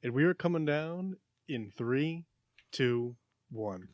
And we are coming down in 3, 2, 1.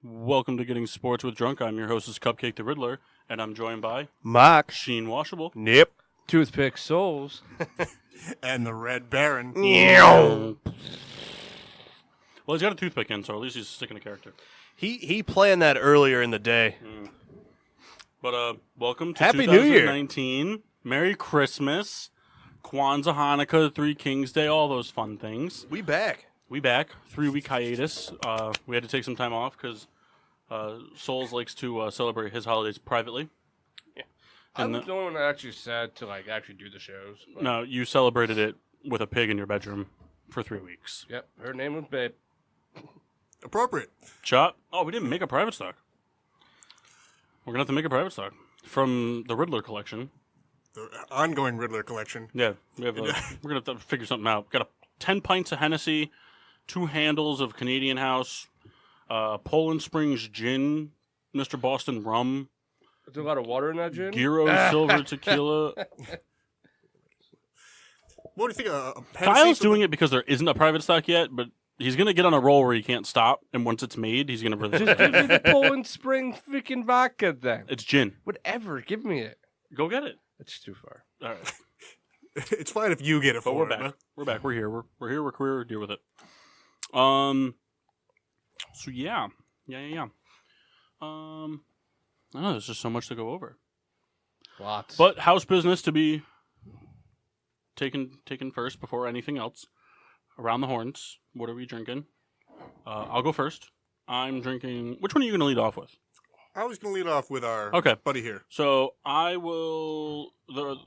Welcome to Getting Sports with Drunk. I'm your host, Cupcake the Riddler, and I'm joined by Machcine. Washable. Yep. Toothpick Souls. And the Red Baron. Well, he's got a toothpick in, so at least he's sticking a character. He planned that earlier in the day. But welcome to Happy New Year. 2019. Merry Christmas, Kwanzaa, Hanukkah, Three Kings Day, all those fun things. We back. We back. 3-week hiatus. We had to take some time off because Souls likes to celebrate his holidays privately. Yeah. I'm the only one that actually said to actually do the shows. But... No, you celebrated it with a pig in your bedroom for 3 weeks. Yep, her name was Babe. Appropriate. Chop. Oh, we didn't make a private stock. We're going to have to make a private stock from the Riddler collection. The ongoing Riddler collection. Yeah, we're going to have to figure something out. Got 10 pints of Hennessy, 2 handles of Canadian House, Poland Springs Gin, Mr. Boston Rum. Is there a lot of water in that gin? Giro Silver Tequila. What do you think? Kyle's doing it because there isn't a private stock yet, but he's going to get on a roll where he can't stop, and once it's made, he's going to release Just give me it. the Poland Spring freaking vodka then. It's gin. Whatever, give me it. Go get it. It's too far. All right. It's fine if you get it But for we're him, back. huh? We're back. We're here. We're here. We're queer. Deal with it. So yeah. I don't know. There's just so much to go over. Lots. But house business to be taken first before anything else. Around the horns. What are we drinking? I'll go first. I'm drinking. Which one are you going to lead off with? I was going to lead off with our buddy here. So I will. The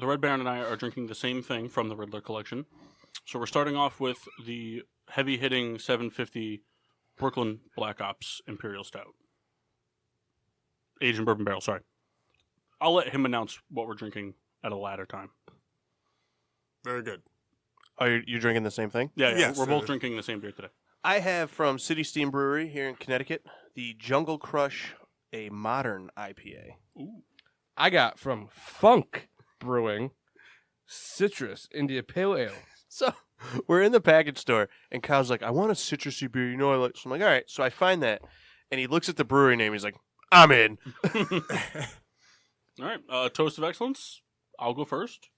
Red Baron and I are drinking the same thing from the Riddler collection. So we're starting off with the heavy-hitting 750 Brooklyn Black Ops Imperial Stout. Aged in bourbon barrel, sorry. I'll let him announce what we're drinking at a later time. Very good. Are you drinking the same thing? Yeah, Yes, we're both drinking the same beer today. I have from City Steam Brewery here in Connecticut, the Jungle Crush, a modern IPA. Ooh. I got from Funk Brewing Citrus India Pale Ale. So we're in the package store, and Kyle's like, I want a citrusy beer. You know I like. So I'm like, all right. So I find that, and he looks at the brewery name. He's like, I'm in. All right, Toast of Excellence. I'll go first.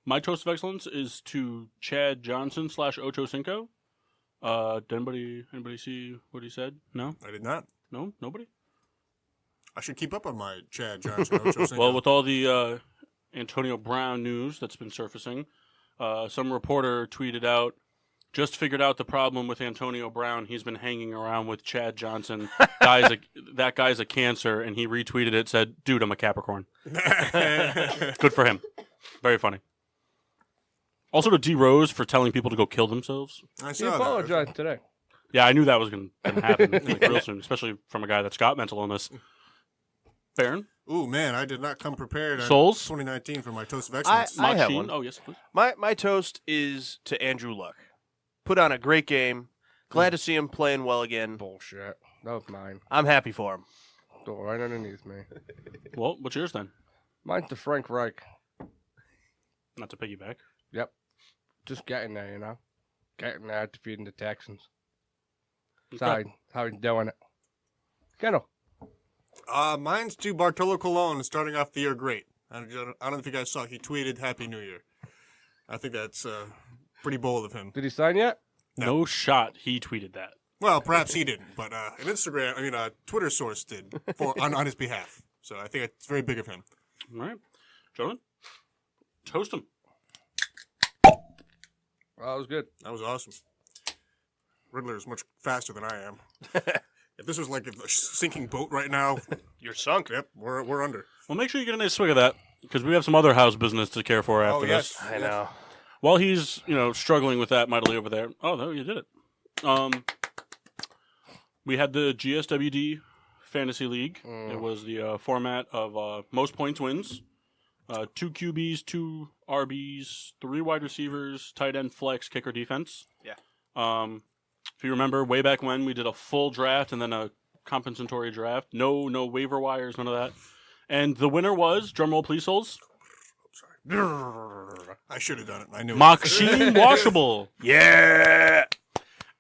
My Toast of Excellence is to Chad Johnson / Ocho Cinco. Did anybody see what he said? No? I did not. No? Nobody? I should keep up on my Chad Johnson. Ocho Cinco. Well, with all the Antonio Brown news that's been surfacing, some reporter tweeted out, just figured out the problem with Antonio Brown. He's been hanging around with Chad Johnson. That guy's a cancer, and he retweeted it, said, dude, I'm a Capricorn. Good for him. Very funny. Also to D. Rose for telling people to go kill themselves. I He saw that. apologized today. Yeah, I knew that was going to happen real soon, especially from a guy that's got mental illness. Baron? Ooh, man, I did not come prepared on Souls? 2019 for my Toast of Excellence. I have Machcine? one. Oh, yes, please. My toast is to Andrew Luck. Put on a great game. Glad to see him playing well again. Bullshit. That was mine. I'm happy for him. Go right underneath me. Well, what's yours then? Mine's the Frank Reich. Not to piggyback. Yep. Just getting there, you know? Getting there, defeating the Texans. Okay. How he's doing it. Kendall. Mine's to Bartolo Colon, starting off the year great. I don't know if you guys saw, he tweeted Happy New Year. I think that's pretty bold of him. Did he sign yet? No shot he tweeted that. Well, perhaps he didn't, but a Twitter source did on his behalf. So I think it's very big of him. All right. Gentlemen, toast him. Well, that was good. That was awesome. Riddler is much faster than I am. If this was like a sinking boat right now, You're sunk. yep, we're under. Well, make sure you get a nice swig of that, because we have some other house business to care for after this. I know. While he's, struggling with that mightily over there. Oh, no, you did it. We had the GSWD Fantasy League. It was the format of most points wins. 2 QBs, 2 RBs, 3 wide receivers, tight end, flex, kicker, defense. Yeah. If you remember, way back when, we did a full draft and then a compensatory draft. No waiver wires, none of that. And the winner was, drumroll please, souls, I should have done it. I knew. Machcine Washable. Yeah.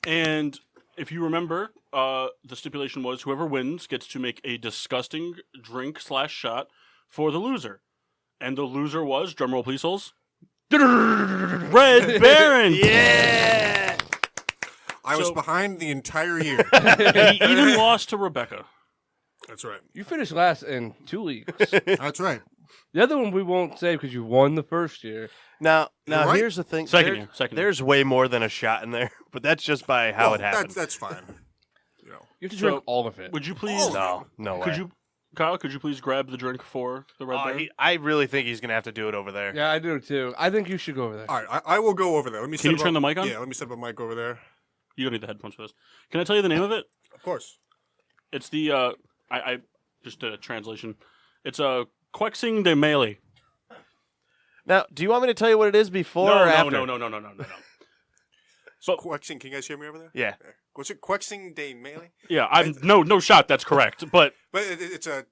And if you remember, the stipulation was whoever wins gets to make a disgusting drink/shot for the loser. And the loser was, drumroll please, souls, Red Baron. Yeah. I was behind the entire year. And he even lost to Rebecca. That's right. You finished last in 2 leagues. That's right. The other one we won't say because you won the first year. Now, right. here's the thing. Second year. There's way more than a shot in there, but that's just by how Well, it happened. That's fine. You know. You have to So, drink all of it. Would you please? No way. Could you, Kyle? Could you please grab the drink for the Red Baron? I really think he's gonna have to do it over there. Yeah, I do too. I think you should go over there. All right, I will go over there. Let me. Can you turn the mic on? Yeah, let me set up a mic over there. You don't need the headphones for this. Can I tell you the name of it? Of course. It's the I just did a translation. It's a Quexing de Melee. Now, do you want me to tell you what it is before No, or after? no. So Quexing, can you guys hear me over there? Yeah. What's it? Quexing de melee? yeah, I'm no shot. That's correct. But But it's a,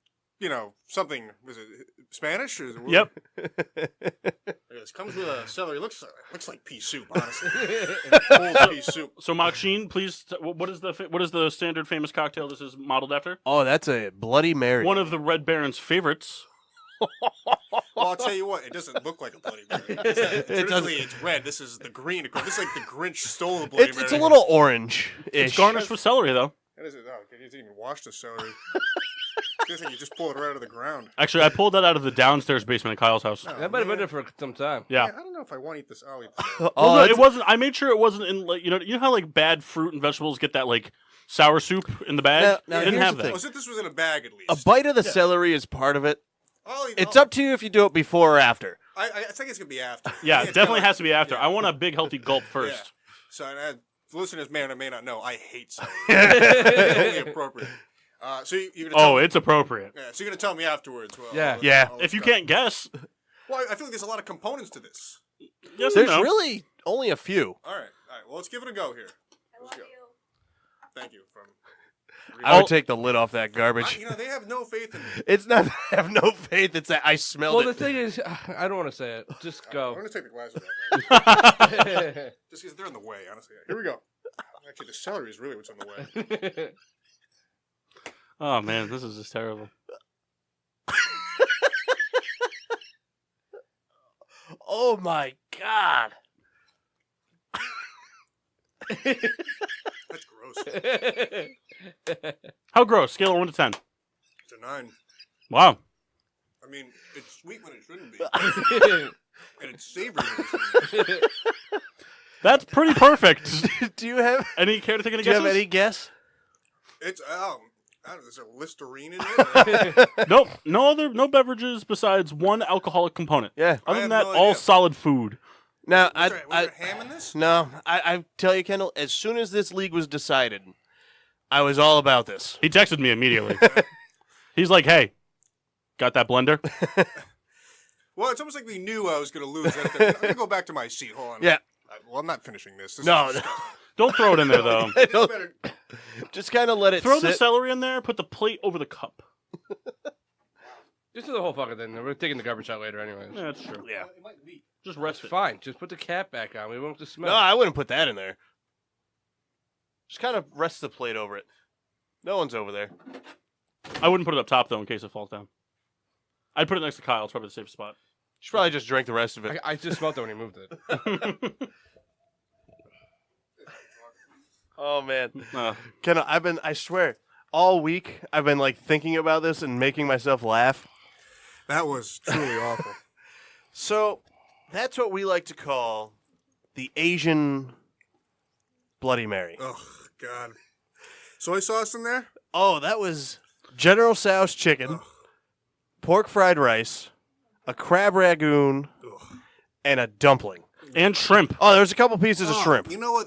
something. Is it Spanish? Or is it yep, It comes with a celery. Looks like pea soup, honestly. Cold pea soup. So Machcine, please. What is the standard famous cocktail this is modeled after? Oh, that's a Bloody Mary. One of the Red Baron's favorites. Well, I'll tell you what. It doesn't look like a Bloody Mary. Traditionally, it's red. This is the green. This is like the Grinch stole the Bloody Mary. It's a little orange. It's garnished with celery, though. That is it. Oh, you didn't even wash the celery. You just pull it right out of the ground. Actually, I pulled that out of the downstairs basement at Kyle's house. Oh, That might have been man. there for some time. Yeah. I don't know if I want to eat this. I'll eat this. Well, Oh, no, it's- it wasn't. I made sure it wasn't in like you know how like bad fruit and vegetables get that like sour soup in the bag. Now, It didn't here's have the that. thing. Oh, so this was in a bag at least. a bite of the celery is part of it. I'll eat, It's up to you if you do it before or after. I think it's gonna be after. Yeah, I think it it's definitely kinda has to be after. yeah. I want a big healthy gulp first. Yeah. So, listeners may or may not know, I hate celery. It's only appropriate. So you're gonna tell Oh, me, it's appropriate. yeah, so you're gonna tell me afterwards. Well, Yeah. Yeah. If you can't guess, Well, I feel like there's a lot of components to this. yes and There's no. really only a few. All right. Well, let's give it a go here. Let's go. Thank you. I would take the lid off that garbage. They have no faith in me. It's not that I have no faith. It's that I smelled Well, the it. thing is, I don't want to say it. Just I'm go. gonna take the glasses off. Just because they're in the way, honestly. Here we go. Actually, the celery is really what's in the way. Oh man, this is just terrible. Oh my god. That's gross. How gross? Scale of 1 to 10. It's a 9. Wow. I mean, it's sweet when it shouldn't be, and it's savory when it shouldn't be. That's pretty perfect. Do you have Any care to take any Do you have guesses? any guess? It's I don't know, there's a Listerine in it. Nope. No beverages besides one alcoholic component. Yeah. Other I than have that, no all idea. solid food. Now Was there ham in this? no, I tell you, Kendall, as soon as this league was decided, I was all about this. He texted me immediately. He's like, "Hey, got that blender?" Well, it's almost like we knew I was going to lose. Right there. I'm going to go back to my seat. Hold on. Yeah. Well, I'm not finishing this. This No, is no. disgusting. Don't throw it in there though. It's Don't- better. Just kind of let it Throw sit. the celery in there. Put the plate over the cup. Just do the whole fucking thing. We're taking the garbage out later, anyways. Yeah, that's true. Yeah. It might leak. Just It's rest it. fine. Just put the cap back on. We won't just smell. No, I wouldn't put that in there. Just kind of rest the plate over it. No one's over there. I wouldn't put it up top though, in case it falls down. I'd put it next to Kyle. It's probably the safest spot. Should probably just drink the rest of it. I just smelled it when he moved it. Oh man, Uh, Kendall, I swear, all week I've been like thinking about this and making myself laugh. That was truly awful. So, that's what we like to call the Asian Bloody Mary. Oh God. Soy sauce in there? Oh, that was General Tso's chicken, pork fried rice, a crab ragoon, Ugh. and a dumpling. and shrimp. Oh, there was a couple pieces of Oh, shrimp. You know what?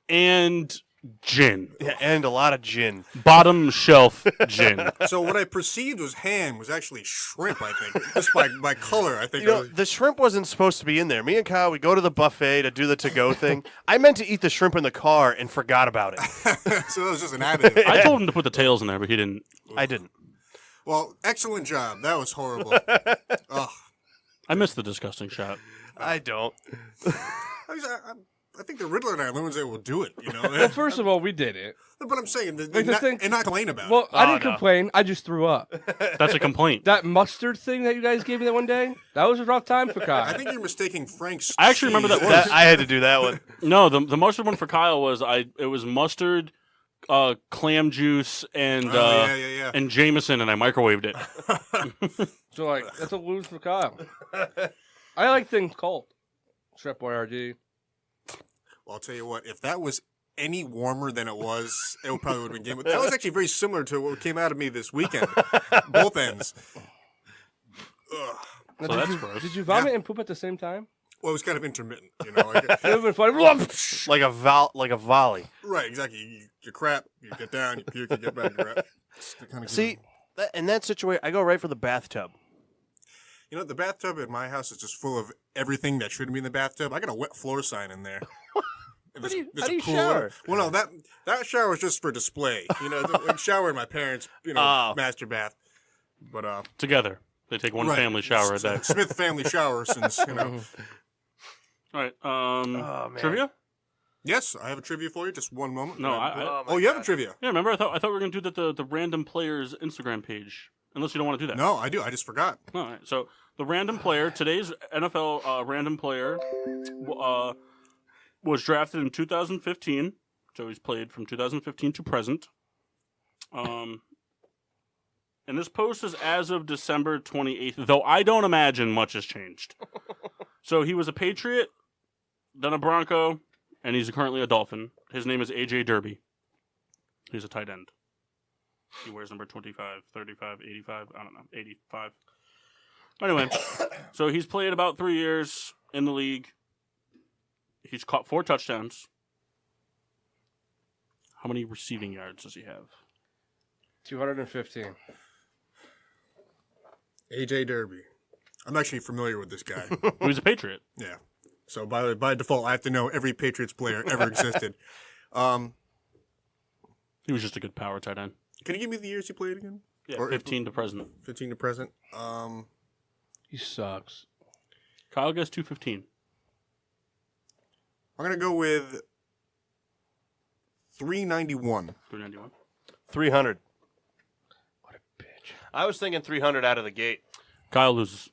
And gin. Yeah, and a lot of gin. Bottom shelf gin. So what I perceived was ham was actually shrimp, I think. Just by color, I think. You know, the shrimp wasn't supposed to be in there. Me and Kyle, we go to the buffet to do the to-go thing. I meant to eat the shrimp in the car and forgot about it. So that was just an additive. I told him to put the tails in there, but he didn't. I didn't. Well, excellent job. That was horrible. Ugh. I missed the disgusting shot. I don't. I think the Riddler and I are the ones that will do it, you know? Well, first of all, we did it. But I'm saying, Like the thing- and not complain about Well, it. I didn't no. complain. I just threw up. That's a complaint. That mustard thing that you guys gave me that one day, that was a rough time for Kyle. I think you're mistaking Frank's I actually remember cheese. that I had to do that one. No, the mustard one for Kyle was it was mustard, clam juice, and yeah. and Jameson, and I microwaved it. So, like, that's a lose for Kyle. I like things cold. Shrimp Boyardee. Well, I'll tell you what, if that was any warmer than it was, it probably would have been game. But that was actually very similar to what came out of me this weekend. Both ends. Ugh. Now, So that's gross. Did you vomit and poop at the same time? Well, it was kind of intermittent, you know. Like, It would have been funny. Like a volley. right, exactly. You crap, you get down, you puke, you get back, you crap. It's kind of See, in that situation, I go right for the bathtub. You know, the bathtub at my house is just full of everything that shouldn't be in the bathtub. I got a wet floor sign in there. How do you There's a shower? Well, no, that shower is just for display. You know, the shower in my parents' master bath. But Together, they take one right. family shower a day. Smith family shower, since you know. All right. man. Trivia? Yes, I have a trivia for you. Just one moment. No, Oh, you have a trivia? Yeah, remember I thought we were gonna do the random players Instagram page. Unless you don't want to do that. No, I do. I just forgot. All right. So the random player, today's NFL random player, was drafted in 2015. So he's played from 2015 to present. And this post is as of December 28th, though I don't imagine much has changed. So he was a Patriot, then a Bronco, and he's currently a Dolphin. His name is AJ Derby. He's a tight end. He wears number 25, 35, 85, I don't know, 85. Anyway, so he's played about 3 years in the league. He's caught 4 touchdowns. How many receiving yards does he have? 215. AJ Derby. I'm actually familiar with this guy. He was a Patriot. Yeah. So by default, I have to know every Patriots player ever existed. He was just a good power tight end. Can you give me the years he played again? Yeah, Or 15 to present. 15 to present. He sucks. Kyle gets 215. I'm gonna go with 391. 391. 300. What a bitch. I was thinking 300 out of the gate. Kyle loses.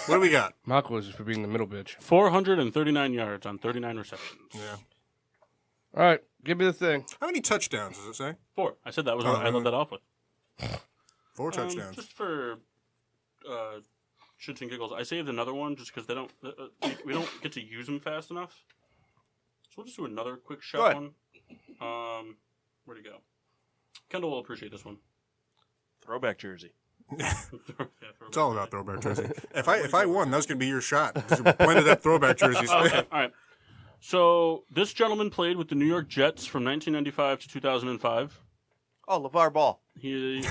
What do we got? Mark loses for being the middle bitch. 439 yards on 39 receptions. Yeah. All right, give me the thing. How many touchdowns does it say? 4. I said that was Oh, what I led that off with. 4 touchdowns. Just for shits and giggles, I saved another one just because they don't we don't get to use them fast enough. So we'll just do another quick shot one. Where'd he go? Kendall will appreciate this one. Throwback jersey. It's all about throwback jersey. If I won, that was gonna be your shot. Just blended up throwback jerseys. Oh, okay, all right. So this gentleman played with the New York Jets from 1995 to 2005. Oh, LeVar Ball. He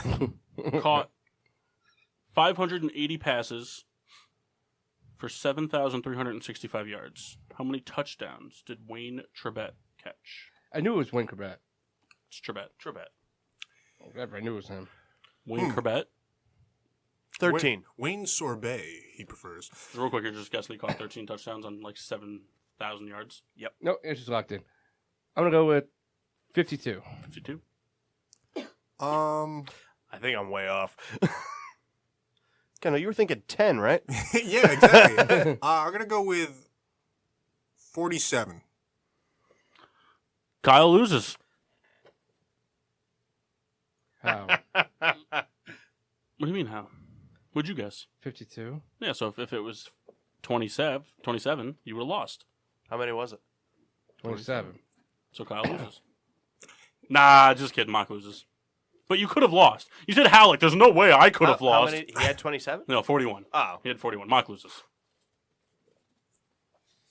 caught 580 passes for 7,365 yards. How many touchdowns did Wayne Trebet catch? I knew it was Wayne Corbett. It's Trebet. I knew it was him. Wayne Corbett. 13. Wayne Sorbet, he prefers. Real quick, you're just guessing he caught 13 touchdowns on like 7,000 yards. Yep. No, it's just locked in. I'm going to go with 52. 52. I think I'm way off. Kendall, you were thinking 10, right? Yeah, exactly. I'm gonna go with 47. Kyle loses. How? What do you mean, how? What'd you guess? 52? Yeah, so if it was 27, you would have lost. How many was it? 27. So Kyle loses. Nah, just kidding. Mock loses. But you could have lost. You said how? Like, there's no way I could have lost. How many? He had 27? No, 41. Oh. He had 41. Mock loses.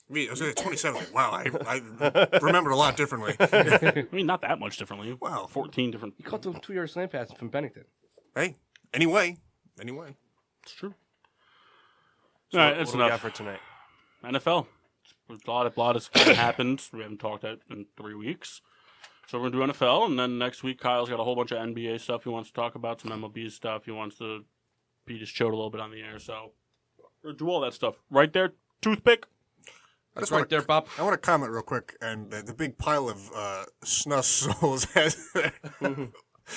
I was at 27. Like, wow, I remembered a lot differently. I mean, not that much differently. Wow. 14 different. He caught those 2-yard slant passes from Bennington. Hey, anyway. It's true. So All right, that's what do we got enough. for tonight. NFL. A lot has kind of happened. We haven't talked that in 3 weeks. So we're going to do NFL, and then next week Kyle's got a whole bunch of NBA stuff he wants to talk about, some MLB stuff. He wants to beat his chode a little bit on the air. So we'll do all that stuff. Right there, toothpick. That's right there, Bob. I want to comment real quick, and the big pile of snus souls has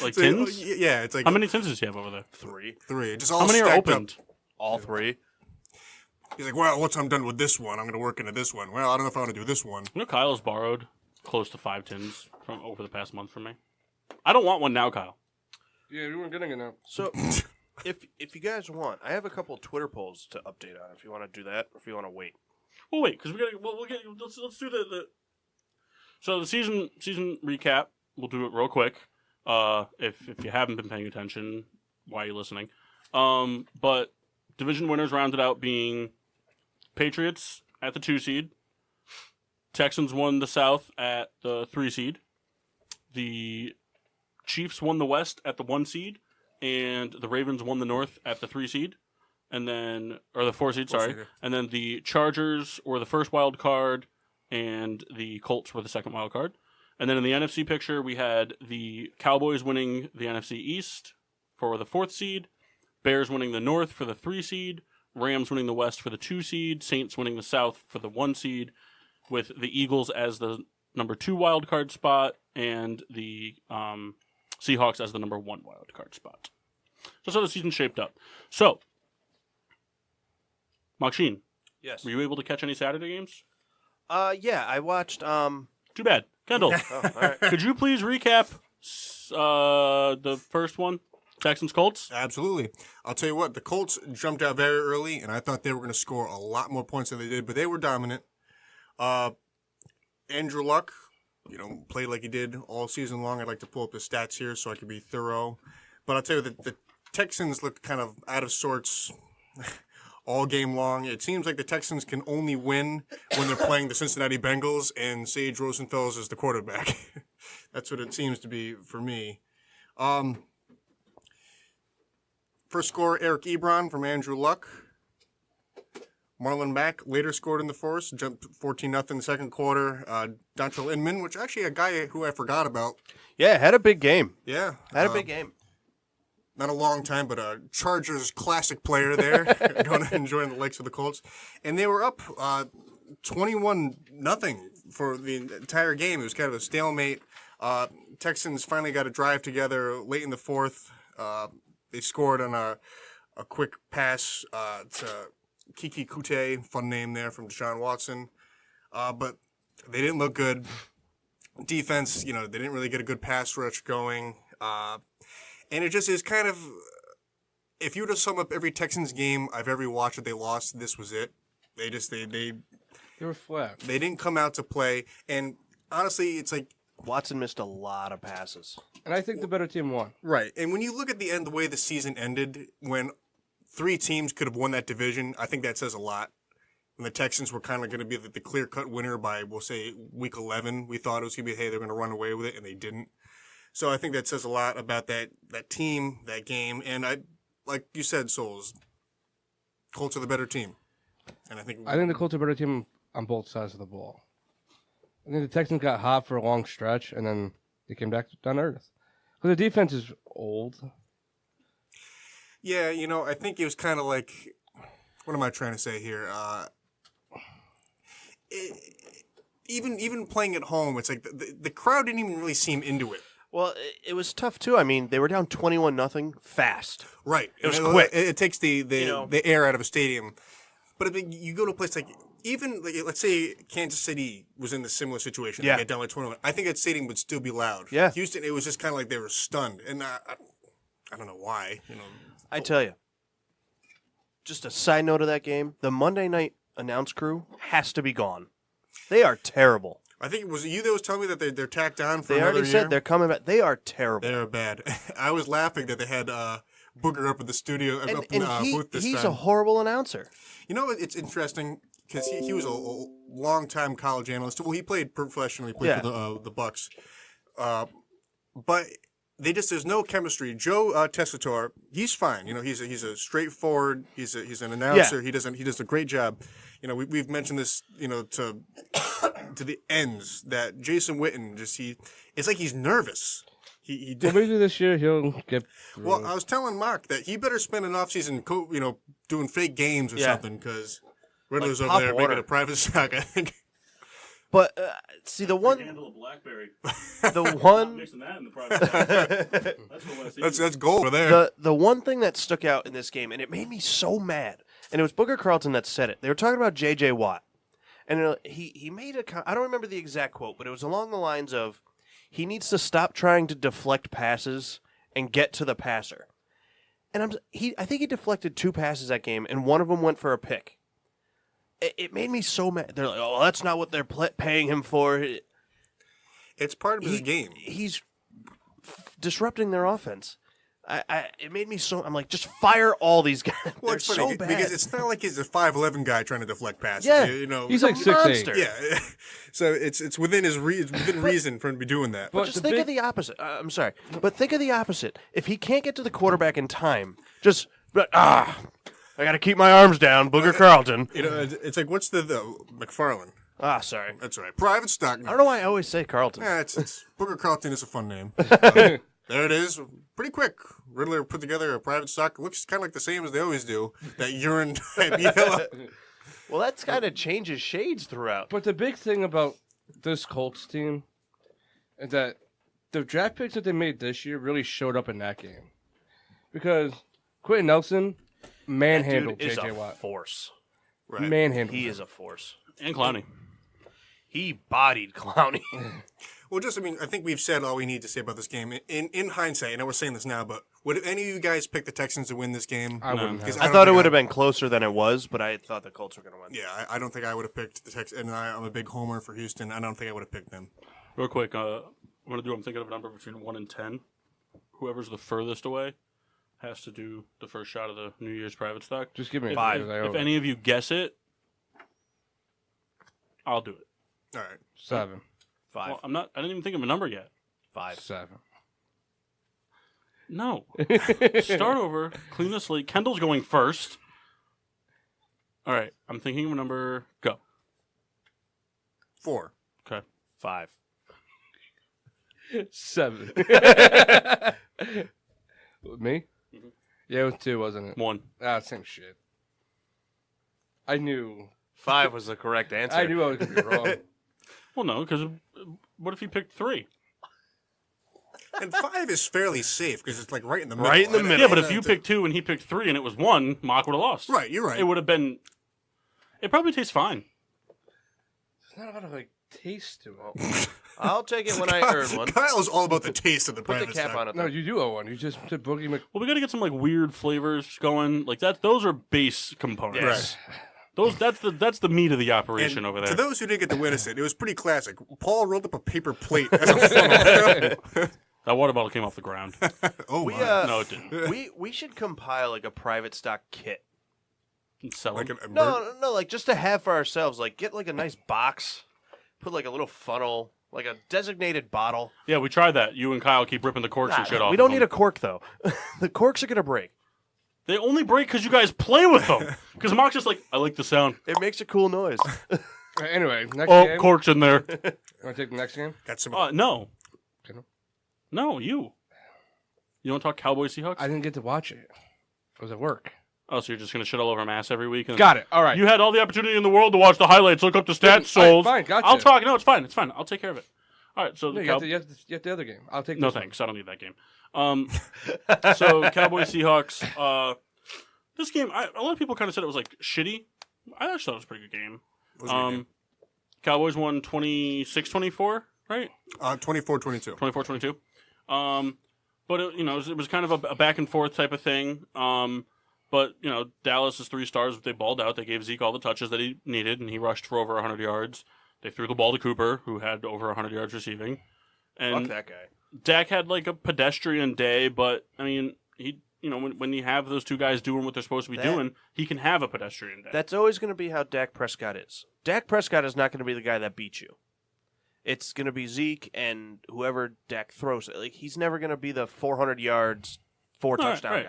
Like tins? Yeah, it's like How many tins does he have over there? 3. Just all How many are stacked opened? Up. All 3. He's like, well, once I'm done with this one, I'm going to work into this one. Well, I don't know if I want to do this one. You know, Kyle's borrowed close to 5 tins from over the past month from me. I don't want one now, Kyle. Yeah, we weren't getting it now. So, if you guys want, I have a couple of Twitter polls to update on. If you want to do that, or if you want to wait. Well, wait, because let's do the. So the season recap. We'll do it real quick. If you haven't been paying attention, why are you listening? But division winners rounded out being Patriots at the 2 seed. Texans won the South at the 3 seed. The Chiefs won the West at the 1 seed, and the Ravens won the North at the 3 seed. And then, or the 4 seed, sorry. 4-seeder. And then the Chargers were the first wild card, and the Colts were the second wild card. And then in the NFC picture, we had the Cowboys winning the NFC East for the 4th seed, Bears winning the North for the 3 seed, Rams winning the West for the 2 seed, Saints winning the South for the 1 seed, with the Eagles as the number 2 wild card spot, and the Seahawks as the number 1 wild card spot. So that's how the season shaped up. So, Machcine, Yes. were you able to catch any Saturday games? Yeah, I watched. Too bad. Kendall, Oh, all right. could you please recap the first one? Texans Colts? Absolutely. I'll tell you what, the Colts jumped out very early, and I thought they were going to score a lot more points than they did, but they were dominant. Andrew Luck, played like he did all season long. I'd like to pull up the stats here so I could be thorough. But I'll tell you that the Texans looked kind of out of sorts all game long. It seems like the Texans can only win when they're playing the Cincinnati Bengals and Sage Rosenfels is the quarterback. That's what it seems to be for me. First score, Eric Ebron from Andrew Luck. Marlon Mack later scored in the fourth, jumped 14-0 in the second quarter. Dontrell Inman, which actually a guy who I forgot about. Yeah, had a big game. Yeah. Had a big game. Not a long time, but a Chargers classic player there. Going to enjoy the likes of the Colts. And they were up 21-0 for the entire game. It was kind of a stalemate. Texans finally got a drive together late in the fourth. They scored on a quick pass to Kiki Kute, fun name there from Deshaun Watson. But they didn't look good. Defense, they didn't really get a good pass rush going. And it just is kind of, if you were to sum up every Texans game I've ever watched that they lost, this was it. They were flat. They didn't come out to play. And honestly, it's like, Watson missed a lot of passes. And I think the better team won. right. And when you look at the end, the way the season ended, when 3 teams could have won that division, I think that says a lot. When the Texans were kind of going to be the clear-cut winner by, we'll say, week 11, we thought it was going to be, hey, they're going to run away with it, and they didn't. So I think that says a lot about that team, that game. And like you said, Souls, Colts are the better team. And I think the Colts are a better team on both sides of the ball. I think the Texans got hot for a long stretch, and then they came back down to earth. Because the defense is old. Yeah, I think it was kind of like, what am I trying to say here? Even playing at home, it's like the crowd didn't even really seem into it. Well, it was tough too. I mean, they were down 21-0 fast. Right. It was quick. It takes the air out of a stadium. But if you go to a place like, even, let's say Kansas City was in the similar situation. Yeah. They get down like 21. I think that stadium would still be loud. Yeah. Houston, it was just kind of like they were stunned. And I don't know why. I tell you, just a side note of that game, the Monday night announce crew has to be gone. They are terrible. I think, was it you that was telling me that they're tacked on for They another already year? said they're coming back. They are terrible. They're bad. I was laughing that they had Booger up in the studio, up in And booth this he's time. a horrible announcer. It's interesting. because he was a long-time college analyst. Well, he played professionally, played for the Bucks. But there's no chemistry. Joe Tessitore, he's fine. You know, he's a straightforward. He's an announcer. He does a great job. You know, we've mentioned this, you know, to the ends that Jason Witten it's like he's nervous. He did. Well, maybe this year he'll get. Well, I was telling Mark that he better spend an offseason, doing fake games or something, because Riddler's over there making a private stock, I think. But see, the one handle a BlackBerry. The one Mixing that in the private. That's gold over there. The one thing that stuck out in this game, and it made me so mad, and it was Booker Carlton that said it. They were talking about J.J. Watt, and he made I don't remember the exact quote, but it was along the lines of, he needs to stop trying to deflect passes and get to the passer. And I think he deflected 2 passes that game, and one of them went for a pick. It made me so mad. They're like, "Oh, that's not what they're paying him for." It's part of his game. He's disrupting their offense. It made me so. I'm like, just fire all these guys. Well, They're it's funny so bad. because it's not like he's a 5'11" guy trying to deflect passes. Yeah. You know, He's like 6'8". Yeah, so it's within within reason for him to be doing that. But just think of the opposite. I'm sorry, but think of the opposite. If he can't get to the quarterback in time, I got to keep my arms down, Booker Carlton. You know, it's like, what's the McFarlane? Sorry. That's right, private stock. I don't know why I always say Carlton. Yeah, it's Booker Carlton is a fun name. There it is, pretty quick. Riddler put together a private stock. Looks kind of like the same as they always do. That urine type yellow. Well, that's kind of changes shades throughout. But the big thing about this Colts team is that the draft picks that they made this year really showed up in that game. Because Quentin Nelson manhandled Dude is J.J. a Watt. force. Right. Manhandled He him. is a force. And Clowney. He bodied Clowney. Well, I think we've said all we need to say about this game. In hindsight, I know we're saying this now, but would any of you guys pick the Texans to win this game? I wouldn't No. have. I I don't thought it think would have been closer than it was, but I thought the Colts were going to win. Yeah, I don't think I would have picked the Texans. And I'm a big homer for Houston. I don't think I would have picked them. Real quick, I'm thinking of a number between 1 and 10. Whoever's the furthest away has to do the first shot of the New Year's private stock. Just give me a 5. because If any of you guess it, I'll do it. All right. 7. 5. Well, I didn't even think of a number yet. 5. 7. No. Start over. Clean the slate. Kendall's going first. All right. I'm thinking of a number. Go. 4. Okay. 5. 7. Me? Mm-hmm. Yeah, it was 2, wasn't it? 1. Same shit. I knew. 5 was the correct answer. I knew I was going to be wrong. Well, no, because what if he picked 3? And 5 is fairly safe because it's like right in the middle. Right in the middle. Yeah, but if you picked 2 and he picked 3 and it was 1, Mock would have lost. Right, you're right. It would have been. It probably tastes fine. There's not a lot of taste to it. I'll take it when I earn one. Kyle's all about the taste of the Put the private cap stock. on it. No, though. you do owe one. You just put Boogie Mc... Well, we got to get some weird flavors going. Like that. Those are base components. Yes. That's the meat of the operation And over there. to those who didn't get to witness it, it was pretty classic. Paul rolled up a paper plate as a funnel. That water bottle came off the ground. Oh, We, my. No, it didn't. we should compile a private stock kit. And sell Like them. No, just to have for ourselves. Get a nice box, put a little funnel, a designated bottle. Yeah, we tried that. You and Kyle keep ripping the corks and shit off. We don't need a cork though. The corks are gonna break. They only break because you guys play with them. Because Mock's just I like the sound. It makes a cool noise. Anyway, next Oh, game. corks in there. You want to take the next game? Got some. No. Okay, no. No, you. You don't talk Cowboys Seahawks? I didn't get to watch it. I was at work. Oh, so you're just going to shit all over my ass every week? And Got it. All right. You had all the opportunity in the world to watch the highlights, look up the stats, souls. Fine, gotcha. I'll talk. No, it's fine. It's fine. I'll take care of it. All right, so No, the you have the other game. I'll take No, this one. thanks. I don't need that game. So Cowboys Seahawks. This game, a lot of people kind of said it was shitty. I actually thought it was a pretty good game. It was a good game. Cowboys won 26-24, right? 24-22. 24-22. But it was kind of a back and forth type of thing. But Dallas is 3 stars. They balled out. They gave Zeke all the touches that he needed, and he rushed for over 100 yards. They threw the ball to Cooper, who had over 100 yards receiving. And Fuck that guy. Dak had a pedestrian day, but he when you have those two guys doing what they're supposed to be doing, he can have a pedestrian day. That's always going to be how Dak Prescott is. Dak Prescott is not going to be the guy that beats you. It's going to be Zeke and whoever Dak throws. Like, he's never going to be the 400 yards, 4 touchdown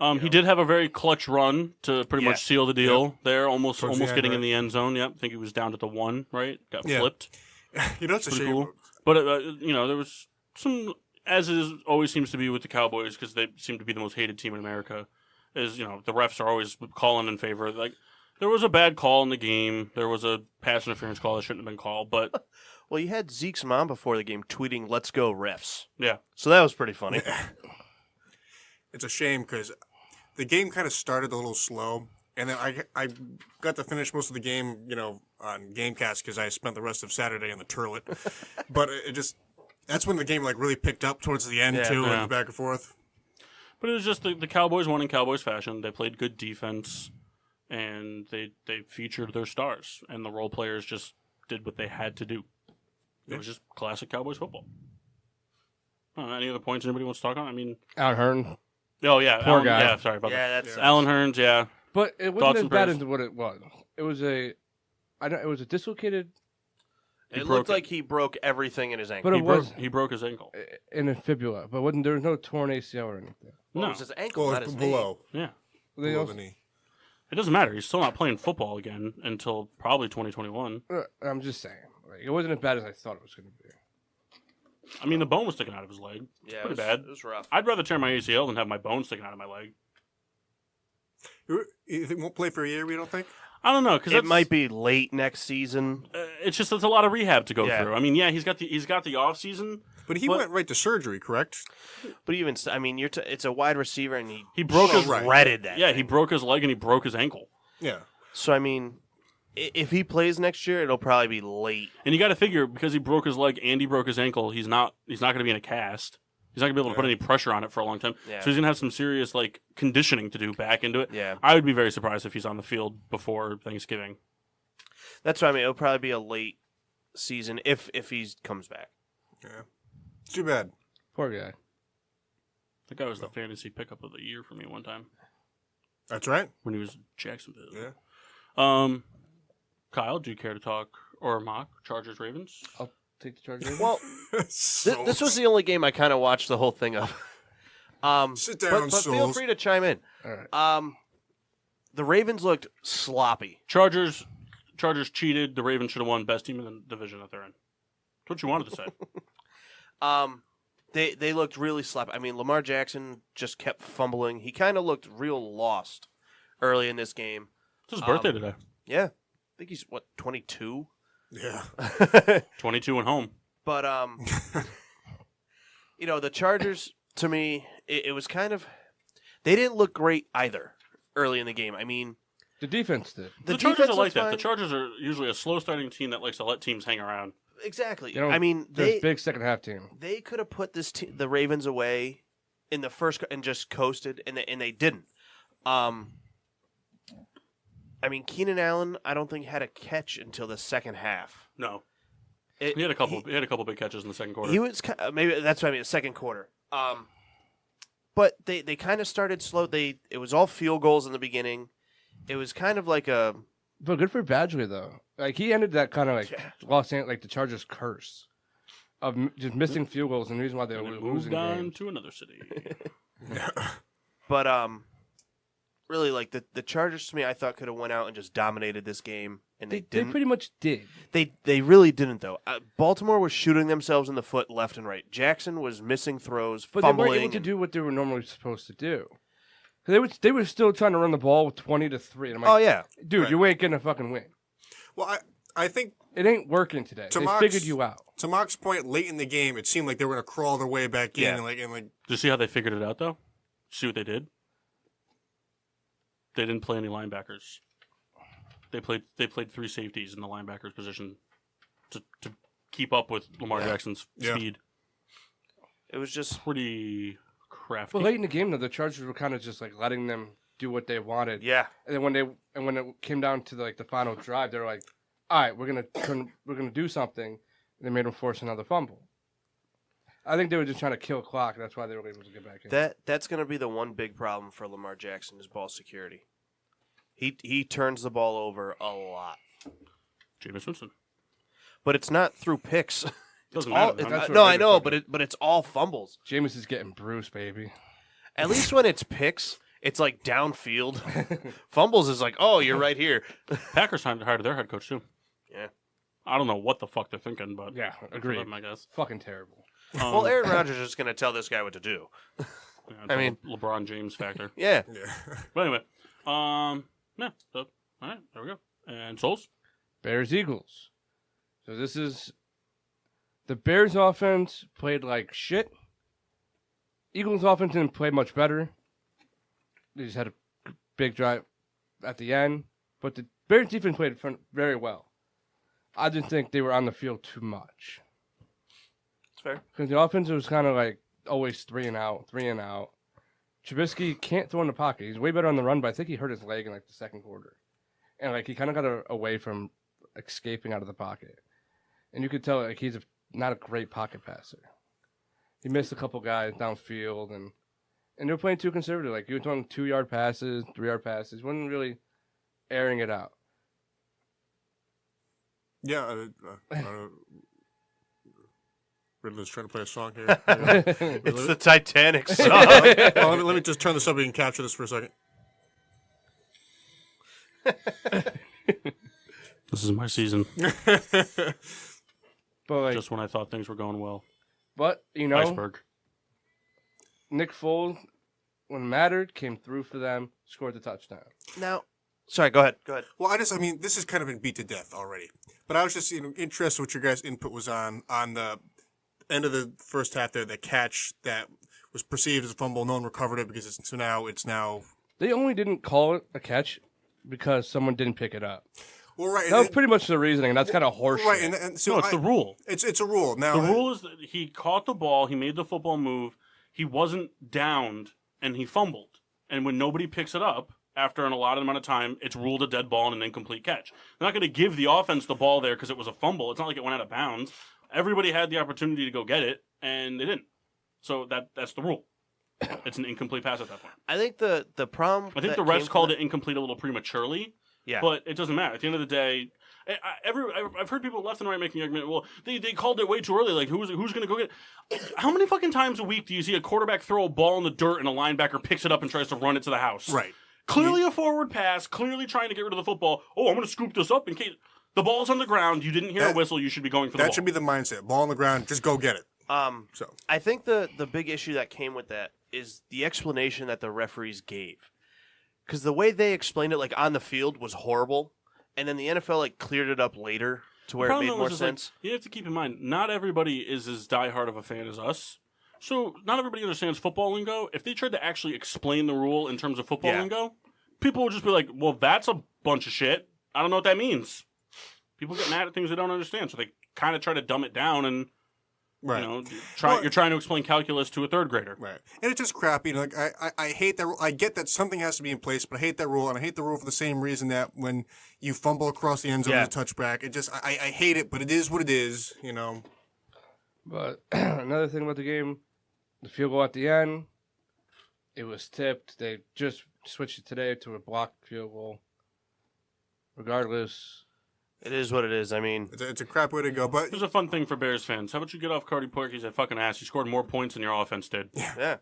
guy. He did have a very clutch run to pretty much seal the deal there, almost getting right. in the end zone. Yep, I think he was down to the 1, right? Got flipped. It's a Pretty shame. cool. But there was some, as it always seems to be with the Cowboys, because they seem to be the most hated team in America. Is the refs are always calling in favor. Like, there was a bad call in the game. There was a pass interference call that shouldn't have been called. But Well, you had Zeke's mom before the game tweeting, "Let's go refs." yeah, So that was pretty funny. It's a shame because the game kind of started a little slow, and then I got to finish most of the game, on GameCast because I spent the rest of Saturday on the turlet. But that's when the game really picked up towards the end too, and back and forth. but it was just the Cowboys won in Cowboys fashion. They played good defense, and they featured their stars, and the role players just did what they had to do. It was just classic Cowboys football. Any other points anybody wants to talk on? I mean, Alan Hearn. Oh yeah, Poor Alan, guy. Yeah, sorry about that. That's Alan Hearns, yeah. But it Thoughts wasn't as and bad prayers? as what it was. It was it was a dislocated It broke looked it. like he broke everything in his ankle. But He it broke, was he broke his ankle. in a fibula, but there was no torn ACL or anything. Well, No, it was his ankle, Well, not his knee. below yeah. They the also, knee. It doesn't matter. He's still not playing football again until probably 2021. I'm just saying, it wasn't as bad as I thought it was going to be. I mean, the bone was sticking out of his leg. Yeah, Pretty it was, bad. It was rough. I'd rather tear my ACL than have my bone sticking out of my leg. You think won't play for a year? We don't think. I don't know because It might be late next season. It's just it's a lot of rehab to go Yeah. through. I mean, he's got the off season. But he went right to surgery, correct? But even, it's a wide receiver, and He broke his right. shredded that. Yeah, thing. he broke his leg and he broke his ankle. Yeah. So if he plays next year, it'll probably be late. And you got to figure because he broke his leg and he broke his ankle, he's not going to be in a cast. He's not going to be able to put any pressure on it for a long time. Yeah. So he's going to have some serious conditioning to do back into it. Yeah. I would be very surprised if he's on the field before Thanksgiving. That's what I mean. It'll probably be a late season if he comes back. Yeah. It's too bad. Poor guy. That guy was the fantasy pickup of the year for me one time That's right. when he was in Jacksonville. Yeah. Kyle, do you care to talk or mock Chargers Ravens? I'll take the Chargers. Well, So- this was the only game I kind of watched the whole thing of. Sit down, but feel Souls. free to chime in. All right. The Ravens looked sloppy. Chargers cheated. The Ravens should have won. Best team in the division that they're in. That's what you wanted to say. They looked really sloppy. I mean, Lamar Jackson just kept fumbling. He kind of looked real lost early in this game. It's his birthday today. Yeah, I think he's 22. Yeah. 22 and home. But the Chargers to me, it was kind of they didn't look great either early in the game. I mean, The defense did. The Chargers defense are like looked that. fine. The Chargers are usually a slow starting team that likes to let teams hang around. Exactly. They don't- I mean, There's big second half team. they could have put the Ravens away in the first and just coasted, and they didn't. I mean, Keenan Allen, I don't think had a catch until the second half. No, he had a couple. He had a couple big catches in the second quarter. He was maybe that's what I mean. The second quarter. But they kind of started slow. It was all field goals in the beginning. It was kind of like a But good for Badgley though. Like he ended that kind of Los Angeles, the Chargers' curse of just missing field goals and the reason why they and were then losing moved on games. to another city. But really like the Chargers to me, I thought could have went out and just dominated this game, and they They didn't. pretty much did. They really didn't though. Baltimore was shooting themselves in the foot left and right. Jackson was missing throws, But fumbling. they weren't able to do what they were normally supposed to do. They were still trying to run the ball with 20-3. And I'm like, Oh yeah, dude, Right. you ain't gonna fucking win. Well, I think It ain't working today. To They Mark's- figured you out. to Mark's point, late in the game, it seemed like they were going to crawl their way back in. Yeah. And Did you see how they figured it out, though? See what they did? They didn't play any linebackers. They played three safeties in the linebackers position to keep up with Lamar Jackson's Yeah. speed. it was just Pretty crafty. But late in the game, though, the Chargers were kind of just like letting them do what they wanted. yeah. And then when it came down to the final drive, they were like, "All right, we're gonna do something." And they made them force another fumble. I think they were just trying to kill clock. That's why they were able to get back in. That's going to be the one big problem for Lamar Jackson is ball security. He turns the ball over a lot. Jameis Winston. But it's not through picks. Doesn't All, matter. That's no, what I know, Raiders but it's all fumbles. Jameis is getting Bruce, baby. At least when it's picks, it's like downfield. Fumbles is like, oh, you're right here. Packers hired their head coach too. Yeah. I don't know what the fuck they're thinking, but Yeah, good for agreed. them, I guess. Fucking terrible. Well, Aaron Rodgers is going to tell this guy what to do. Yeah, I mean- LeBron James factor. Yeah. Yeah. But anyway, yeah. So, all right, there we go. And Souls. Bears Eagles. So this is the Bears offense played like shit. Eagles offense didn't play much better. They just had a big drive at the end, but the Bears defense played very well. I didn't think they were on the field too much It's fair. because the offense was kind of like always 3 and out. Trubisky can't throw in the pocket. He's way better on the run, but I think he hurt his leg in like the second quarter, and like he kind of got away from escaping out of the pocket, and you could tell like he's not a great pocket passer. He missed a couple guys downfield, and they were playing too conservative. Like he was throwing 2-yard passes, 3-yard passes. Wasn't really airing it out. Yeah. Riddler's trying to play a song here. It's the Titanic song. Well, let me just turn this up so we can capture this for a second. This is my season. But like, Just when I thought things were going well. but you know, Iceberg. Nick Foles, when it mattered, came through for them, scored the touchdown. Now, sorry, go ahead. Go ahead. Well, I mean, this has kind of been beat to death already. But I was just interested what your guys' input was on the end of the first half there, that catch that was perceived as a fumble. No one recovered it because it's now. They only didn't call it a catch because someone didn't pick it up. Well, right. That was pretty much the reasoning, and that's kind of horseshit. Right, and so No, it's the rule. It's a rule. Now The rule is that he caught the ball, he made the football move, he wasn't downed, and he fumbled. And when nobody picks it up, after an allotted amount of time, it's ruled a dead ball and an incomplete catch. They're not going to give the offense the ball there because it was a fumble. It's not like it went out of bounds. Everybody had the opportunity to go get it, and they didn't. So that's the rule. It's an incomplete pass at that point. I think the problem. I think the refs called it incomplete a little prematurely. Yeah. But it doesn't matter. At the end of the day, I've heard people left and right making the argument, well, they called it way too early. Like, who's going to go get it? How many fucking times a week do you see a quarterback throw a ball in the dirt and a linebacker picks it up and tries to run it to the house? right. Clearly a forward pass, clearly trying to get rid of the football. Oh, I'm going to scoop this up in case the ball's on the ground. You didn't hear a whistle. You should be going for the ball. That should be the mindset. Ball on the ground, just go get it. So I think the big issue that came with that is the explanation that the referees gave. Because the way they explained it, like on the field, was horrible, and then the NFL like cleared it up later to where it made more sense. You have to keep in mind, not everybody is as diehard of a fan as us. So not everybody understands football lingo. If they tried to actually explain the rule in terms of football lingo, people would just be like, well, that's a bunch of shit. I don't know what that means. People get mad at things they don't understand, so they kind of try to dumb it down and right. you know, you're trying to explain calculus to a third grader. Right. And it's just crappy. Like I hate that rule. I get that something has to be in place, but I hate that rule, and I hate the rule for the same reason that when you fumble across the end zone with a touchback, it just I hate it, but it is what it is, you know. But another thing about the game, the field goal at the end, it was tipped. They just switched it today to a blocked field goal. Regardless, It is what it is. I mean, It's a crap way to go, but Here's a fun thing for Bears fans. How about you get off Cardi Porky's that fucking ass? He scored more points than your offense did. yeah.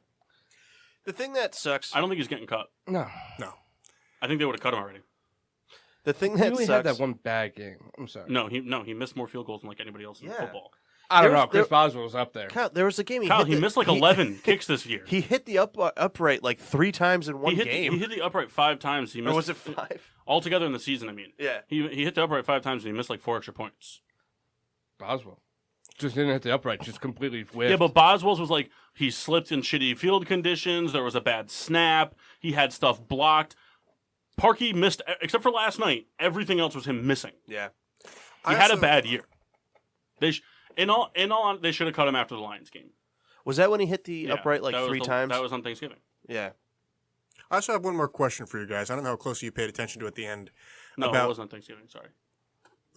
The thing that sucks. I don't think he's getting cut. no. I think they would have cut him already. The thing He that only sucks. had that one bad game. I'm sorry. No, he missed more field goals than like anybody else in football. I don't There know. was- Chris Boswell was up there. Kyle, there was a game Kyle, he missed like 11 kicks this year. He hit the upright like 3 times in one game. He hit the upright 5 times. He missed or was it 5? altogether in the season. I mean, Yeah. he hit the upright 5 times and he missed like 4 extra points. Boswell just didn't hit the upright. Just completely whiffed. Yeah, but Boswell's was like he slipped in shitty field conditions. There was a bad snap. He had stuff blocked. Parkey missed, except for last night. Everything else was him missing. Yeah. He had a bad year. They they should have cut him after the Lions game. Was that when he hit the Yeah, upright like that was 3 the- times? That was on Thanksgiving. Yeah. I also have one more question for you guys. I don't know how closely you paid attention to at the end. No, About- it wasn't on Thanksgiving. Sorry.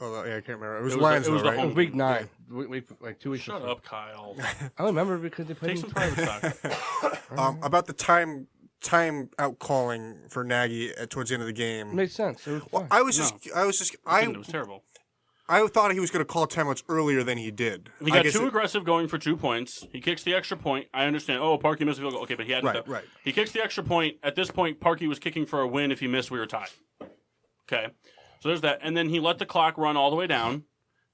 Oh, yeah, I can't remember. It was It was Lions, the- it was though, the right? home- Week 9. Week like 2 weeks Shut before. up, Kyle. I remember because they played Take in some private stock. About the time out calling for Nagy towards the end of the game. It made sense. It was Well, fine. I was It was terrible. I thought he was going to call timeouts earlier than he did. He got too aggressive going for 2 points. He kicks the extra point. I understand. Oh, Parkey missed a field goal. Okay, but he hadn't. Right. He kicks the extra point. At this point, Parkey was kicking for a win. If he missed, we were tied. Okay. So there's that. And then he let the clock run all the way down,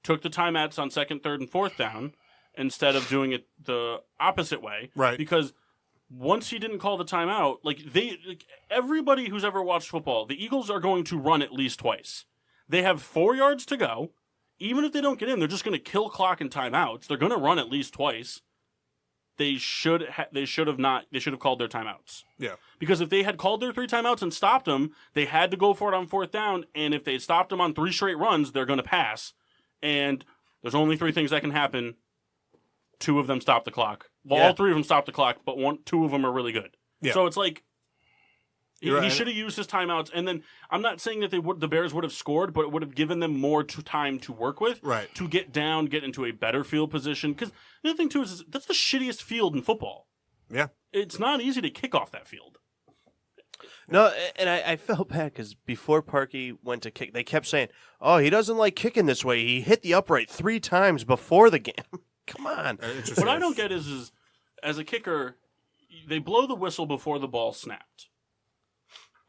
took the timeouts on 2nd, 3rd, and 4th down instead of doing it the opposite way. Right. Because once he didn't call the timeout, everybody who's ever watched football, the Eagles are going to run at least twice. They have 4 yards to go. Even if they don't get in, they're just going to kill clock and timeouts. They're going to run at least twice. They should have called their timeouts. Yeah. Because if they had called their 3 timeouts and stopped them, they had to go for it on 4th down. And if they stopped them on 3 straight runs, they're going to pass. And there's only 3 things that can happen. 2 of them stop the clock. Well, all 3 of them stop the clock, but 2 of them are really good. Yeah. So it's like he right. should have used his timeouts. And then I'm not saying that the Bears would have scored, but it would have given them more time to work with. Right. To get down, get into a better field position. Because the other thing, too, is that's the shittiest field in football. Yeah. It's not easy to kick off that field. No, and I felt bad because before Parkey went to kick, they kept saying, "Oh, he doesn't like kicking this way. He hit the upright 3 times before the game." Come on. What I don't get is as a kicker, they blow the whistle before the ball snapped.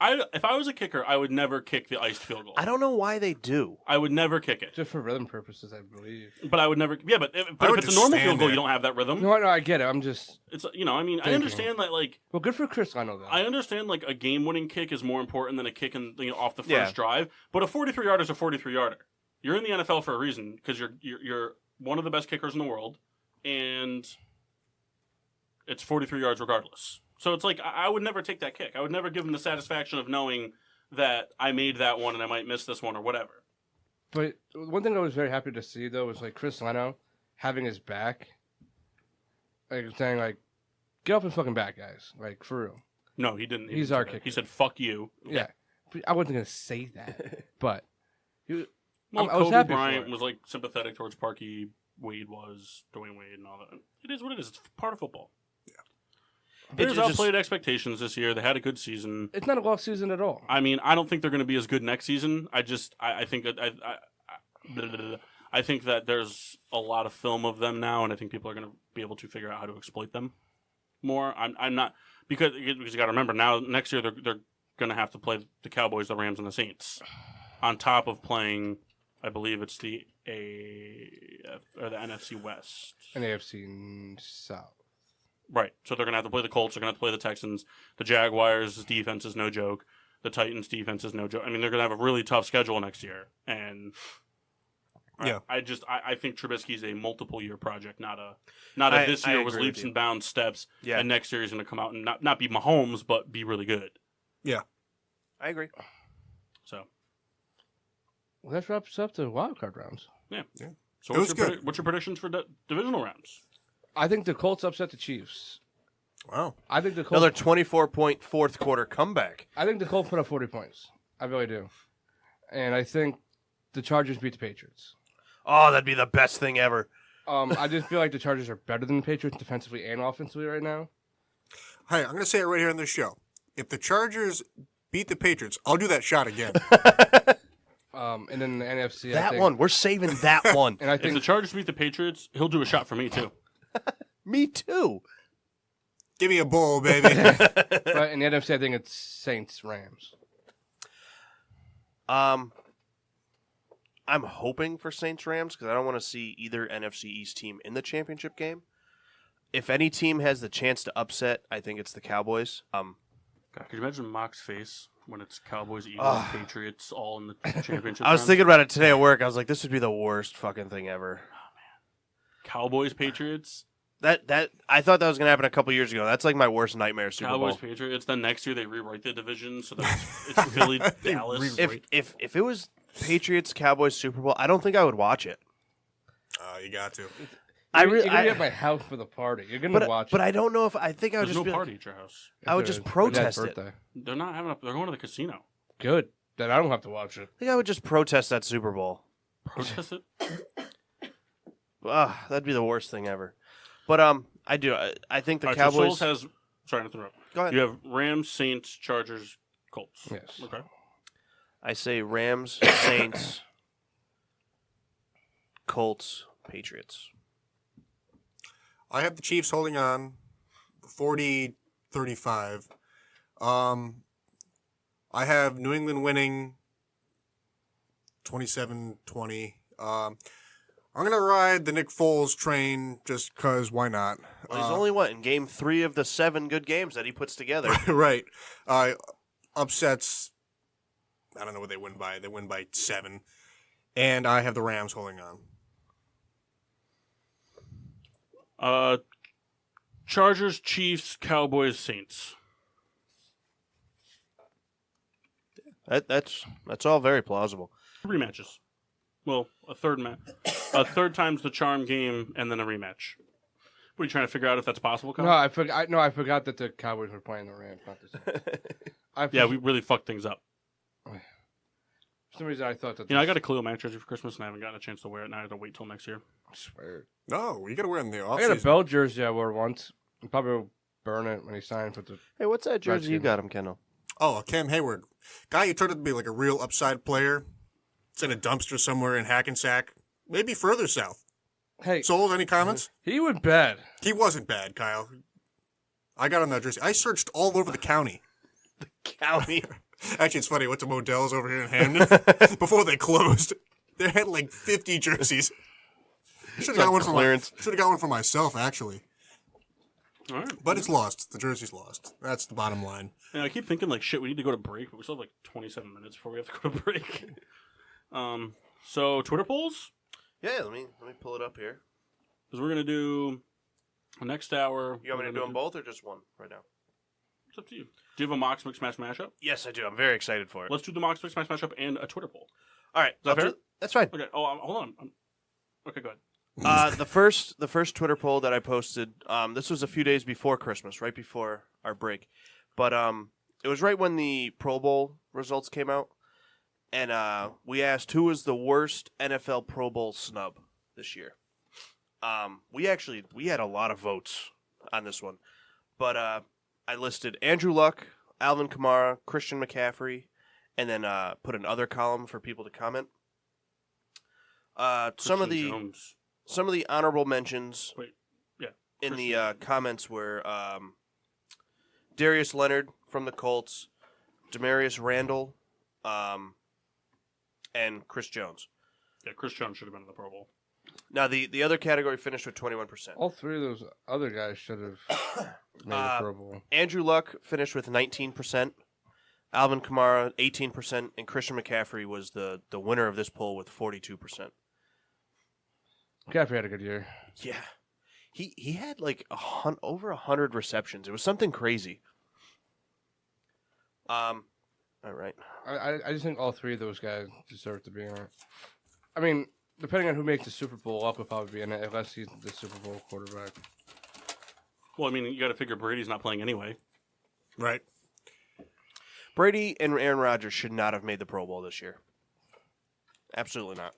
If I was a kicker, I would never kick the iced field goal. I don't know why they do. I would never kick it. Just for rhythm purposes, I believe. But I would never. Yeah, but if would it's a just normal stand field goal, there. you don't have that rhythm. No, I get it. I'm just. It's I mean, I Thinking. understand that Well, good for Chris. I know that. I understand like a game-winning kick is more important than a kick off the first Yeah. drive. But a 43-yarder is a 43-yarder. You're in the NFL for a reason because you're one of the best kickers in the world, and it's 43 yards regardless. So it's like I would never take that kick. I would never give him the satisfaction of knowing that I made that one and I might miss this one or whatever. But one thing I was very happy to see though was like Chris Leno having his back, like saying like, "Get off his fucking back, guys!" Like for real. No, he didn't. He He's didn't our say that. kicker. He said, "Fuck you." Yeah, but I wasn't gonna say that, but he, Well, I was Kobe happy for Bryant it. was like sympathetic towards Parkey. Wade was Dwayne Wade and all that. It is what it is. It's part of football. Bears outplayed expectations this year. They had a good season. It's not a lost season at all. I mean, I don't think they're going to be as good next season. I think I think that there's a lot of film of them now, and I think people are going to be able to figure out how to exploit them more. I'm not because you got to remember now. Next year they're going to have to play the Cowboys, the Rams, and the Saints, on top of playing. I believe it's the NFC West And AFC South. Right. So they're going to have to play the Colts. They're going to have to play the Texans. The Jaguars' defense is no joke. The Titans' defense is no joke. I mean, they're going to have a really tough schedule next year. And Yeah. I think Trubisky's a multiple-year project, not a this I year was agree leaps with you. and bounds steps, Yeah. and next year he's going to come out and not be Mahomes, but be really good. Yeah. I agree. So, Well, that wraps up the wild card rounds. yeah. Yeah. So It was good. what's your predictions for divisional rounds? I think the Colts upset the Chiefs. Wow. I think the Colts. Another 24-point fourth quarter comeback. I think the Colts put up 40 points. I really do. And I think the Chargers beat the Patriots. Oh, that'd be the best thing ever. I just feel like the Chargers are better than the Patriots defensively and offensively right now. Hey, I'm going to say it right here on this show. If the Chargers beat the Patriots, I'll do that shot again. And then the NFC, I That think, one. We're saving that one. And I If the think Chargers beat the Patriots, he'll do a shot for me too. Me too. Give me a bowl, baby. but in the NFC, I think it's Saints Rams. I'm hoping for Saints Rams because I don't want to see either NFC East team in the championship game. If any team has the chance to upset, I think it's the Cowboys. God, could you imagine Mock's face when it's Cowboys, Eagles, Patriots all in the championship? I was round? thinking about it today at work. I was like, this would be the worst fucking thing ever. Cowboys, Patriots, That I thought that was gonna happen a couple years ago. That's like my worst nightmare Super Cowboys, Bowl. Patriots. Then next year they rewrite the division so that it's Philly, Dallas. If it was Patriots Cowboys Super Bowl, I don't think I would watch it. You got to. I You're really, going to be at my house for the party. You're going to watch but it. I don't know if I think I would There's just no be party like, at your house. I would just My dad's protest it. birthday. They're not having. They're going to the casino. Good. Then I don't have to watch it. I think I would just protest that Super Bowl. Protest it? That'd be the worst thing ever. But I do. I think the All right, so Cowboys. Souls has. Sorry to interrupt. Go ahead. You have Rams, Saints, Chargers, Colts. Yes. Okay. I say Rams, Saints, Colts, Patriots. I have the Chiefs holding on 40-35. I have New England winning 27-20. I'm going to ride the Nick Foles train just because why not? Well, he's only in game 3 of the 7 good games that he puts together. Right. Upsets, I don't know what they win by. They win by 7. And I have the Rams holding on. Chargers, Chiefs, Cowboys, Saints. That's all very plausible. 3 matches. Well, a third time's the charm game, and then a rematch. What are you trying to figure out if that's possible, Kyle? No, I forgot that the Cowboys were playing the Rams. Not the Saints. Yeah, we really fucked things up. For some reason, I thought that. You know, I got a Khalil Mack jersey for Christmas, and I haven't gotten a chance to wear it. Now I have to wait till next year. I swear. No, you got to wear it in the I got a offseason. Bell jersey I wore once. I'll probably burn it when he signed for the. Hey, what's that jersey you Redskins. got him, Kendall? Oh, Cam Hayward. Guy who turned out to be like a real upside player. It's in a dumpster somewhere in Hackensack. Maybe further south. Hey, Sold, any comments? he went bad. He wasn't bad, Kyle. I got on that jersey. I searched all over the county. County. Actually, it's funny. I went to Modell's over here in Hamden before they closed. They had like 50 jerseys. Should have got one for clearance. Should have got one for myself, actually. All right. But it's lost. The jersey's lost. That's the bottom line. Yeah, I keep thinking, like, shit, we need to go to break, but we still have, like, 27 minutes before we have to go to break. So, Twitter polls? Yeah, let me pull it up here. Because we're going to do the next hour. You want me to do them both or just one right now? It's up to you. Do you have a Mox Mix Match mashup? Yes, I do. I'm very excited for it. Let's do the Mox Mix Match mashup and a Twitter poll. All right. that fair? That's fine. Okay. Oh, hold on. Okay, go ahead. The first Twitter poll that I posted, this was a few days before Christmas, right before our break, but it was right when the Pro Bowl results came out, and we asked who was the worst NFL Pro Bowl snub this year. We had a lot of votes on this one, but I listed Andrew Luck, Alvin Kamara, Christian McCaffrey, and then put an other column for people to comment. Some of the honorable mentions in the comments were Darius Leonard from the Colts, Demarius Randall, and Chris Jones. Yeah, Chris Jones should have been in the Pro Bowl. Now, the other category finished with 21%. All 3 of those other guys should have made a Pro Bowl. Andrew Luck finished with 19%, Alvin Kamara 18%, and Christian McCaffrey was the winner of this poll with 42%. McCaffrey had a good year. Yeah. He had like over 100 receptions. It was something crazy. All right. I just think all 3 of those guys deserve to be in it. I mean, depending on who makes the Super Bowl, Luck will probably be in it unless he's the Super Bowl quarterback. Well, I mean, you got to figure Brady's not playing anyway. Right. Brady and Aaron Rodgers should not have made the Pro Bowl this year. Absolutely not.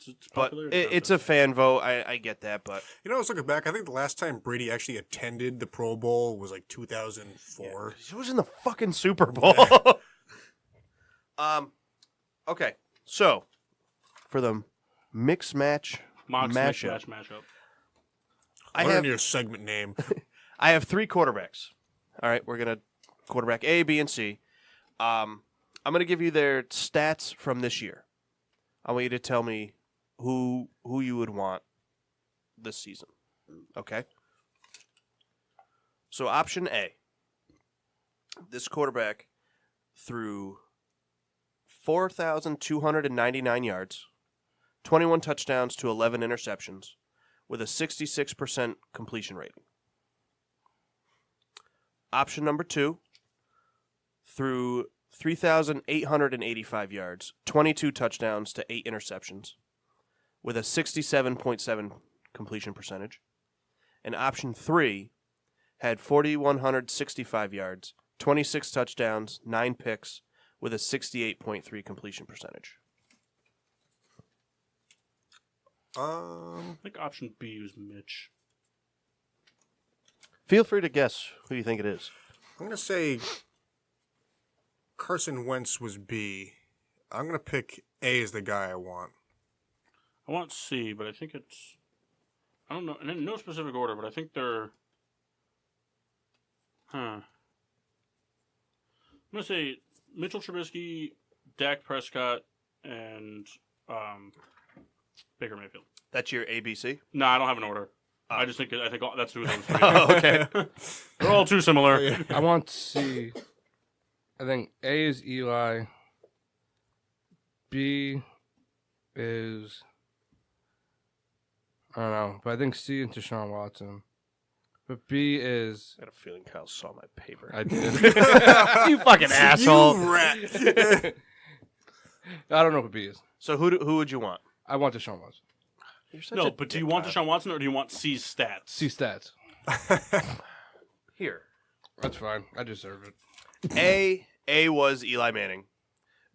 It's But popular, it's a fan vote. I get that, but You know, I was looking back. I think the last time Brady actually attended the Pro Bowl was like 2004. he was in the fucking Super Bowl. Okay, so for the mix match Mox Mix mashup, Match mashup. I Learn have your segment name. I have 3 quarterbacks. All right, we're gonna quarterback A, B, and C. I'm gonna give you their stats from this year. I want you to tell me who you would want this season. Okay. So option A. This quarterback threw 4,299 yards, 21 touchdowns to 11 interceptions, with a 66% completion rating. Option number 2 threw 3,885 yards, 22 touchdowns to 8 interceptions, with a 67.7 completion percentage. And option 3 had 4,165 yards, 26 touchdowns, 9 picks, with a 68.3 completion percentage. I think option B was Mitch. Feel free to guess who you think it is. I'm gonna say Carson Wentz was B. I'm gonna pick A as the guy I want. I want C, but I think it's... I don't know. And in no specific order, but I think they're... I'm going to say Mitchell Trubisky, Dak Prescott, and Baker Mayfield. That's your ABC? No, I don't have an order. I think that's who those three Oh, are. okay. They're all too similar. I want C. I think A is Eli. B is... I don't know, but I think C is Deshaun Watson. But B is... I got a feeling Kyle saw my paper. I did. You fucking asshole. You rat. I don't know what B is. So who would you want? I want Deshaun Watson. You're such No, a but do dick, you want Kyle. Deshaun Watson or do you want C's stats? C stats. Here. That's fine. I deserve it. A was Eli Manning.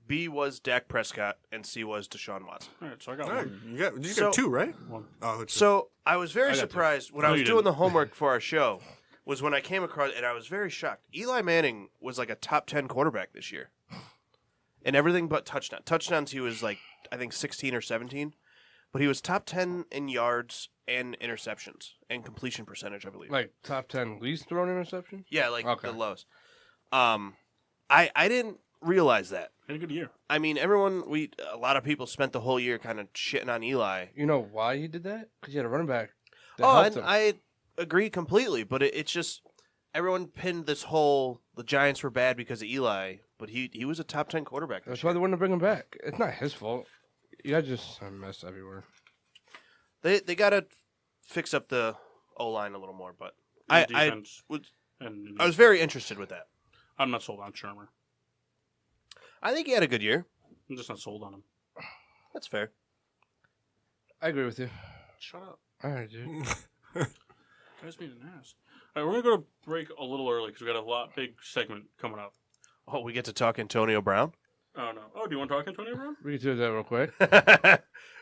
B was Dak Prescott, and C was Deshaun Watson. All right, so I got All right, one. you So- got two, right? One. Oh, that's So I was very I got two. surprised when No, I was you doing didn't. the homework for our show. Was when I came across, and I was very shocked. Eli Manning was like a top 10 quarterback this year, and everything but touchdowns. Touchdowns, he was like I think 16 or 17, but he was top 10 in yards and interceptions and completion percentage, I believe. Like top 10 least thrown interception? Yeah, like Okay. the lows. I didn't realize that. Had a good year. I mean, a lot of people spent the whole year kind of shitting on Eli. You know why he did that? Because he had a running back that Oh, helped and him. I agree completely, but it's just everyone pinned this whole the Giants were bad because of Eli, but he was a top 10 quarterback. That's why they wanted to bring him back. It's not his fault. You guys just a mess everywhere. They got to fix up the O-line a little more, but His I defense I was very interested with that. I'm not sold on Shermer. I think he had a good year. I'm just not sold on him. That's fair. I agree with you. Shut up. All right, dude. Guys being an ass. All right, we're going to go to break a little early because we got a big segment coming up. Oh, we get to talk Antonio Brown? Oh, no. Oh, do you want to talk Antonio Brown? We can do that real quick.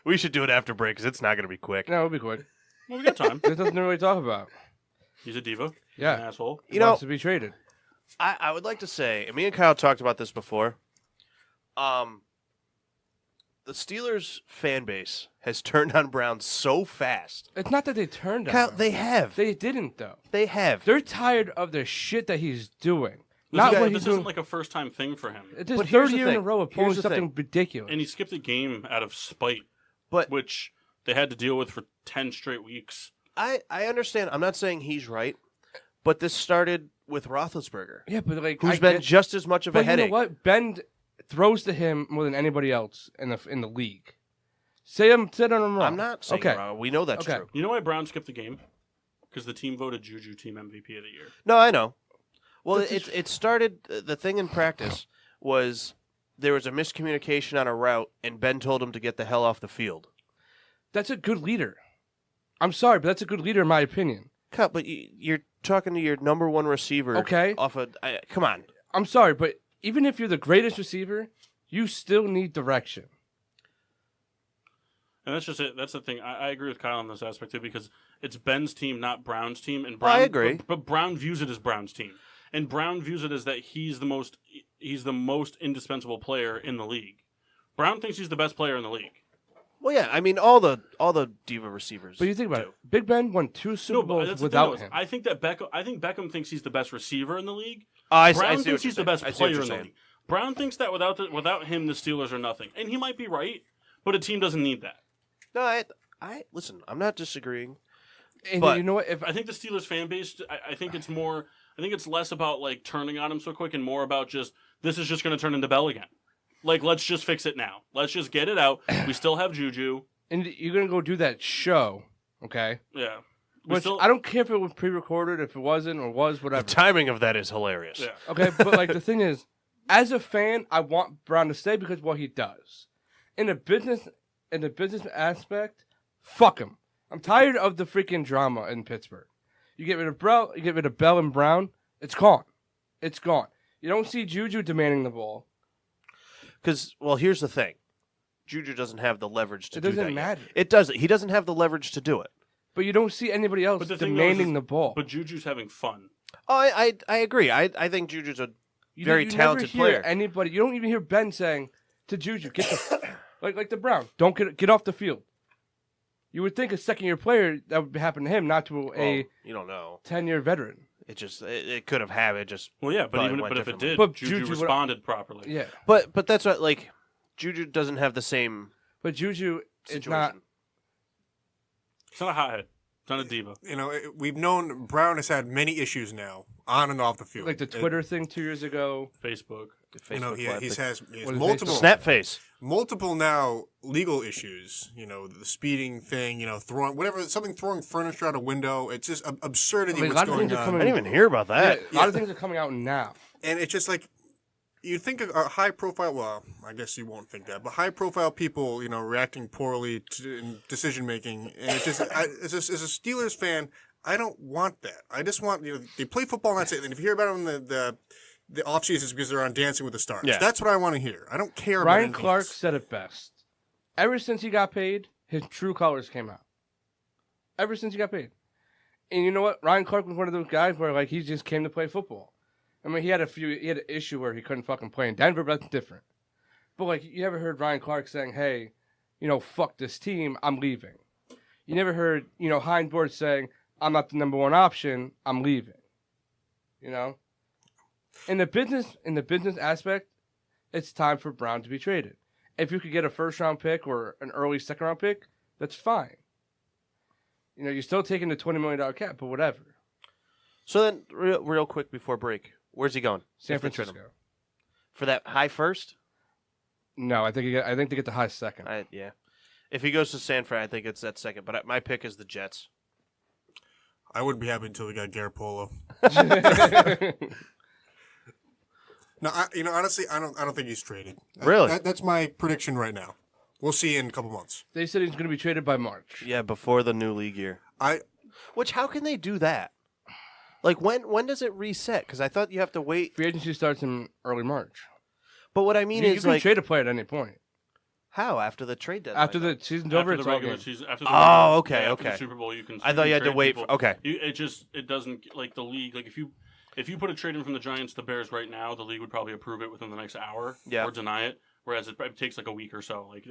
We should do it after break because it's not going to be quick. No, it'll be quick. Well, we got time. There's nothing to really talk about. He's a diva. Yeah. An asshole. He You know, wants to be traded. I would like to say, and me and Kyle talked about this before. The Steelers fan base has turned on Brown so fast. It's not that they turned on Kyle, him. they have. They didn't, though. They have. They're tired of the shit that he's doing. This, Not is, what this he's doing. isn't like a first-time thing for him. It's his But here's third the year in a thing. row of pulling Here's the something thing. ridiculous. And he skipped a game out of spite, But which they had to deal with for 10 straight weeks. I understand. I'm not saying he's right, but this started with Roethlisberger, yeah, but like who's I been get- just as much of a But you headache. know what? Ben throws to him more than anybody else in the league. Say I'm wrong. I'm not saying okay. wrong. We know that's Okay. true. You know why Brown skipped the game? Because the team voted Juju team MVP of the year. No, I know. Well, That's it started. The thing in practice was there was a miscommunication on a route, and Ben told him to get the hell off the field. That's a good leader. I'm sorry, but that's a good leader in my opinion. Cut, but you're talking to your number one receiver. Okay. Off of come on. I'm sorry, but even if you're the greatest receiver, you still need direction. And that's just it. That's the thing. I agree with Kyle on this aspect too, because it's Ben's team, not Brown's team. And Brown, I agree. But Brown views it as Brown's team, and Brown views it as that he's the most indispensable player in the league. Brown thinks he's the best player in the league. Well, yeah. I mean, all the diva receivers. But you think about do. it. Big Ben won 2 Super No, but Bowls that's the without thing, him. I think that Beckham thinks he's the best receiver in the league. I Brown see thinks what you're he's the saying. best I see what player you're in the saying. league. Brown thinks that without him, the Steelers are nothing, and he might be right. But a team doesn't need that. No, I listen. I'm not disagreeing. And but- you know what? If I think the Steelers fan base. I think it's more. I think it's less about like turning on him so quick, and more about just this is just going to turn into Bell again. Like, let's just fix it now. Let's just get it out. We still have Juju. and you're gonna go do that show, okay? Yeah. Which I don't care if it was pre-recorded, if it wasn't, or was The whatever. timing of that is hilarious. Yeah. Okay, but like the thing is, as a fan, I want Brown to stay because of what he does. In the business aspect, fuck him. I'm tired of the freaking drama in Pittsburgh. You get rid of Bell and Brown, it's gone. It's gone. You don't see Juju demanding the ball. Because, well, here's the thing. Juju doesn't have the leverage to It do that. doesn't yet. matter. It doesn't. He doesn't have the leverage to do it. But you don't see anybody else But the thing demanding is, the ball. But Juju's having fun. Oh, I agree. I think Juju's a You very you talented never hear player. Anybody? You don't even hear Ben saying to Juju, "Get the like the Brown, don't get off the field." You would think a second-year player that would happen to him, not to a you don't know. 10-year veteran. It could have happened. It just Well, yeah, but Probably even went but if it differently. did, But Juju Juju would- responded properly. Yeah, but that's what like Juju doesn't have the same but Juju is situation. not. It's not a hothead. It's not a diva. You know, we've known Brown has had many issues now, on and off the field. Like the Twitter thing 2 years ago. Facebook. You know, he has What is multiple Facebook? Snap face. multiple now legal issues. You know, the speeding thing. You know, throwing furniture out a window. It's just absurdity. I mean, a what's lot of going things are on. coming- I didn't even hear about that. A lot of things are coming out now. And it's just like, you think a high profile, well, I guess you won't think that, but high profile people, you know, reacting poorly in decision making. And it's just, as a Steelers fan, I don't want that. I just want, you know, they play football and that's it. And if you hear about them in the off seasons because they're on Dancing with the Stars. Yeah. That's what I want to hear. I don't care about Ryan anything Clark else. said it best. Ever since he got paid, his true colors came out. Ever since he got paid. And you know what? Ryan Clark was one of those guys where like he just came to play football. I mean, he had an issue where he couldn't fucking play in Denver, but that's different. But like, you ever heard Ryan Clark saying, "Hey, you know, fuck this team, I'm leaving." You never heard, you know, Heinborg saying, "I'm not the number one option, I'm leaving." You know, in the business aspect, it's time for Brown to be traded. If you could get a first round pick or an early second round pick, that's fine. You know, you're still taking the $20 million cap, but whatever. So then, real quick before break, where's he going? San If they trade him? Francisco. For that high first? No, I think they get the high second. Yeah. If he goes to San Fran, I think it's that second. But my pick is the Jets. I wouldn't be happy until we got Garoppolo. No, honestly, I don't think he's traded. Really? That's my prediction right now. We'll see in a couple months. They said he's going to be traded by March. Yeah, before the new league year. How can they do that? Like, when does it reset? Because I thought you have to wait. Free agency starts in early March. But what I mean You is, can like, trade a player at any point. how? After the trade deadline? After the season's over, After it's the all regular game. season, after the Oh, regular- okay, yeah, after okay. the Super Bowl, you can. I thought you had to trade wait people. for- okay. It doesn't like the league. Like if you put a trade in from the Giants to the Bears right now, the league would probably approve it within the next hour. Yeah. Or deny it. Whereas it takes like a week or so. Like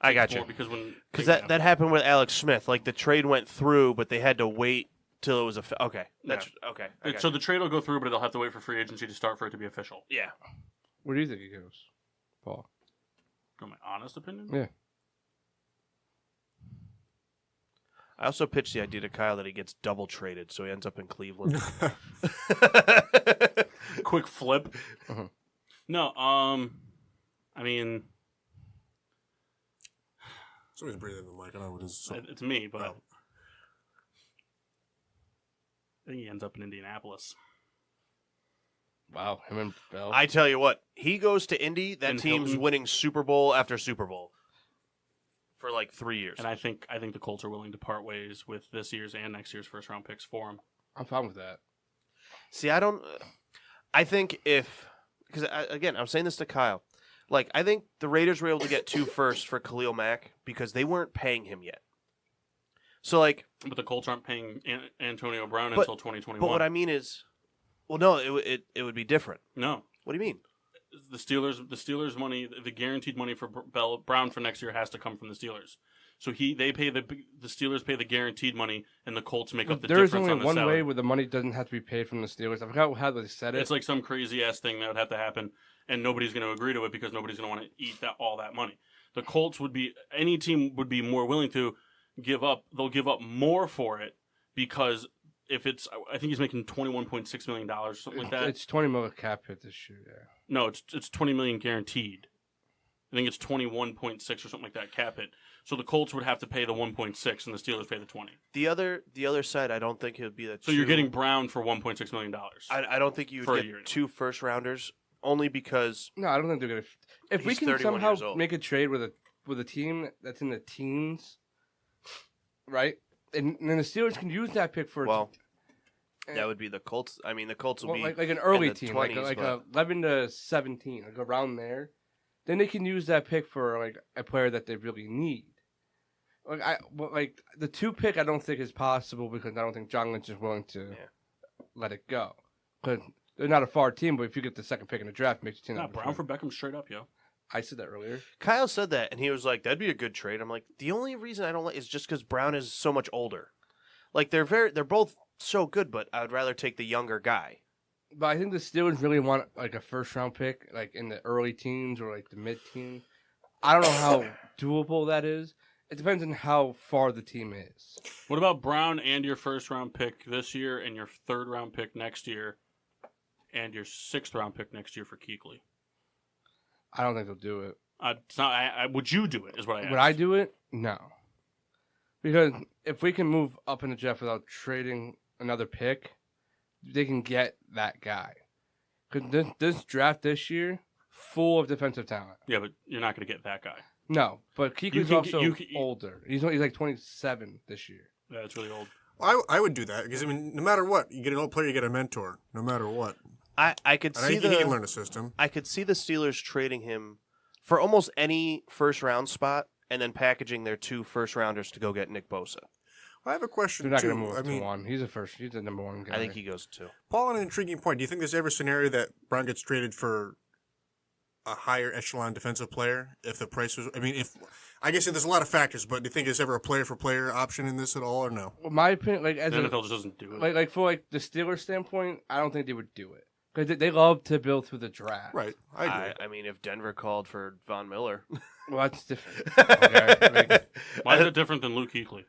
I takes got you. more because Because that happened with Alex Smith. Like, the trade went through, but they had to wait till it was okay. That's okay. I got So you. the trade will go through, but they'll have to wait for free agency to start for it to be official. Yeah. Where do you think he goes, Paul? In my honest opinion. Yeah. I also pitched the idea to Kyle that he gets double traded, so he ends up in Cleveland. Quick flip. Uh-huh. No, I mean, Somebody's breathing in the mic. I don't know what it is. it's me, but Oh. I think he ends up in Indianapolis. Wow, him and Bell. I tell you what, he goes to Indy, that And team's Hilton. winning Super Bowl after Super Bowl for like 3 years. And I think the Colts are willing to part ways with this year's and next year's first round picks for him. I'm fine with that. See, I think because again, I'm saying this to Kyle. Like, I think the Raiders were able to get 2 firsts for Khalil Mack because they weren't paying him yet. So, like, But the Colts aren't paying Antonio Brown But- until 2021. but what I mean is, well, no, it would be different. No. What do you mean? The Steelers money, the guaranteed money for Brown for next year has to come from the Steelers. So they pay the Steelers pay the guaranteed money, and the Colts make up the There is difference only on the one salary. way where the money doesn't have to be paid from the Steelers. I forgot how they said it. It's like some crazy ass thing that would have to happen, and nobody's going to agree to it because nobody's going to want to eat all that money. The Colts any team would be more willing to give up. They'll give up more for it because if it's, I think he's making $21.6 million or something like that. It's 20 million cap hit this year. Yeah. No, it's $20 million guaranteed. I think it's 21.6 or something like that cap hit. So the Colts would have to pay the 1.6 and the Steelers pay the 20. The other side, I don't think it would be that. So you're getting Brown for $1.6 million. I don't think you for a would year. get 2 first rounders only because No, I don't think they're gonna. If we He's can 31 somehow years old. make a trade with a team that's in the teens, right? And then the Steelers can use that pick for well, that would be the Colts. I mean, the Colts will well, be like an early the team, 20s, like but- a 11 to 17, like around there. then they can use that pick for like a player that they really need. Like the 2 pick, I don't think is possible because I don't think John Lynch is willing to let it go. Because they're not a far team, but if you get the 2nd pick in the draft, it makes your team. Not Brown for Beckham straight up, yo. I said that earlier. Kyle said that, and he was like, "That'd be a good trade." I'm like, the only reason I don't like is just because Brown is so much older. Like they're both so good, but I would rather take the younger guy. But I think the Steelers really want like a 1st-round pick, like in the early teens or like the mid-teens. I don't know how doable that is. It depends on how far the team is. What about Brown and your 1st-round pick this year and your 3rd-round pick next year and your 6th-round pick next year for Kuechly? I don't think they'll do it. It's not, would you do it, is what I asked. Would I do it? No. Because if we can move up in the draft without trading another pick, they can get that guy. Because this draft this year, full of defensive talent. Yeah, but you're not going to get that guy. No, but Kuechly's also older. He's like 27 this year. Yeah, it's really old. I would do that because I mean, no matter what, you get an old player, you get a mentor. No matter what, I could and see he can learn the system. I could see the Steelers trading him for almost any 1st-round spot, and then packaging their 2 1st-rounders to go get Nick Bosa. I have a question They're not too. going to move I up mean, to 1. He's the number 1 guy. I think he goes to 2. Paul, an intriguing point. Do you think there's ever a scenario that Brown gets traded for a higher echelon defensive player if the price was? I mean, I guess there's a lot of factors, but do you think there's ever a player-for-player option in this at all, or no? Well, my opinion, like as The NFL just doesn't do it. like for like the Steelers standpoint, I don't think they would do it because they love to build through the draft. Right, I agree. I mean, if Denver called for Von Miller, Well, that's different. Okay? Why is it different than Luke Kuechly?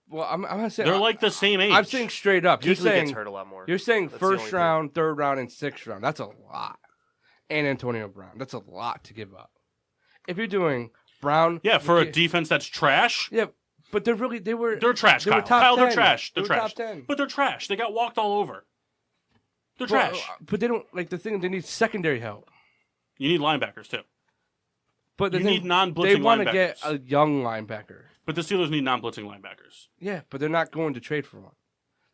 Well, I'm not saying They're like the same age. I'm saying straight up. usually You're saying, gets hurt a lot more. You're saying That's the only 1st thing. round, 3rd round, and 6th round. That's a lot. And Antonio Brown. That's a lot to give up. If you're doing Brown, Yeah, for a defense that's trash. yeah, but they were They're trash, they Kyle. were top Kyle, 10. they're trash. They're They were trash. top 10. But they're trash. They got walked all over. They're trash. But they don't like the thing. They need secondary help. You need linebackers, too. But the You thing, need non-blitzing they want to linebackers. get a young linebacker. But the Steelers need non-blitzing linebackers. Yeah, but they're not going to trade for one.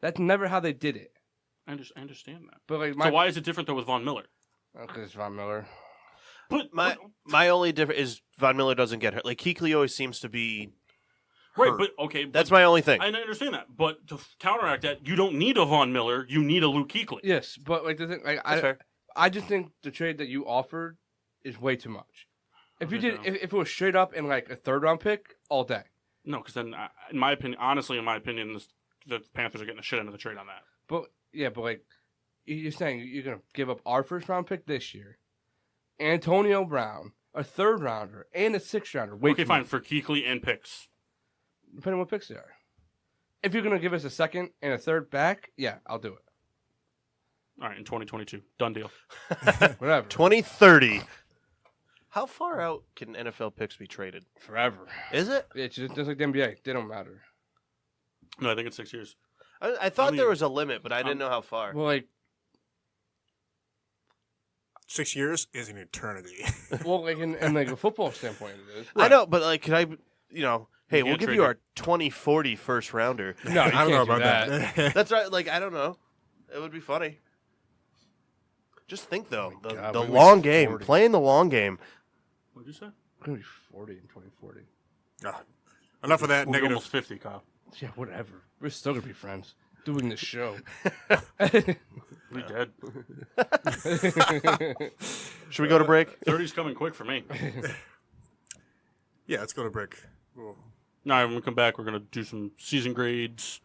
That's never how they did it. I understand that. But like So why is it different, though, with Von Miller? Because it's Von Miller. But My only difference is Von Miller doesn't get hurt. Like Kuechly always seems to be right, hurt. but okay. That's my only thing. I understand that. But to counteract that, you don't need a Von Miller. You need a Luke Kuechly. Yes, but like the thing, like That's fair. I just think the trade that you offered is way too much. If you Okay, did, so- if it was straight up in like a 3rd round pick, all day. No, because then, in my opinion, the Panthers are getting the shit out of the trade on that. But yeah, but like you're saying, you're gonna give up our 1st round pick this year, Antonio Brown, a 3rd rounder, and a 6th rounder. Way Okay, too fine, much, for Kuechly and picks. depending on what picks they are. If you're gonna give us a 2nd and a 3rd back, yeah, I'll do it. All right, in 2022. Done deal. Whatever. 2030. How far out can NFL picks be traded? Forever. Is it? It's just like the NBA. They don't matter. No, I think it's 6 years. I thought I mean, there was a limit, but I didn't know how far. Well, like 6 years is an eternity. in like a football standpoint, it is. I know, but like, could I, hey, You we'll can't give trade you it. our 2040 1st rounder. No, you I don't can't know do about that. that. That's right. Like, I don't know. It would be funny. Just think though, Oh my the God, the we long was game, 40. playing the long game. What'd you say? I'm gonna be 40 in 2040. Ah, enough of that We'll be negative. almost 50, Kyle. Yeah, whatever. We're still gonna be friends doing this show. We dead. Should we go to break? 30's coming quick for me. Yeah, let's go to break. Cool. All right, when we come back, we're going to do some season grades.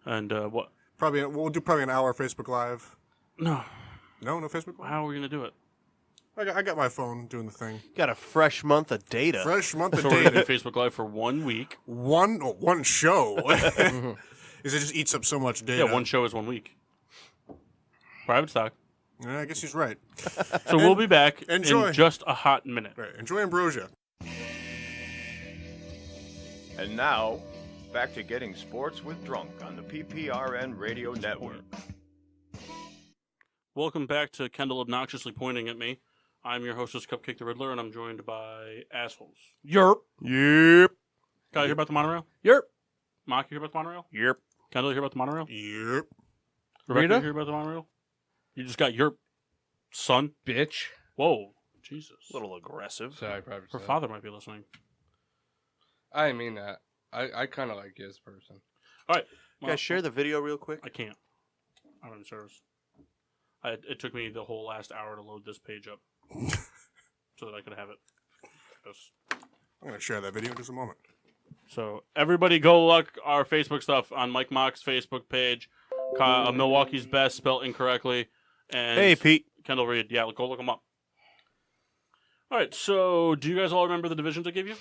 And what? We'll do probably an hour Facebook Live. No. No Facebook Live. How are we going to do it? I got my phone doing the thing. Got a fresh month of data. Fresh month of So we're going to data. do Facebook Live for 1 week. One show. Is it just eats up so much data? Yeah, one show is 1 week. Private stock. Yeah, I guess he's right. So we'll be back enjoy. in just a hot minute. Right. Enjoy ambrosia. And now, back to getting sports with Drunk on the PPRN Radio Network. Welcome back to Kendall Obnoxiously Pointing at Me. I'm your hostess, Cupcake the Riddler, and I'm joined by assholes. Yerp. Yep. Kyle, you hear about the monorail? Yerp. Mock, you hear about the monorail? Yep. Kendall, you hear about the monorail? Yep. Rebecca, Rita? you hear about the monorail? You just got your son. Bitch. Whoa. Jesus. A little aggressive. Sorry, private. Her Side. father might be listening. I didn't mean that. I kind of like you as a person. All right. Guys, share the video real quick. I can't. I'm in service. It took me the whole last hour to load this page up so that I could have it. I'm going to share that video in just a moment. So everybody go look our Facebook stuff on Mike Mock's Facebook page. Milwaukee's Best spelled incorrectly. And Hey, Pete. Kendall Reed. Yeah, go look them up. All right, so do you guys all remember the divisions I gave you?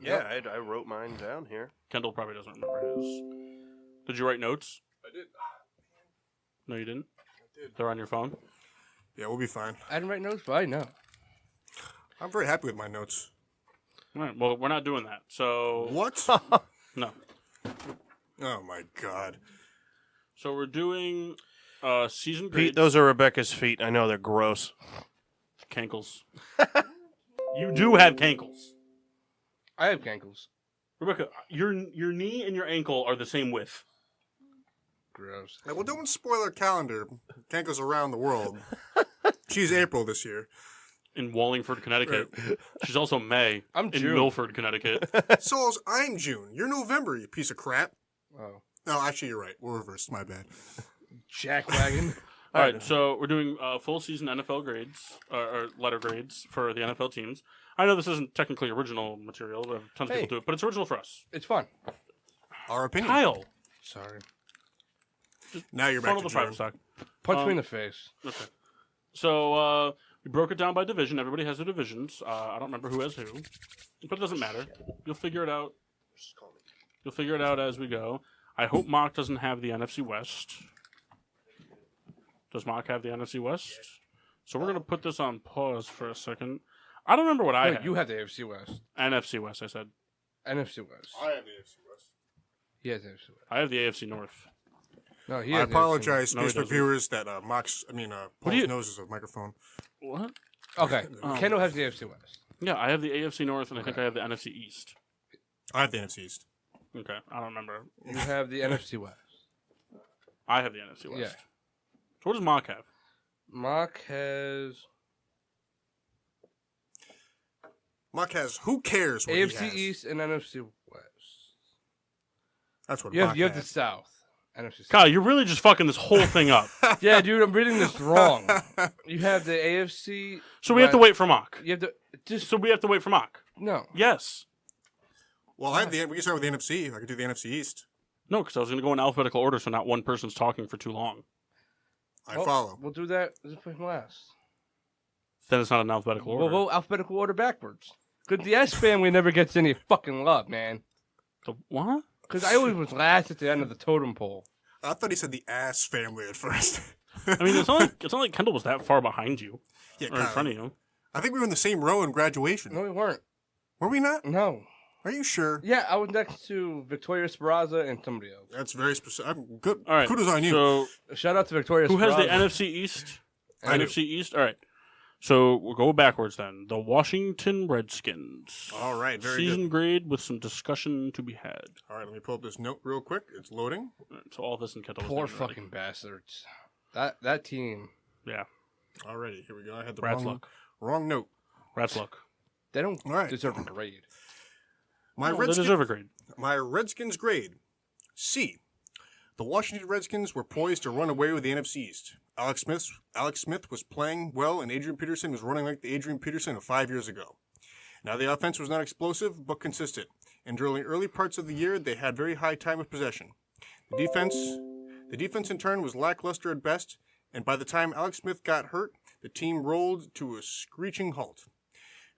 Yeah, I wrote mine down here. Kendall probably doesn't remember his. Did you write notes? I did. No, you didn't? I did. They're on your phone? Yeah, we'll be fine. I didn't write notes, but I know. I'm very happy with my notes. All right, well, we're not doing that. So, What? no. Oh, my God. So we're doing season grades. Pete, those are Rebecca's feet. I know they're gross. Cankles. You do have cankles. I have cankles. Rebecca, your knee and your ankle are the same width. Gross. Hey, well, don't spoil her calendar. Can't goes around the world. She's April this year. In Wallingford, Connecticut. She's also May. I'm in June. Milford, Connecticut. I'm June. You're November, you piece of crap. Oh. No, actually, you're right. We're reversed. My bad. Jackwagon. All right, so we're doing full season NFL grades, or letter grades for the NFL teams. I know this isn't technically original material, but tons of people do it, but it's original for us. It's fun. Our opinion. Kyle, Sorry. Now you're back funnel to the June. private stock. Punch me in the face. Okay. So we broke it down by division. Everybody has their divisions. I don't remember who has who, but it doesn't matter. You'll figure it out. You'll figure it out as we go. I hope Mock doesn't have the NFC West. Does Mock have the NFC West? So we're going to put this on pause for a second. I don't remember what I Wait, had. you have the AFC West. NFC West, I said. NFC West. I have the AFC West. He has AFC West. I have the AFC North. No, he I has the AFC apologize, No, he Facebook doesn't. viewers, that Paul's you- nose is a microphone. What? West. Okay. Kendall has the AFC West. Yeah, I have the AFC North, and I think I have the NFC East. I have the NFC East. Okay, I don't remember. You have the NFC West. I have the NFC West. Yeah. So what does Mock have? Mock has Mock has, who cares what he AFC has? East and NFC West. That's what You have Mock the has. South. NFC South. Kyle, you're really just fucking this whole thing up. Yeah, dude, I'm reading this wrong. You have the AFC. So we have to West. wait for Mock. You have to just So we have to wait for Mock. no. Yes. Well, we can start with the NFC. I could do the NFC East. No, because I was going to go in alphabetical order, so not one person's talking for too long. I Well, follow. We'll do that. Let's put him last. Then it's not an alphabetical order. We'll go alphabetical order backwards. Because the S family never gets any fucking love, man. The what? Because I always was last at the end of the totem pole. I thought he said the ass family at first. I mean, it's not like Kendall was that far behind you Yeah, or in front of you. I think we were in the same row in graduation. No, we weren't. Were we not? No. Are you sure? Yeah, I was next to Victoria Speraza and somebody else. That's very specific. Good. All right. Kudos on you. So Shout out to Victoria who has Speraza. the NFC East? I do. NFC East. All right. So we'll go backwards then. The Washington Redskins. All right, very Season good. grade with some discussion to be had. All right, let me pull up this note real quick. It's loading. All right, so all this in Kendall. Poor fucking bastards. That team. Yeah. Alrighty, here we go. I had the Rat's luck. wrong note. Rat's luck. They don't All right. deserve a grade. My They deserve a grade. My Redskins grade, C. The Washington Redskins were poised to run away with the NFC East. Alex Smith was playing well, and Adrian Peterson was running like the Adrian Peterson of 5 years ago. Now the offense was not explosive, but consistent. And during early parts of the year, they had very high time of possession. The defense in turn was lackluster at best, and by the time Alex Smith got hurt, the team rolled to a screeching halt.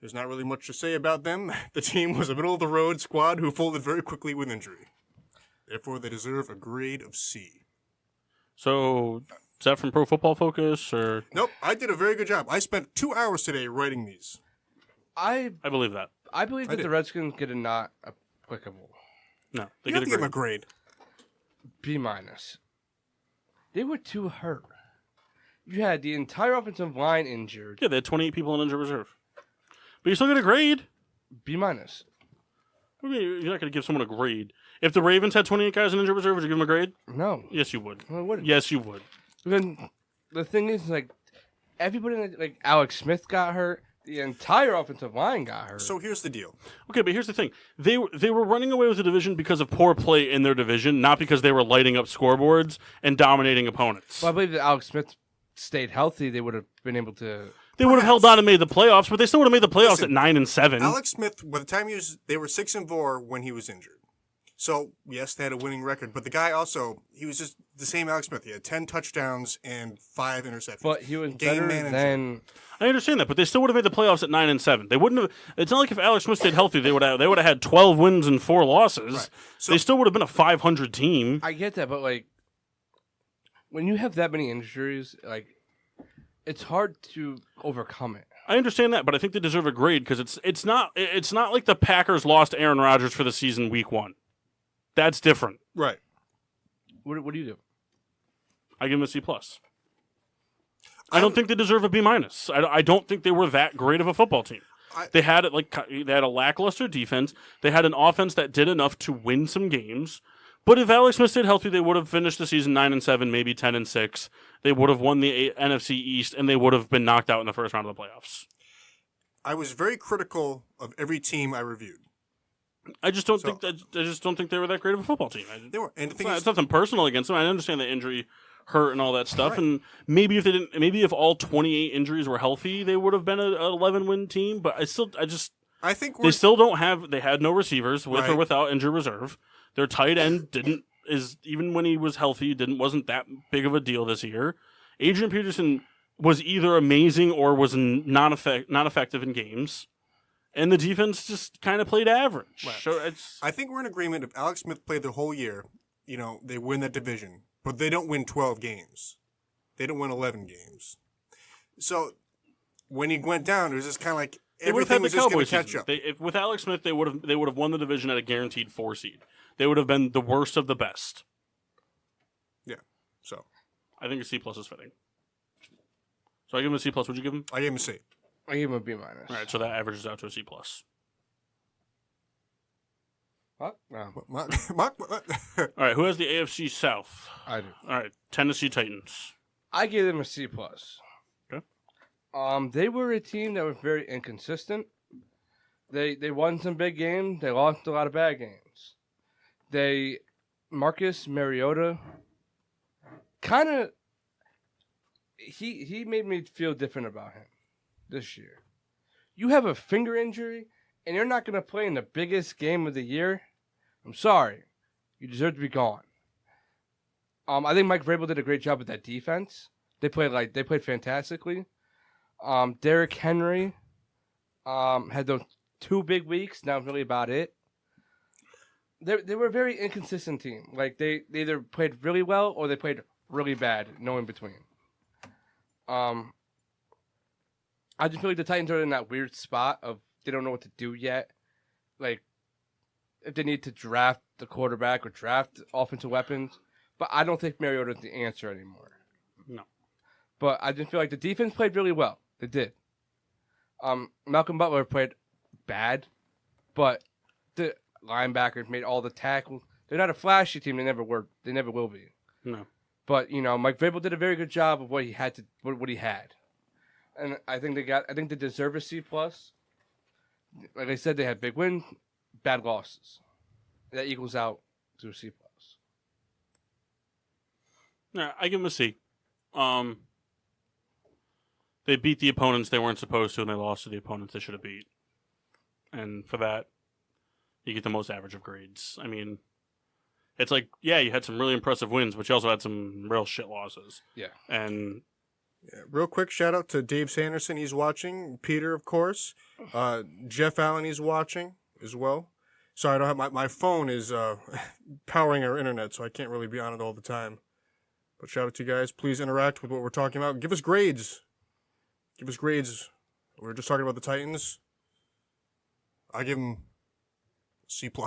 There's not really much to say about them. The team was a middle-of-the-road squad who folded very quickly with injury. Therefore, they deserve a grade of C. So is that from Pro Football Focus or? Nope, I did a very good job. I spent 2 hours today writing these. I I believe that. believe I that did. the Redskins get a not applicable. No, they You get have a to give them a grade. grade. B-. They were too hurt. You had the entire offensive line injured. Yeah, they had 28 people in injured reserve. But you still get a grade. B-. I mean, you're not going to give someone a grade. If the Ravens had 28 guys in injured reserve, would you give them a grade? No. Yes, you would. I wouldn't. Yes, you would. Then the thing is, like, everybody, like Alex Smith got hurt. The entire offensive line got hurt. So here's the deal. Okay, but here's the thing: they were running away with the division because of poor play in their division, not because they were lighting up scoreboards and dominating opponents. Well, I believe that Alex Smith stayed healthy. They would have been able to. They would have held on and made the playoffs, but they still would have made the playoffs Listen, at 9-7. Alex Smith, by the time they were 6-4 when he was injured. So yes, they had a winning record, but the guy also, he was just the same Alex Smith. He had 10 touchdowns and 5 interceptions. But he was Game better manager. than. I understand that, but they still would have made the playoffs at 9-7. They wouldn't have. It's not like if Alex Smith stayed healthy, they would have had 12 wins and 4 losses. Right. So- they still would have been a 500 team. I get that, but like, when you have that many injuries, like, it's hard to overcome it. I understand that, but I think they deserve a grade because it's not like the Packers lost Aaron Rodgers for the season week 1. That's different. Right. What do you do? I give them a C+. I don't think they deserve a B-. I don't think they were that great of a football team. They had a lackluster defense. They had an offense that did enough to win some games. But if Alex Smith stayed healthy, they would have finished the season 9-7, maybe 10-6. They would have won the NFC East, and they would have been knocked out in the first round of the playoffs. I was very critical of every team I reviewed. I just don't think they were that great of a football team. They were, and the thing It's is, nothing personal against them. I understand the injury hurt and all that stuff, Right. and maybe if all 28 injuries were healthy, they would have been an 11-win team. But I think they still don't have. They had no receivers with or Right. without injury reserve. Their tight end even when he was healthy wasn't that big of a deal this year. Adrian Peterson was either amazing or was not effective in games. And the defense just kind of played average. Right. So I think we're in agreement. If Alex Smith played the whole year, they win that division. But they don't win 12 games. They don't win 11 games. So when he went down, it was just kind of like they would have everything had was the just Cowboys going to catch season. up. With Alex Smith, they would have won the division at a guaranteed 4 seed. They would have been the worst of the best. Yeah. So I think a C+ is fitting. So I give him a C+. Would you give him? I gave him a C. I gave him a B-. All right, so that averages out to a C+. What? No, All right, who has the AFC South? I do. All right, Tennessee Titans. I gave them a C+. Okay. They were a team that was very inconsistent. They won some big games. They lost a lot of bad games. Marcus Mariota, kind of, he made me feel different about him this year. You have a finger injury, and you're not going to play in the biggest game of the year. I'm sorry. You deserve to be gone. I think Mike Vrabel did a great job with that defense. They played fantastically. Derrick Henry had those 2 big weeks. Now really about it. They were a very inconsistent team. Like they either played really well or they played really bad. No in between. I just feel like the Titans are in that weird spot of they don't know what to do yet. Like if they need to draft the quarterback or draft offensive weapons. But I don't think Mariota's the answer anymore. No. But I just feel like the defense played really well. They did. Malcolm Butler played bad, but the linebackers made all the tackles. They're not a flashy team. They never were. They never will be. No. But Mike Vrabel did a very good job of what he had, and I think they deserve a C+. Like I said, they had big wins, bad losses. That equals out to a C+. Yeah, I give them a C. They beat the opponents they weren't supposed to, and they lost to the opponents they should have beat. And for that, you get the most average of grades. I mean, it's like, yeah, you had some really impressive wins, but you also had some real shit losses. Yeah. And Yeah, real quick shout out to Dave Sanderson. He's watching. Peter, of course. Jeff Allen, he's watching as well. Sorry, I don't have my phone is powering our internet, so I can't really be on it all the time. But shout out to you guys. Please interact with what we're talking about. Give us grades. Give us grades. We were just talking about the Titans. I give them C+. all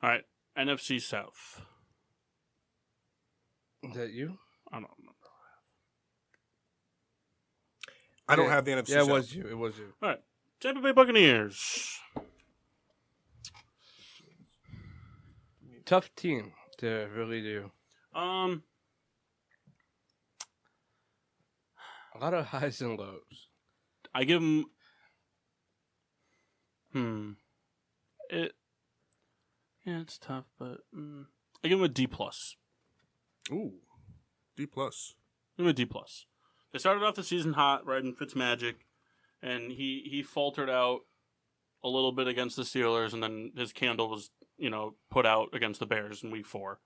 right, NFC South. Is that you? I don't remember. I don't have the NFC Yeah, South. it was you. It was you. All right, Tampa Bay Buccaneers. Tough team to really do. A lot of highs and lows. I give him. It's tough, but I give him a D plus. Ooh, D plus. Give him a D plus. They started off the season hot, riding Fitzmagic, and he faltered out a little bit against the Steelers, and then his candle was put out against the Bears in Week 4.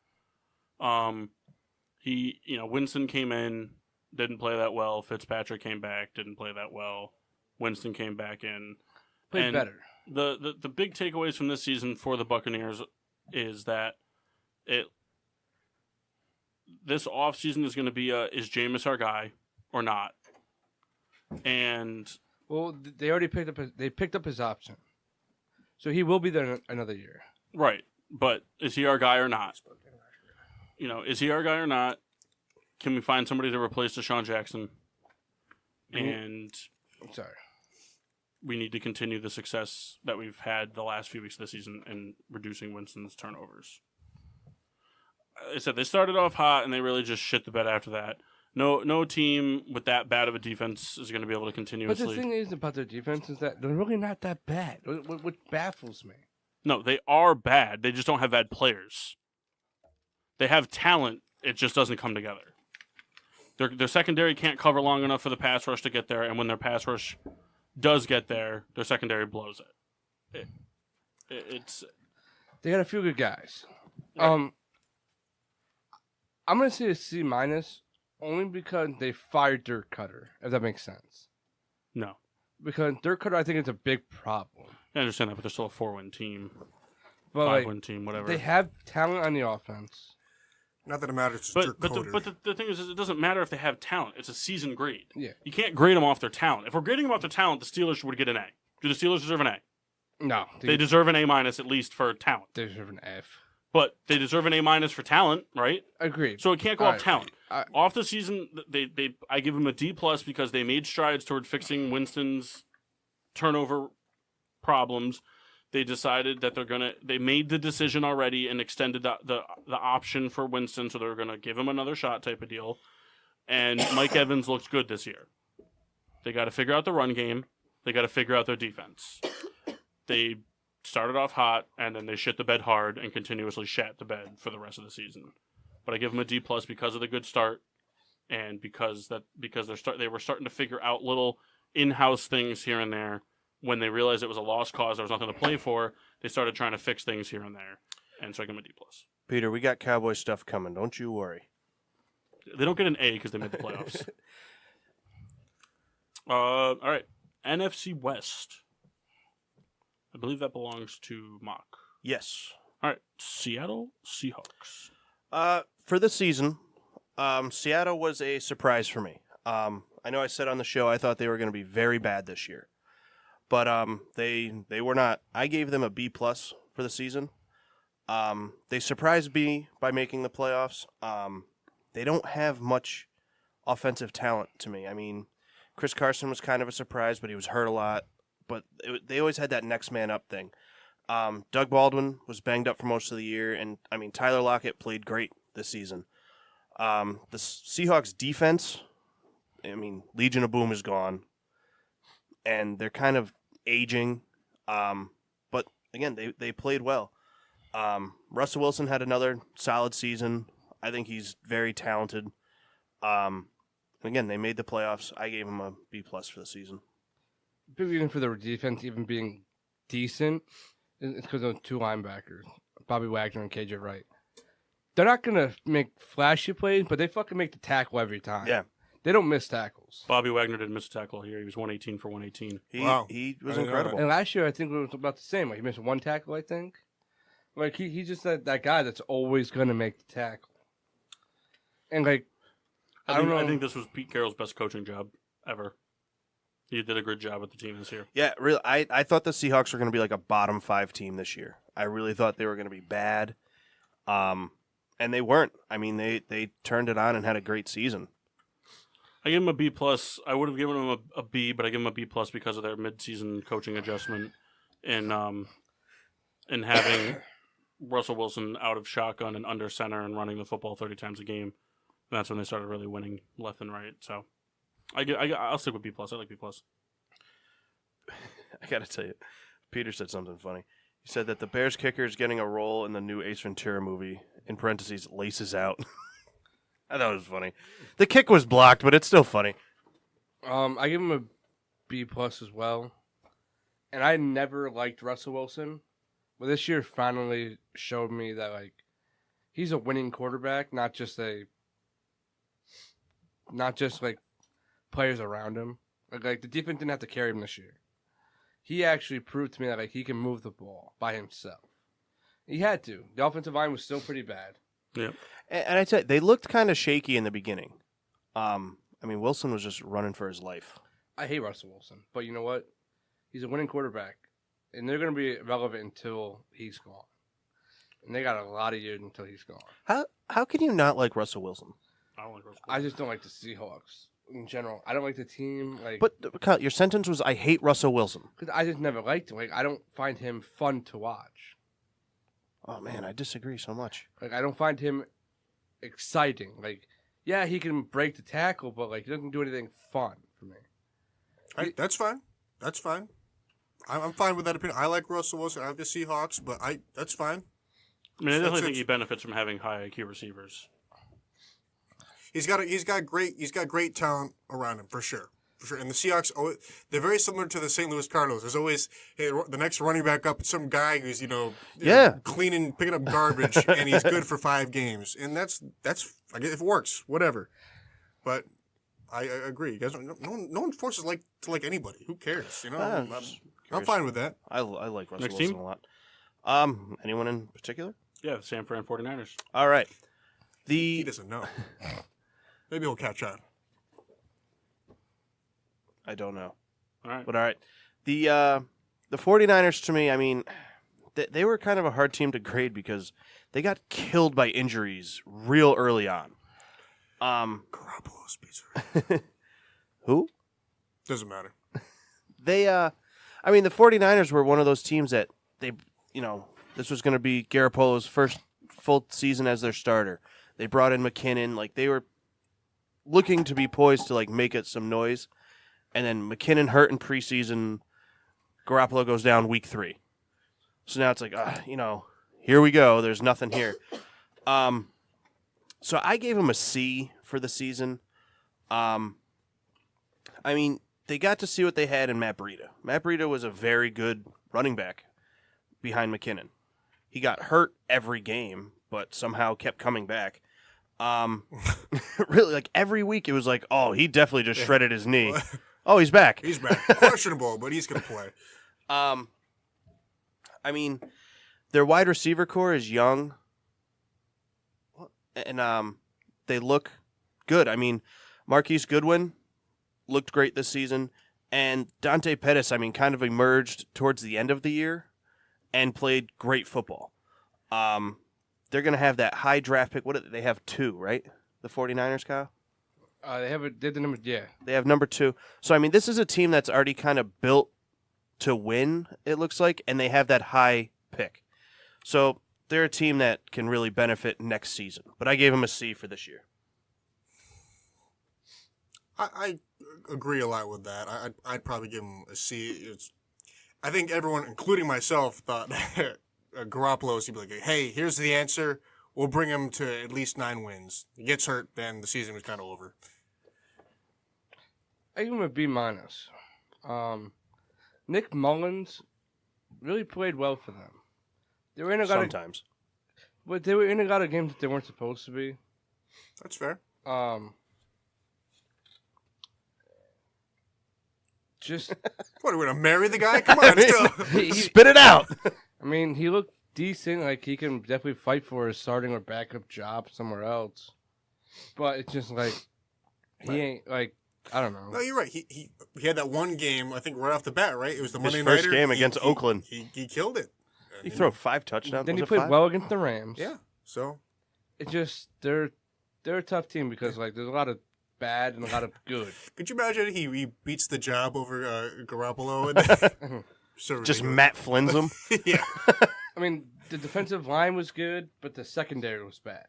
Winston came in, didn't play that well. Fitzpatrick came back, didn't play that well. Winston came back in, Played better. The big takeaways from this season for the Buccaneers is that this offseason is going to be is Jameis our guy or not? And well, they already picked up his option, so he will be there another year. Right, but is he our guy or not? Is he our guy or not? Can we find somebody to replace Deshaun Jackson? And I'm sorry. We need to continue the success that we've had the last few weeks of the season in reducing Winston's turnovers. I said they started off hot and they really just shit the bed after that. No team with that bad of a defense is going to be able to continuously. But the thing is about their defense is that they're really not that bad, which baffles me. No, they are bad. They just don't have bad players. They have talent. It just doesn't come together. Their secondary can't cover long enough for the pass rush to get there, and when their pass rush does get there, their secondary blows it. It's they got a few good guys. Yeah. I'm gonna say a C minus only because they fired Dirk Cutter, if that makes sense. No. Because Dirk Cutter, I think, is a big problem. I understand that, but they're still a 4-win team, But 5-win team, whatever. They have talent on the offense. Not that it matters. It's But the thing is, it doesn't matter if they have talent. It's a season grade. Yeah. You can't grade them off their talent. If we're grading them off their talent, the Steelers would get an A. Do the Steelers deserve an A? No. They deserve an A minus at least for talent. They deserve an F. But they deserve an A minus for talent, right? Agreed. So it can't go All off right. talent. Off the season, I give them a D plus because they made strides toward fixing Winston's turnover problems. They decided that they made the decision already and extended the option for Winston, so they're gonna give him another shot type of deal. And Mike Evans looks good this year. They got to figure out the run game. They got to figure out their defense. They started off hot and then they shit the bed hard and continuously shat the bed for the rest of the season. But I give them a D plus because of the good start and because they were starting to figure out little in-house things here and there. When they realized it was a lost cause, there was nothing to play for, they started trying to fix things here and there. And so I give them a D plus. Peter, we got Cowboy stuff coming. Don't you worry. They don't get an A because they made the playoffs. All right. NFC West. I believe that belongs to Mock. Yes. All right. Seattle Seahawks. For the season, Seattle was a surprise for me. I know I said on the show I thought they were going to be very bad this year. But they were not. I gave them a B plus for the season. They surprised me by making the playoffs. They don't have much offensive talent to me. I mean, Chris Carson was kind of a surprise, but he was hurt a lot. But they always had that next man up thing. Doug Baldwin was banged up for most of the year, and I mean Tyler Lockett played great this season. The Seahawks defense, I mean Legion of Boom is gone. And they're kind of aging, but again, they played well. Russell Wilson had another solid season. I think he's very talented. Again, they made the playoffs. I gave him a B plus for the season. Big reason for their defense even being decent is because of those two linebackers, Bobby Wagner and KJ Wright. They're not gonna make flashy plays, but they fucking make the tackle every time. Yeah. They don't miss tackles. Bobby Wagner didn't miss a tackle here. He was 118 for 118. Wow. He was I didn't know incredible. And last year, I think it was about the same. Like, he missed one tackle, I think. Like, he's just that guy that's always going to make the tackle. And, like, I don't know. I think this was Pete Carroll's best coaching job ever. He did a good job with the team this year. Yeah, really. I thought the Seahawks were going to be like a bottom 5 team this year. I really thought they were going to be bad. And they weren't. I mean, they turned it on and had a great season. I give him a B plus. I would have given him a B, but I give him a B plus because of their midseason coaching adjustment and having Russell Wilson out of shotgun and under center and running the football 30 times a game. And that's when they started really winning left and right. So I'll stick with B+. I like B+. I got to tell you, Peter said something funny. He said that the Bears kicker is getting a role in the new Ace Ventura movie, in parentheses, laces out. I thought it was funny. The kick was blocked, but it's still funny. I give him a B+ as well. And I never liked Russell Wilson, but this year finally showed me that like he's a winning quarterback, not just like players around him. Like the defense didn't have to carry him this year. He actually proved to me that like he can move the ball by himself. He had to. The offensive line was still pretty bad. Yeah. And I tell you, they looked kind of shaky in the beginning. I mean, Wilson was just running for his life. I hate Russell Wilson, but you know what? He's a winning quarterback, and they're going to be relevant until he's gone. And they got a lot of years until he's gone. How can you not like Russell Wilson? I don't like Russell. I just don't like the Seahawks in general. I don't like the team. Like, But Kyle, your sentence was, I hate Russell Wilson. cause I just never liked him. Like, I don't find him fun to watch. Oh, man, I disagree so much. Like, I don't find him exciting. Like, yeah, he can break the tackle, but like he doesn't do anything fun for me. That's fine. That's fine. I'm fine with that opinion. I like Russell Wilson. I like the Seahawks, but that's fine. I mean, I definitely That's think it. he benefits from having high IQ receivers. He's got great talent around him for sure. For sure. And the Seahawks, they're very similar to the St. Louis Cardinals. There's always the next running back up, some guy who's cleaning, picking up garbage, and he's good for 5 games. And that's I guess if it works, whatever. But I agree. You guys, no one forces to like anybody. Who cares? You know, I'm fine with that. I like Russell Next Wilson team? a lot. Anyone in particular? Yeah, the San Fran 49ers. All right. He doesn't know. Maybe he'll catch on. I don't know. All right. But all right. The 49ers, to me, I mean, they were kind of a hard team to grade because they got killed by injuries real early on. Garoppolo's pizza. Who? Doesn't matter. The 49ers were one of those teams that this was going to be Garoppolo's first full season as their starter. They brought in McKinnon. Like, they were looking to be poised to, like, make it some noise. And then McKinnon hurt in preseason. Garoppolo goes down week 3. So now it's like, here we go. There's nothing here. So I gave him a C for the season. I mean, they got to see what they had in Matt Breida. Matt Breida was a very good running back behind McKinnon. He got hurt every game, but somehow kept coming back. Really, like every week it was like, oh, he definitely just shredded his knee. Oh, he's back. He's back. Questionable, but he's going to play. I mean, their wide receiver core is young, and they look good. I mean, Marquise Goodwin looked great this season, and Dante Pettis, I mean, kind of emerged towards the end of the year and played great football. They're going to have that high draft pick. What they have 2, right? The 49ers, Kyle? They the number, yeah. They have number 2. So, I mean, this is a team that's already kind of built to win, it looks like, and they have that high pick. So, they're a team that can really benefit next season. But I gave them a C for this year. I agree a lot with that. I'd probably give him a C. I think everyone, including myself, thought Garoppolo would be like, hey, here's the answer. We'll bring him to at least 9 wins. He gets hurt, then the season was kind of over. I give him a B-. Nick Mullins really played well for them. They were in a Sometimes. But they were in a lot of games that they weren't supposed to be. That's fair. Just What, are we going to marry the guy? Come on, still. Spit it out! I mean, he looked decent. Like, he can definitely fight for a starting or backup job somewhere else. But it's just like, he ain't, like, I don't know. No, you're right. He had that one game, I think, right off the bat, right? It was the His Monday first nighter. game against Oakland. He killed it. He threw 5 touchdowns. Then Was he it played 5? well against the Rams. Yeah, so. It's just, they're a tough team because, like, there's a lot of bad and a lot of good. Could you imagine he beats the job over Garoppolo? And so Just ridiculous. Matt Flynn's him. Yeah. I mean, the defensive line was good, but the secondary was bad.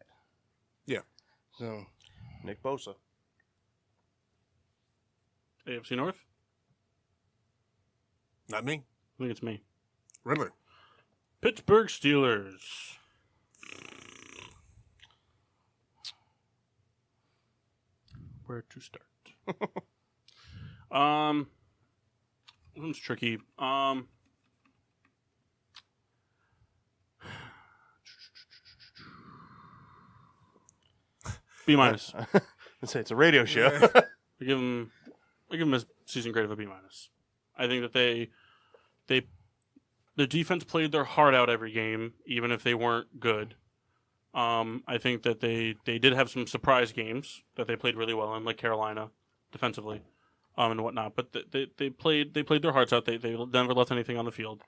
Yeah. So, Nick Bosa. AFC North? Not me. I think it's me. Riddler. Pittsburgh Steelers. Where to start? This one's tricky. B minus. Let's say it's a radio show. I give them a season grade of a B minus. I think that the defense played their heart out every game, even if they weren't good. I think that they did have some surprise games that they played really well in, like Carolina, defensively, and whatnot. But they played their hearts out. They never left anything on the field.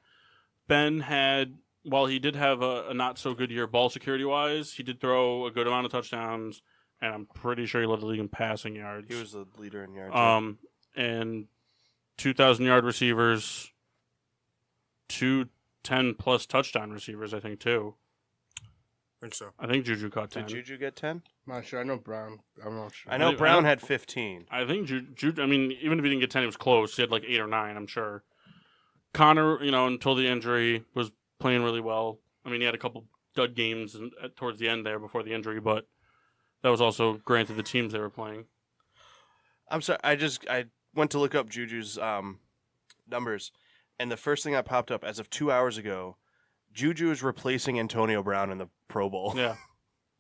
Ben had, while he did have a not so good year ball security wise, he did throw a good amount of touchdowns, and I'm pretty sure he led the league in passing yards. He was the leader in yards. And 2,000 yard receivers, 2 10+ touchdown receivers, I think, too. I think so. I think Juju caught 10. Did Juju get 10? Not sure. I know Brown. I'm not sure. I know Brown had 15. I think Juju, I mean, even if he didn't get 10, he was close. He had like 8 or 9, I'm sure. Connor, until the injury, was playing really well. I mean, he had a couple dud games towards the end there before the injury, but that was also granted the teams they were playing. I'm sorry. I went to look up Juju's numbers, and the first thing that popped up as of 2 hours ago, Juju is replacing Antonio Brown in the Pro Bowl. Yeah.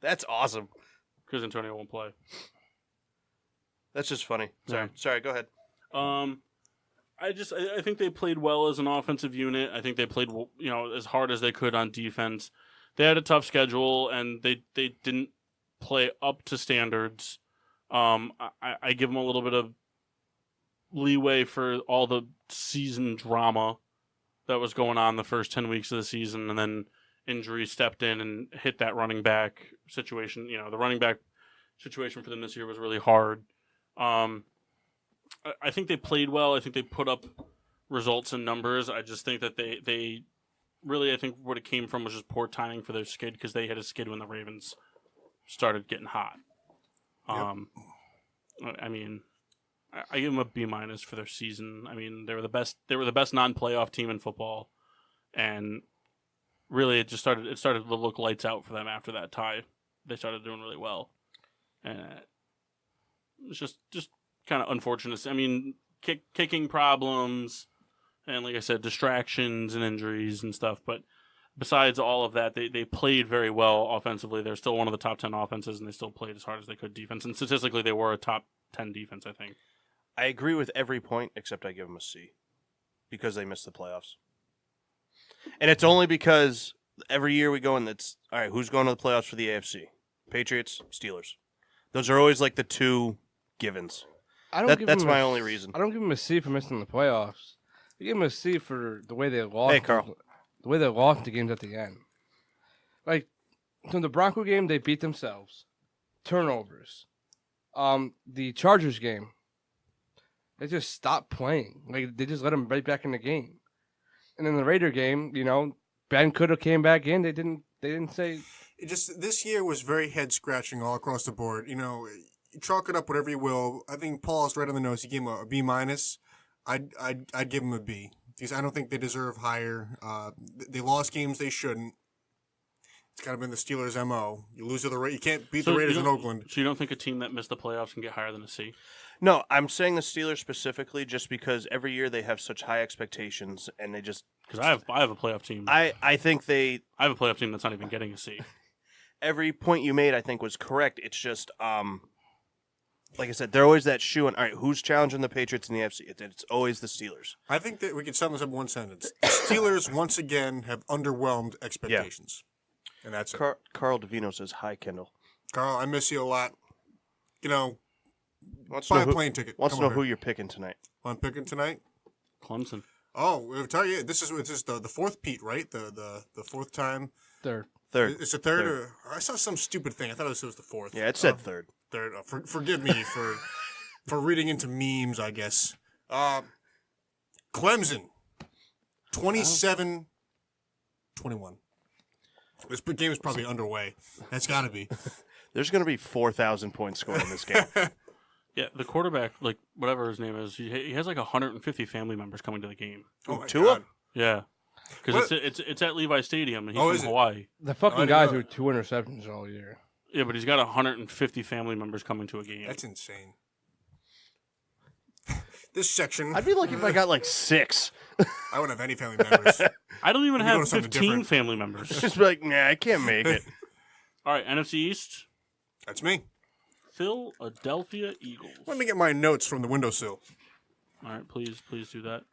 That's awesome. Because Antonio won't play. That's just funny. Yeah. Sorry, go ahead. I think they played well as an offensive unit. I think they played as hard as they could on defense. They had a tough schedule and they didn't play up to standards. I give them a little bit of leeway for all the season drama that was going on the first 10 weeks of the season, and then injury stepped in and hit that running back situation. The running back situation for them this year was really hard. I think they played well. I think they put up results and numbers. I just think that they really, I think what it came from was just poor timing for their skid, because they had a skid when the Ravens started getting hot. I mean, I give them a B minus for their season. I mean, they were the best non-playoff team in football, and really it started to look lights out for them after that tie. They started doing really well, and it's just kind of unfortunate. I mean, kicking problems, and like I said, distractions and injuries and stuff. But besides all of that, they played very well offensively. They're still one of the top 10 offenses, and they still played as hard as they could defense. And statistically, they were a top 10 defense, I think. I agree with every point, except I give them a C, because they missed the playoffs. And it's only because every year we go and it's, all right, who's going to the playoffs for the AFC? Patriots, Steelers. Those are always like the two givens. That's my only reason. I don't give them a C for missing the playoffs. I give them a C for the way they lost. Hey, Carl. The way they lost the games at the end. Like, so the Bronco game, they beat themselves. Turnovers. The Chargers game, they just stopped playing. Like, they just let them right back in the game. And then the Raider game, Ben could have came back in. They didn't say. This year was very head scratching all across the board. Chalk it up whatever you will. I think Paul's right on the nose. He gave him a B minus. I'd give him a B, because I don't think they deserve higher. They lost games they shouldn't. It's kind of been the Steelers' MO. You lose to the Raiders. You can't beat the Raiders in Oakland. So you don't think a team that missed the playoffs can get higher than a C? No, I'm saying the Steelers specifically just because every year they have such high expectations, and they just... Because I have a playoff team. I think they... I have a playoff team that's not even getting a C. Every point you made, I think, was correct. It's just... like I said, they're always that shoe on, all right, who's challenging the Patriots in the AFC? It's always the Steelers. I think that we could sum this up in one sentence. The Steelers, once again, have underwhelmed expectations. Yeah. And that's it. Carl Davino says, hi, Kendall. Carl, I miss you a lot. Wants buy a plane ticket. Wants to know who you're picking tonight. I'm picking tonight? Clemson. Oh, we'll tell you, this is the fourth Pete, right? The fourth time? Third. It's the third? Or, I saw some stupid thing. I thought it was the fourth. Yeah, it said third. Third. Forgive me for reading into memes, I guess. Clemson, 27-21. This game is probably underway. That's got to be. There's going to be 4,000 points scored in this game. Yeah, the quarterback, like whatever his name is, he has like 150 family members coming to the game. Oh my Tua? God. Yeah, because What? it's at Levi Stadium and he's Oh, is from it? Hawaii. The I fucking didn't guy know threw that. 2 interceptions all year. Yeah, but he's got 150 family members coming to a game. That's insane. This section, I'd be lucky if I got like 6. I wouldn't have any family members. I don't even We could go to have something 15 different. family members. Just be like, nah, I can't make it. All right, NFC East, That's me. Philadelphia Eagles. Let me get my notes from the windowsill. All right, please do that.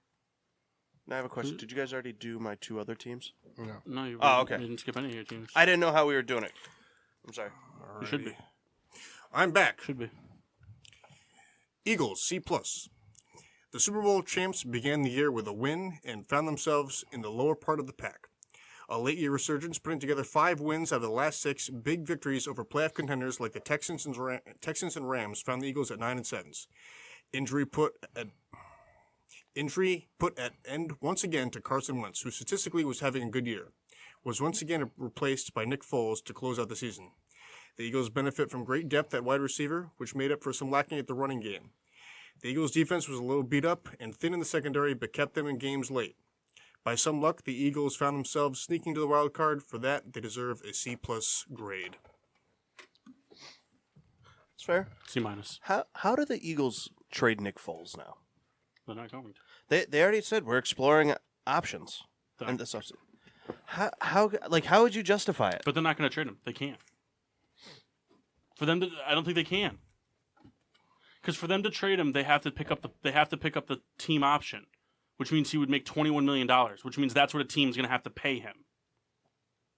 Now I have a question. Did you guys already do my 2 other teams? No. No, you Oh, okay. didn't skip any of your teams. I didn't know how we were doing it. I'm sorry. You should be. I'm back. Should be. Eagles, C+. The Super Bowl champs began the year with a win and found themselves in the lower part of the pack. A late-year resurgence, putting together 5 wins out of the last 6 big victories over playoff contenders like the Texans and Rams found the Eagles at 9-7. Injury put at end once again to Carson Wentz, who statistically was having a good year, was once again replaced by Nick Foles to close out the season. The Eagles benefit from great depth at wide receiver, which made up for some lacking at the running game. The Eagles' defense was a little beat up and thin in the secondary, but kept them in games late. By some luck, the Eagles found themselves sneaking to the wild card. For that, they deserve a C+ grade. It's fair. C minus. How do the Eagles trade Nick Foles now? They're not going to. They already said we're exploring options. They're And not. this how would you justify it? But they're not going to trade him. They can't. For them to, I don't think they can. Because for them to trade him, they have to pick up the team option, which means he would make $21 million, which means that's what a team's going to have to pay him.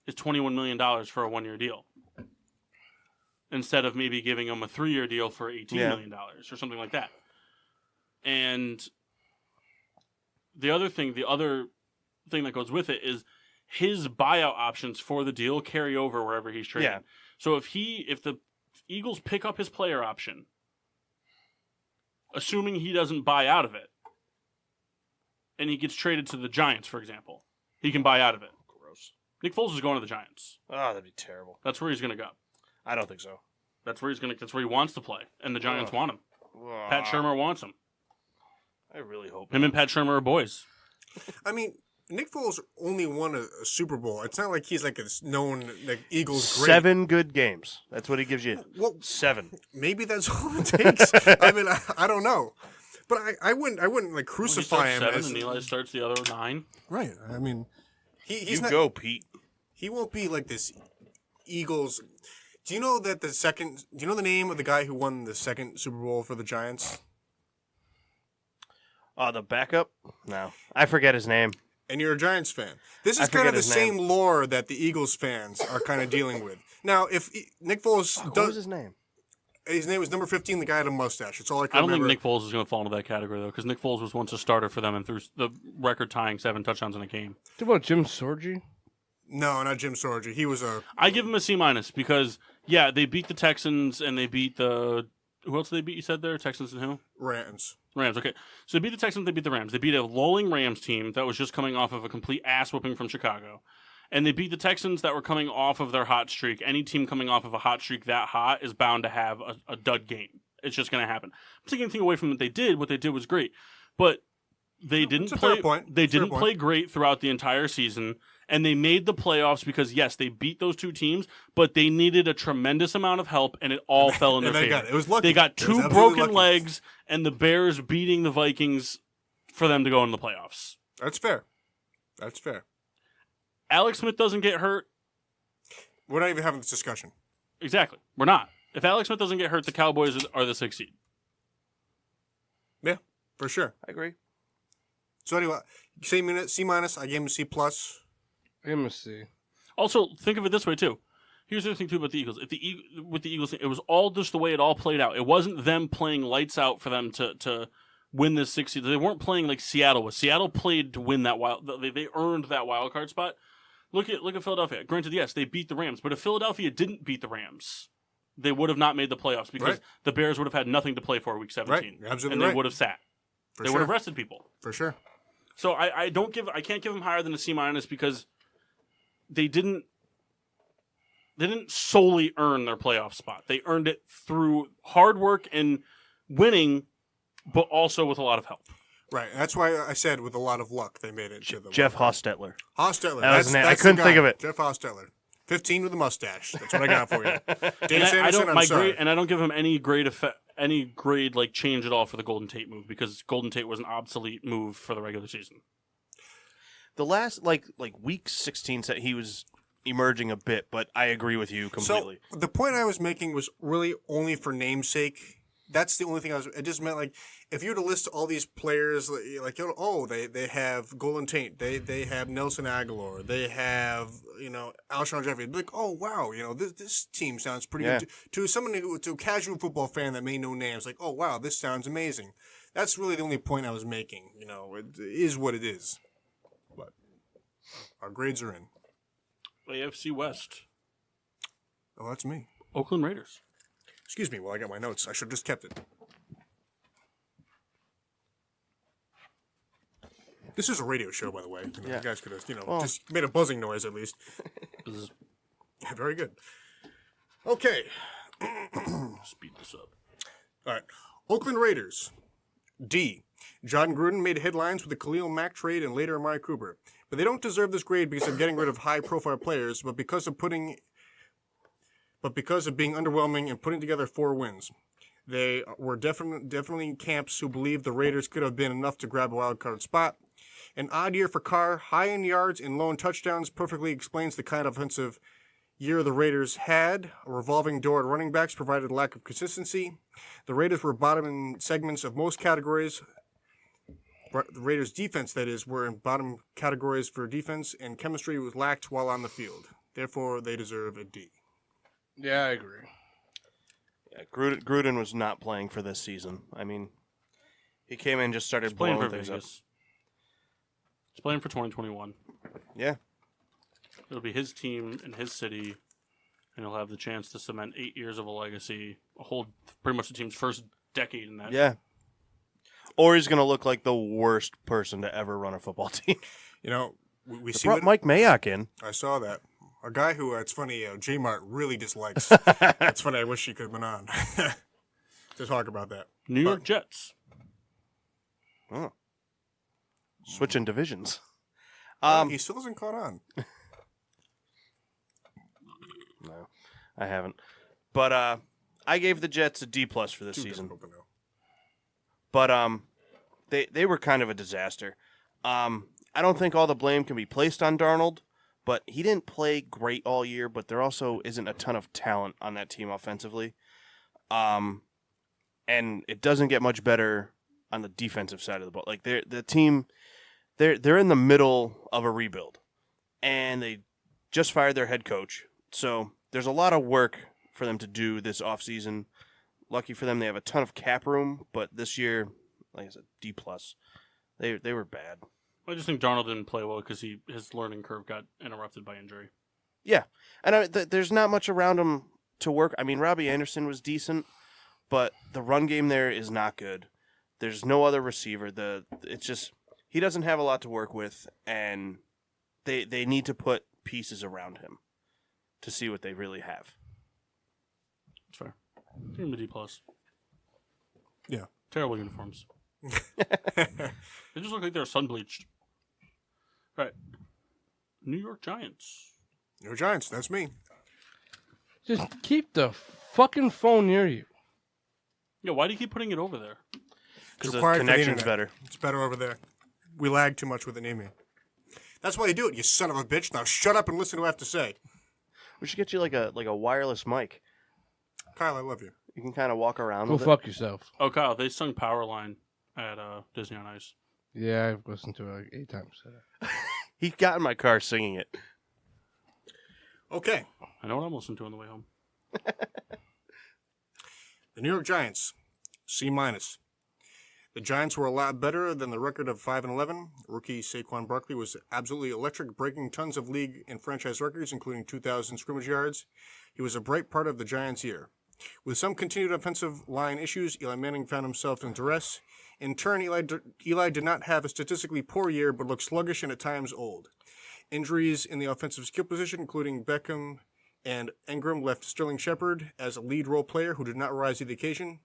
Is $21 million for a 1-year deal. Instead of maybe giving him a 3-year deal for $18 million or something like that. And the other thing that goes with it is his buyout options for the deal carry over wherever he's traded. Yeah. So if the Eagles pick up his player option, assuming he doesn't buy out of it, and he gets traded to the Giants, for example, he can buy out of it. Gross. Nick Foles is going to the Giants. Oh, that'd be terrible. That's where he's going to go. I don't think so. That's where he wants to play, and the Giants want him. Pat Shurmur wants him. I really hope. Him and Pat Shurmur are boys. I mean, Nick Foles only won a Super Bowl. It's not like he's like a known like Eagles great. 7 good games. That's what he gives you. Well, 7. maybe that's all it takes. I mean, I don't know, but I wouldn't like crucify him. 7 As, and Eli starts the other 9. right. I mean, he's You not. go, Pete. He won't be like this Eagles. Do you know that do you know the name of the guy who won the second Super Bowl for the Giants? The backup? No. I forget his name. And you're a Giants fan. This I is kind of forget the his name. same lore that the Eagles fans are kind of dealing with. Now, if Nick Foles What was does, his name? his name was number 15, the guy had a mustache. It's all I can I don't think remember. Nick Foles is going to fall into that category, though, because Nick Foles was once a starter for them and threw the record-tying 7 touchdowns in a game. What about Jim Sorgi? No, not Jim Sorgi. He was a I give him a C- because, yeah, they beat the Texans and they beat the... Who else did they beat, you said there? Texans and who? Rams. Rams, okay. So they beat the Texans, they beat the Rams. They beat a lolling Rams team that was just coming off of a complete ass-whooping from Chicago. And they beat the Texans that were coming off of their hot streak. Any team coming off of a hot streak that hot is bound to have a dud game. It's just going to happen. I'm taking anything away from what they did. What they did was great. But they didn't It's a fair play. point. They It's a fair didn't point. play great throughout the entire season, and they made the playoffs because yes, they beat those 2 teams, but they needed a tremendous amount of help, and it all fell in their And they favor. got it. It was lucky. They got It was 2 absolutely broken lucky. legs, and the Bears beating the Vikings for them to go in the playoffs. That's fair. That's fair. Alex Smith doesn't get hurt. We're not even having this discussion. Exactly, we're not. If Alex Smith doesn't get hurt, the Cowboys are the 6th seed. Yeah, for sure. I agree. So anyway, same minute, C-. I gave him a C+. I give him a C. Also, think of it this way too. Here's the other thing too about the Eagles. With the Eagles, it was all just the way it all played out. It wasn't them playing lights out for them to win this 6th seed. They weren't playing like Seattle was. Seattle played to win that they earned that wild card spot. Look at Philadelphia. Granted, yes, they beat the Rams, but if Philadelphia didn't beat the Rams, they would have not made the playoffs because Right. the Bears would have had nothing to play for week 17. Right, you're absolutely and they right. would have sat. For They sure. would have rested people. For sure. So I can't give them higher than a C- because they didn't solely earn their playoff spot. They earned it through hard work and winning, but also with a lot of help. Right. That's why I said with a lot of luck they made it to the Jeff wild Hostetler. card. Hostetler. That was his name. I that's couldn't the think guy. of it. Jeff Hostetler. 15 with a mustache. That's what I got for you. And Davis I Anderson, don't I'm sorry. and I don't give him any grade like change at all for the Golden Tate move because Golden Tate was an obsolete move for the regular season. The last like week 16 set, he was emerging a bit, but I agree with you completely. So the point I was making was really only for namesake. That's the only thing it just meant like if you were to list all these players like they have Golden Tate, they have Nelson Aguilar, they have Alshon Jeffrey, like oh wow this team sounds pretty good to to a casual football fan that may know names like oh wow this sounds amazing. That's really the only point I was making. It is what it is, but our grades are in. AFC West. Oh, that's me. Oakland Raiders. Excuse me while I got my notes. I should have just kept it. This is a radio show, by the way. You guys could have, just made a buzzing noise at least. Very good. Okay. Speed this up. All right. Oakland Raiders. D. John Gruden made headlines with the Khalil Mack trade and later Amari Cooper. But they don't deserve this grade because of getting rid of high-profile players, but because of being underwhelming and putting together 4 wins. They were definitely camps who believed the Raiders could have been enough to grab a wild card spot. An odd year for Carr, high in yards and low in touchdowns, perfectly explains the kind of offensive year the Raiders had. A revolving door at running backs provided lack of consistency. The Raiders were bottom in segments of most categories. The Raiders' defense, that is, were in bottom categories for defense, and chemistry was lacked while on the field. Therefore, they deserve a D. Yeah, I agree. Yeah, Gruden was not playing for this season. I mean, he came in and just started Playing blowing for things up. Vegas. He's playing for 2021. Yeah. It'll be his team in his city, and he'll have the chance to cement 8 years of a legacy, pretty much the team's first decade in that. Yeah. Or he's going to look like the worst person to ever run a football team. We see brought Mike Mayock in. I saw that. A guy who, it's funny, J-Mart really dislikes. It's funny, I wish he could have been on to talk about that. New York Jets. Oh. Switching divisions. He still hasn't caught on. No, I haven't. But I gave the Jets a D+ for this season. But they were kind of a disaster. I don't think all the blame can be placed on Darnold, but he didn't play great all year, but there also isn't a ton of talent on that team offensively. And it doesn't get much better on the defensive side of the ball. Like the team, they're in the middle of a rebuild, and they just fired their head coach. So there's a lot of work for them to do this offseason. Lucky for them, they have a ton of cap room, but this year, like I said, D+. They were bad. I just think Darnold didn't play well because his learning curve got interrupted by injury. Yeah, and there's not much around him to work. I mean, Robbie Anderson was decent, but the run game there is not good. There's no other receiver. It's just he doesn't have a lot to work with, and they need to put pieces around him to see what they really have. That's fair. Give him a D+. Yeah. Terrible uniforms. They just look like they're sun-bleached. Right. New York Giants. New York Giants, that's me. Just keep the fucking phone near you. Yeah, why do you keep putting it over there? Because the required for the connection's internet. better. It's better over there. We lag too much with the naming. That's why you do it, you son of a bitch. Now shut up and listen to what I have to say. We should get you like a wireless mic. Kyle, I love you. You can kind of walk around Go with fuck yourself. Oh, Kyle, they sung Powerline at Disney on Ice. Yeah, I've listened to it like 8 times. it. He got in my car singing it. Okay. I know what I'm listening to on the way home. The New York Giants, C-. The Giants were a lot better than the record of 5-11. Rookie Saquon Barkley was absolutely electric, breaking tons of league and franchise records, including 2,000 scrimmage yards. He was a bright part of the Giants' year. With some continued offensive line issues, Eli Manning found himself in duress. In turn, Eli did not have a statistically poor year, but looked sluggish and at times old. Injuries in the offensive skill position, including Beckham and Ingram, left Sterling Shepard as a lead role player who did not rise to the occasion.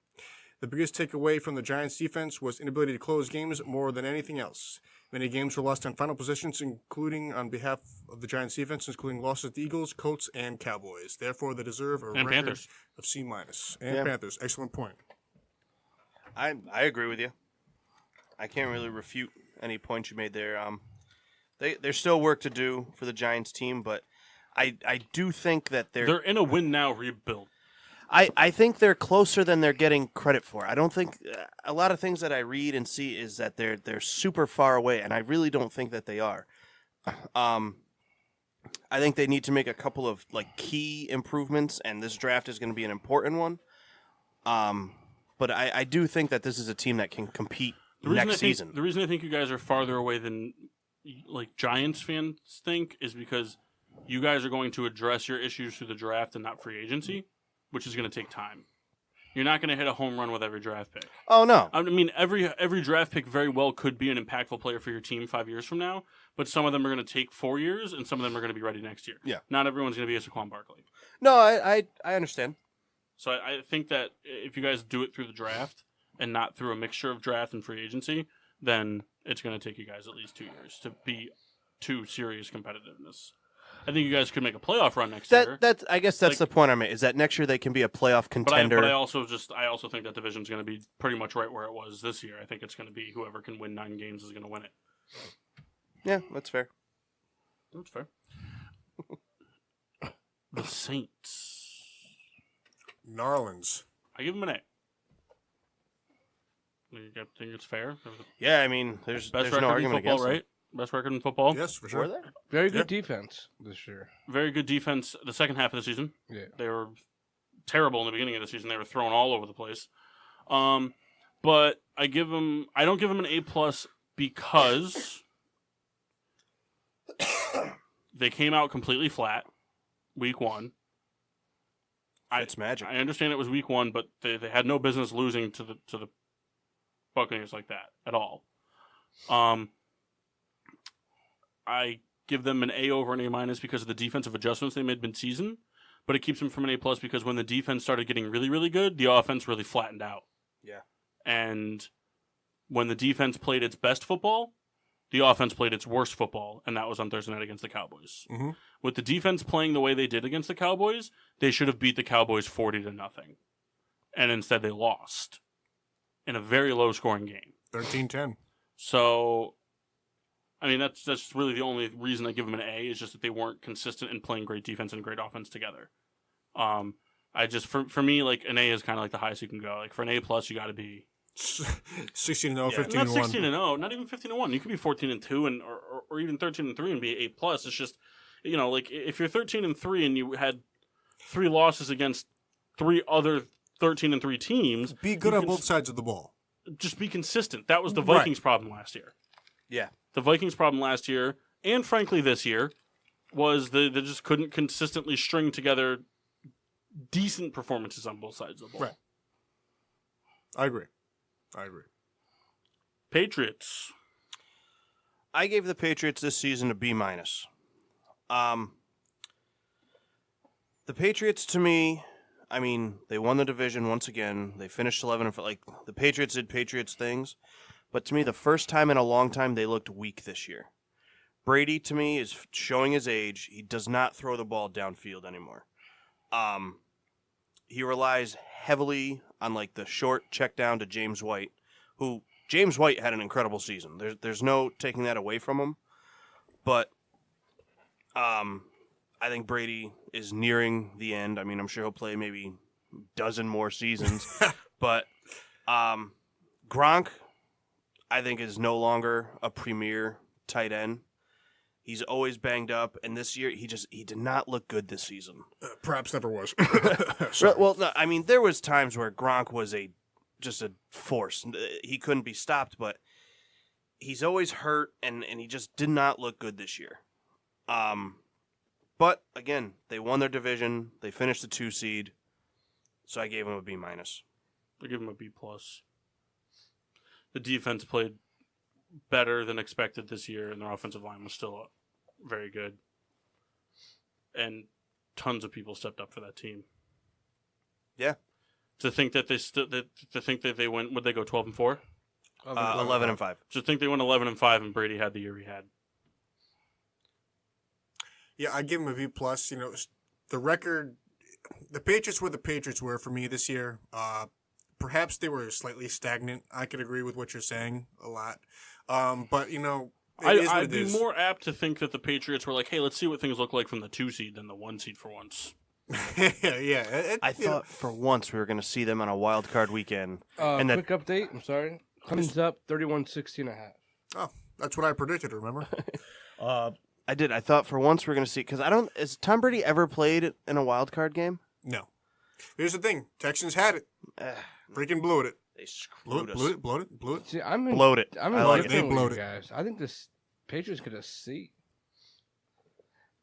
The biggest takeaway from the Giants' defense was inability to close games more than anything else. Many games were lost on final positions, including on behalf of the Giants' defense, including losses to the Eagles, Colts, and Cowboys. Therefore, they deserve a record Panthers. of C-. And Yeah. Panthers. Excellent point. I agree with you. I can't really refute any points you made there. There's still work to do for the Giants team, but I do think that They're in a win now rebuild. I think they're closer than they're getting credit for. I don't think a lot of things that I read and see is that they're super far away, and I really don't think that they are. I think they need to make a couple of key improvements, and this draft is going to be an important one. But I do think that this is a team that can compete next season. The reason I think you guys are farther away than Giants fans think is because you guys are going to address your issues through the draft and not free agency, which is going to take time. You're not going to hit a home run with every draft pick. Oh no! I mean, every draft pick very well could be an impactful player for your team 5 years from now, but some of them are going to take 4 years, and some of them are going to be ready next year. Yeah. Not everyone's going to be a Saquon Barkley. No, I understand. So I think that if you guys do it through the draft and not through a mixture of draft and free agency, then it's going to take you guys at least 2 years to be to serious competitiveness. I think you guys could make a playoff run next year. I guess that's the point I made. Is that next year they can be a playoff contender? But I also think that division's going to be pretty much right where it was this year. I think it's going to be whoever can win 9 games is going to win it. Yeah, that's fair. That's fair. The Saints. Narlands. I give them an A. You think it's fair? Yeah, I mean, there's Best no record in argument football, against right? Best record in football. Yes, for it. sure. Were there? Very good defense this year. Very good defense the second half of the season. Yeah. They were terrible in the beginning of the season. They were thrown all over the place. But I don't give them an A+ because they came out completely flat week 1. It's magic. I understand it was week 1, but they had no business losing to the Buccaneers like that at all. I give them an A over an A- because of the defensive adjustments they made mid-season, but it keeps them from an A+ because when the defense started getting really, really good, the offense really flattened out. Yeah. And when the defense played its best football, the offense played its worst football, and that was on Thursday night against the Cowboys. Mm-hmm. With the defense playing the way they did against the Cowboys, they should have beat the Cowboys 40-0. And instead they lost in a very low-scoring game. 13-10. So, I mean, that's really the only reason I give them an A is just that they weren't consistent in playing great defense and great offense together. For me, an A is kind of like the highest you can go. Like, for an A+, you got to be 16-0, not 15-1. 16-0, not even 15-1. You could be 14-2 or even 13-3 and be A+. It's just, if you're 13-3 and you had 3 losses against 3 other 13-3 teams, Be good on both sides of the ball. just be consistent. That was the Vikings' problem last year. Yeah. The Vikings' problem last year, and frankly this year, was they just couldn't consistently string together decent performances on both sides of the ball. Right. I agree. Patriots. I gave the Patriots this season a B-. The Patriots, to me, I mean, they won the division once again. They finished 11 and the Patriots did Patriots things, but to me, the first time in a long time they looked weak this year. Brady, to me, is showing his age. He does not throw the ball downfield anymore. He relies heavily on the short check down to James White, who James White had an incredible season. There's no taking that away from him, but I think Brady is nearing the end. I mean, I'm sure he'll play maybe a dozen more seasons, but Gronk, I think, is no longer a premier tight end. He's always banged up, and this year he did not look good this season. Perhaps never was. Well, no, I mean, there was times where Gronk was just a force. He couldn't be stopped, but he's always hurt, and he just did not look good this year. But again, they won their division. They finished the 2 seed, so I gave them a B-. I give them a B+. The defense played better than expected this year, and their offensive line was still very good. And tons of people stepped up for that team. Yeah. To think that they went, would they go 12-4? 11-5. To think they went 11-5 and Brady had the year he had. Yeah, I give him a B+. The record, the Patriots were the Patriots were for me this year. Perhaps they were slightly stagnant. I could agree with what you're saying a lot. But, I'd be more apt to think that the Patriots were like, hey, let's see what things look like from the 2 seed than the 1 seed for once. Yeah. I thought for once we were going to see them on a wild card weekend. And quick update. I'm sorry. Comes up 31-16.5. Oh, that's what I predicted, remember? I did. I thought for once we were going to see, because has Tom Brady ever played in a wild card game? No. Here's the thing. Texans had it. Freaking blew it. They screwed us. Blew it. See, Blowed it. I'm I like in it. They with blowed you it. guys. I think this Patriots could have C.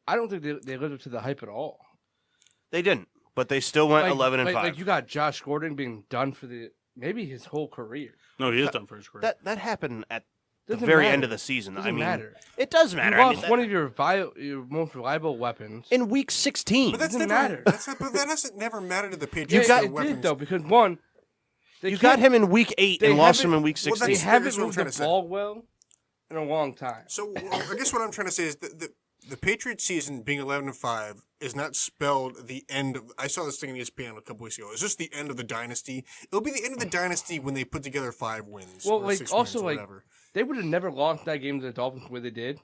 I don't think they lived up to the hype at all. They didn't, but they still went 11-5. Like you got Josh Gordon being done for maybe his whole career. No, he is done for his career. That happened at the Doesn't very matter. end of the season. Doesn't matter. It does You matter. lost one of your most reliable weapons. in week 16. But that's Doesn't never matter. But that doesn't never matter to the Patriots. You got- their it weapons. did though because one, You got him in week 8 and lost him in week Well, 16. they that's haven't what I'm moved trying the to say. ball well in a long time. So I guess what I'm trying to say is the Patriots season being 11-5 is not spelled the end of. I saw this thing on ESPN a couple weeks ago. It's just the end of the dynasty. It'll be the end of the dynasty when they put together 5 wins. Well, or like 6 also wins, or like whatever. they would have never lost that game to the Dolphins the way they did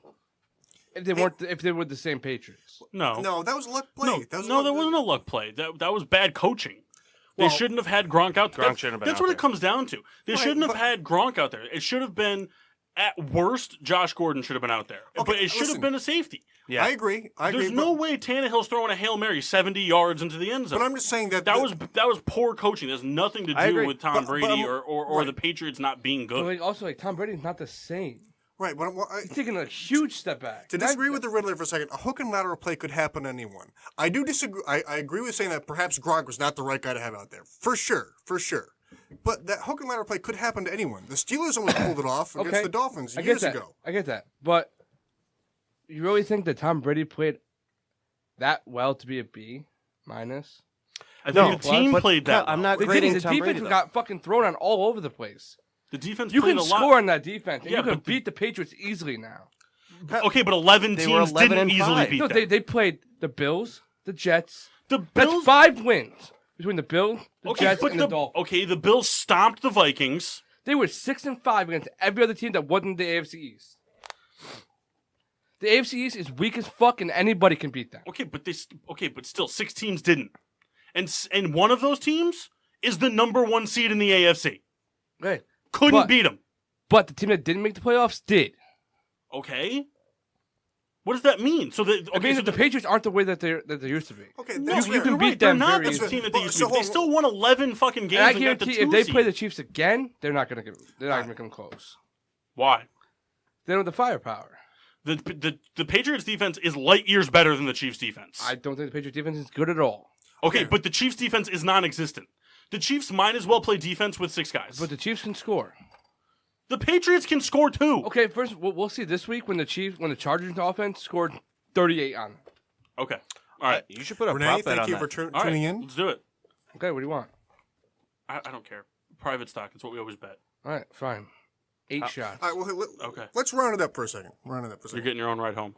if they weren't if they were the same Patriots. No, that was a luck play. No, that was there wasn't a luck play. That was bad coaching. Well, They shouldn't have had Gronk out there. Gronk shouldn't have been That's out what there. it comes down to. They Right, shouldn't have but- had Gronk out there. It should have been, at worst, Josh Gordon should have been out there. Okay, But it should listen. have been a safety. Yeah. I agree. There's no way Tannehill's throwing a Hail Mary 70 yards into the end zone. But I'm just saying that that was poor coaching. There's nothing to I do agree. with Tom But Brady I'm- or right. the Patriots not being But good. like also like Tom Brady's not the same. right. But He's taking a huge step back. to disagree with the Riddler for a second, a hook and lateral play could happen to anyone. I do disagree. I agree with saying that perhaps Gronk was not the right guy to have out there. For sure. But that hook and lateral play could happen to anyone. The Steelers almost pulled it off against Okay. the Dolphins I get years that. ago. I get that. But you really think that Tom Brady played that well to be a B minus? I No, think the team but played that. I'm well. not They grading didn't. The Tom defense Brady, though. got fucking thrown on all over the place. The defense You played can a lot. score on that defense, and Yeah, you can but beat the Patriots easily now. Okay, but 11 They were teams 11 didn't and easily 5. beat No, them. they played the Bills, the Jets. The That's Bills 5 wins between the Bills, the Okay, Jets, but and the Dolphins. okay, the Bills stomped the Vikings. They were 6-5 against every other team that wasn't the AFC East. The AFC East is weak as fuck, and anybody can beat them. Okay, but still 6 teams didn't. And one of those teams is the number 1 seed in the AFC. Right. Couldn't But- beat them. But the team that didn't make the playoffs did. Okay. What does that mean? So It means that the Patriots aren't the way that they used to be. Okay, no, that's you fair. can you're beat right. They're them not very the team that they easily. used to But- be. They so still won 11 fucking games And I and got the guarantee 2 if they seed. play the Chiefs again, they're not gonna make them close. Why? They don't have the firepower. The Patriots defense is light years better than the Chiefs defense. I don't think the Patriots defense is good at all. Okay, but the Chiefs defense is non-existent. The Chiefs might as well play defense with 6 guys. But the Chiefs can score. The Patriots can score too. Okay, first we'll see this week when the Chargers offense scored 38 on them. Okay. All right. You should put a Renee, prop bet thank on you that. for All right. tuning in. Let's do it. Okay, what do you want? I don't care. Private stock. It's what we always bet. All right, fine. 8 shots. All right, well, Okay. let's round it up for a second. You're getting your own ride home.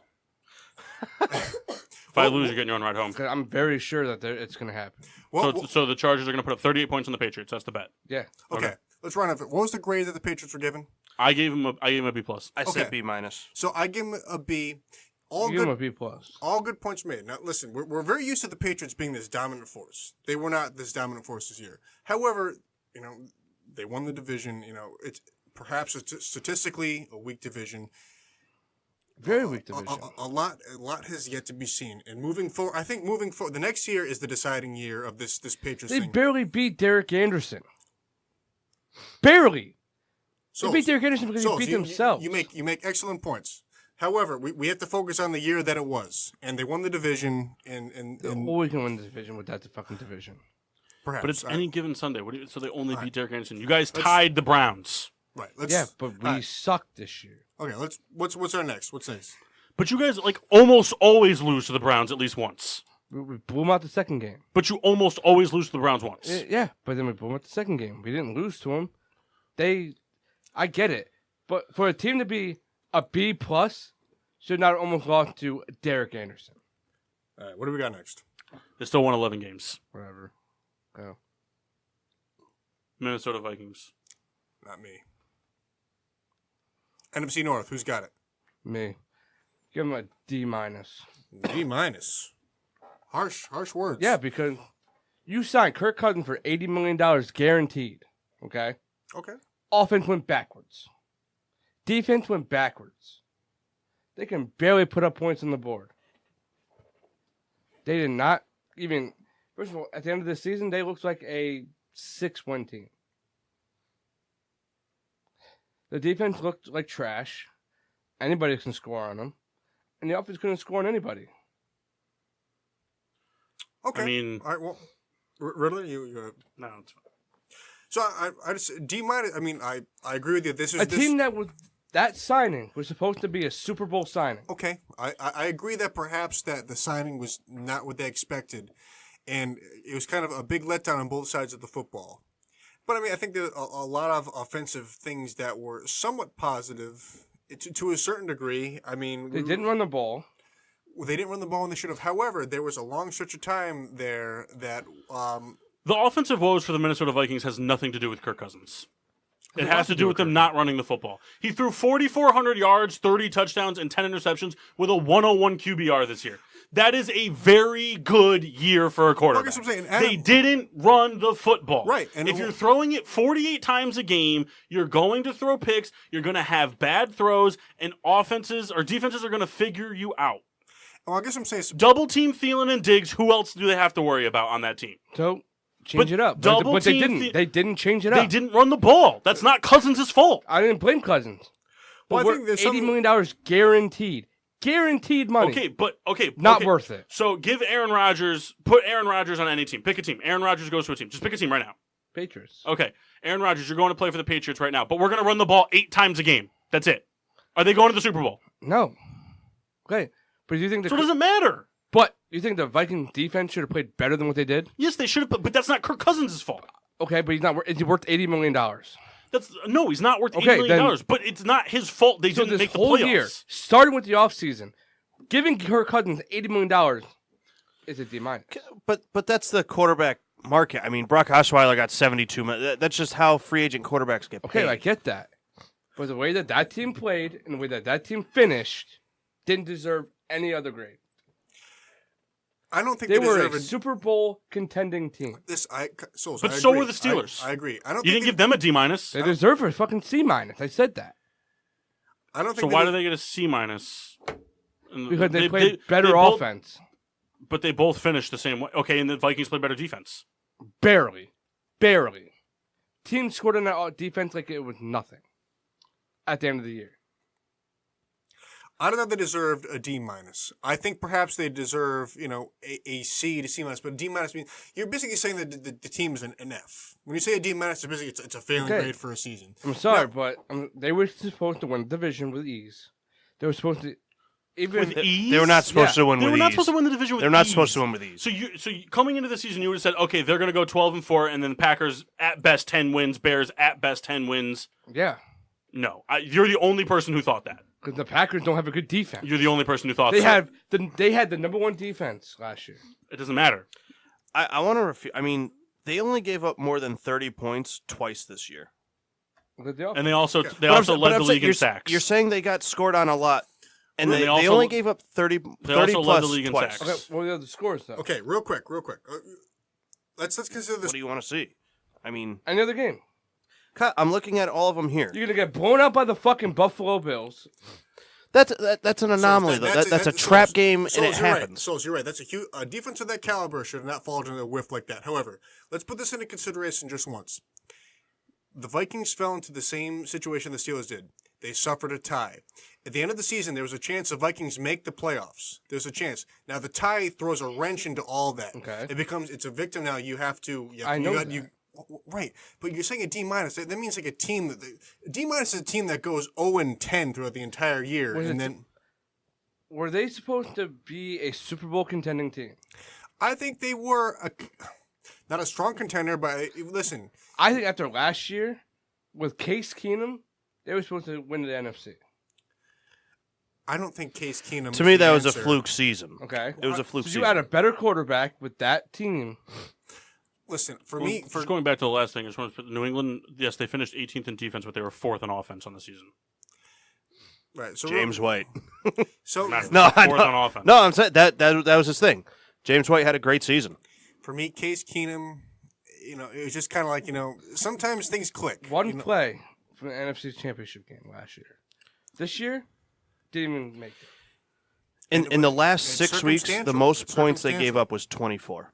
If I lose, you're getting your own ride home. 'Cause I'm very sure that it's going to happen. Well, So the Chargers are going to put up 38 points on the Patriots. That's the bet. Yeah. okay. Let's round it up. What was the grade that the Patriots were given? I gave him a B plus. I said Okay. B minus. So I give them a B. All Give them a good, B plus. all good points made. Now, listen, we're very used to the Patriots being this dominant force. They were not this dominant force this year. However, they won the division. It's perhaps statistically a weak division. Very weak division. A lot has yet to be seen. And moving forward, I think the next year is the deciding year of this Patriots They thing. barely beat Derek Anderson. Barely. So, They beat Derek Anderson because so they beat you- themselves. You make excellent points. However, we have to focus on the year that it was, and they won the division. And They're always going to win the division with that fucking division. perhaps, But it's I- any given Sunday. So they only beat Derek Anderson. You guys tied the Browns. right. Let's, Yeah, but we all right, sucked this year. okay. What's our next? What's next? But you guys almost always lose to the Browns at least once. We blew them out the second game. But you almost always lose to the Browns once. Yeah, but then we blew them out the second game. We didn't lose to them. I get it. But for a team to be a B+, should not have almost lost to Derek Anderson. All right, what do we got next? They still won 11 games. Whatever. Go. Minnesota Vikings. Not me. NFC North, who's got it? Me. Give him a D-. D-. Harsh words. Yeah, because you signed Kirk Cousins for $80 million guaranteed. Okay? Okay. Offense went backwards. Defense went backwards. They can barely put up points on the board. They did not even... First of all, at the end of the season, they looked like a 6-win team. The defense looked like trash. Anybody can score on them. And the offense couldn't score on anybody. Okay. I mean... All right, well, Riddler, you No, it's fine. So I just D-. I mean, I agree with you. This is A team that signing was supposed to be a Super Bowl signing. Okay, I agree that perhaps that the signing was not what they expected, and it was kind of a big letdown on both sides of the football. But I mean, I think there are a lot of offensive things that were somewhat positive to a certain degree. I mean, They didn't run the ball. They didn't run the ball, and they should have. However, there was a long stretch of time there that The offensive woes for the Minnesota Vikings has nothing to do with Kirk Cousins. It has to do with them not running the football. He threw 4,400 yards, 30 touchdowns, and 10 interceptions with a 101 QBR this year. That is a very good year for a quarterback. Well, I guess I'm saying, Adam, they didn't run the football. Right. And if you're throwing it 48 times a game, you're going to throw picks, you're going to have bad throws, and offenses or defenses are going to figure you out. well, I guess I'm saying Double team Thielen and Diggs, who else do they have to worry about on that team? So change it up. double But they team didn't. They didn't change it up. They didn't run the ball. That's not Cousins' fault. I didn't blame Cousins. Well, But I think there's $80 million guaranteed. Guaranteed money. Okay. Not worth it. So put Aaron Rodgers on any team. Pick a team. Aaron Rodgers goes to a team. Just pick a team right now. Patriots. Okay. Aaron Rodgers, you're going to play for the Patriots right now, but we're going to run the ball 8 times a game. That's it. Are they going to the Super Bowl? No. Okay. But do you think So it doesn't matter. But you think the Vikings defense should have played better than what they did? Yes, they should have, but that's not Kirk Cousins' fault. Okay, but he's worth $80 million. He's not worth $80 Okay, million, then- but it's not his fault they So didn't this make the whole playoffs. year, starting with the offseason, giving Kirk Cousins $80 million is a D-. But that's the quarterback market. I mean, Brock Osweiler got 72 million. That's just how free agent quarterbacks get paid. Okay, I get that. But the way that team played and the way that team finished didn't deserve any other grade. I don't think They were deserve a Super Bowl contending team. But I so agree. were the Steelers. I agree. I don't. You think didn't give them a D-. They deserve a fucking C-. I said that. I don't So think. why do they get a C-? Because they played better offense. But they both finished the same way. Okay, and the Vikings played better defense. Barely. Team scored on that defense like it was nothing at the end of the year. I don't know if they deserved a D-. I think perhaps they deserve, a C to C-, but D- means you're basically saying that the team is an F. When you say a D-, basically it's a failing grade for a season. I'm sorry, but they were supposed to win the division with ease. They were supposed to With ease? They were not supposed to win They with were not ease. supposed to win the division with They're not ease. supposed to win with ease. So you coming into the season, you would have said, okay, they're going to go 12-4, and then Packers at best 10 wins, Bears at best 10 wins. Yeah, No, you're the only person who thought that. because the Packers don't have a good defense. You're the only person who thought They that. had the number one defense last year. It doesn't matter. I want to refute. I mean, they only gave up more than 30 points twice this year. Because they And they also But I'm led saying- the I'm league saying in you're, sacks. You're saying they got scored on a lot, and Well, they they also- only gave up 30 they also led plus the league in twice. sacks. Okay, what are the other scores though? Okay, real quick. Let's consider this. What do you want to see? I mean, Any other game? I'm looking at all of them here. You're gonna get blown out by the fucking Buffalo Bills. That's an anomaly, So though. That's a trap game, and it you're right. happens. So you're right. That's a defense of that caliber should not fall into a whiff like that. However, let's put this into consideration just once. The Vikings fell into the same situation the Steelers did. They suffered a tie. At the end of the season, there was a chance the Vikings make the playoffs. There's a chance. Now, the tie throws a wrench into all that. Okay. It's a victim now. You have to. I know that. Right, but you're saying a D-. That means like a team D- is a team that goes 0-10 throughout the entire year, Was and it- then. Were they supposed to be a Super Bowl contending team? I think they were not a strong contender, but listen. I think after last year, with Case Keenum, they were supposed to win the NFC. I don't think Case Keenum. To me, that was a answer. fluke season. Okay, It was a fluke so season. you had a better quarterback with that team. Listen, for me, Just going back to the last thing, I just want to put New England. Yes, they finished 18th in defense, but they were 4th in offense on the season. right. So James White. So No, I 4th know. on offense. No, I'm saying that was his thing. James White had a great season. for me, Case Keenum, it was just kind of like sometimes things click. One play from the NFC Championship game last year. This year, didn't even make it. In the last It's 6 weeks, the circumstantial. most It's points they gave circumstantial. up was 24.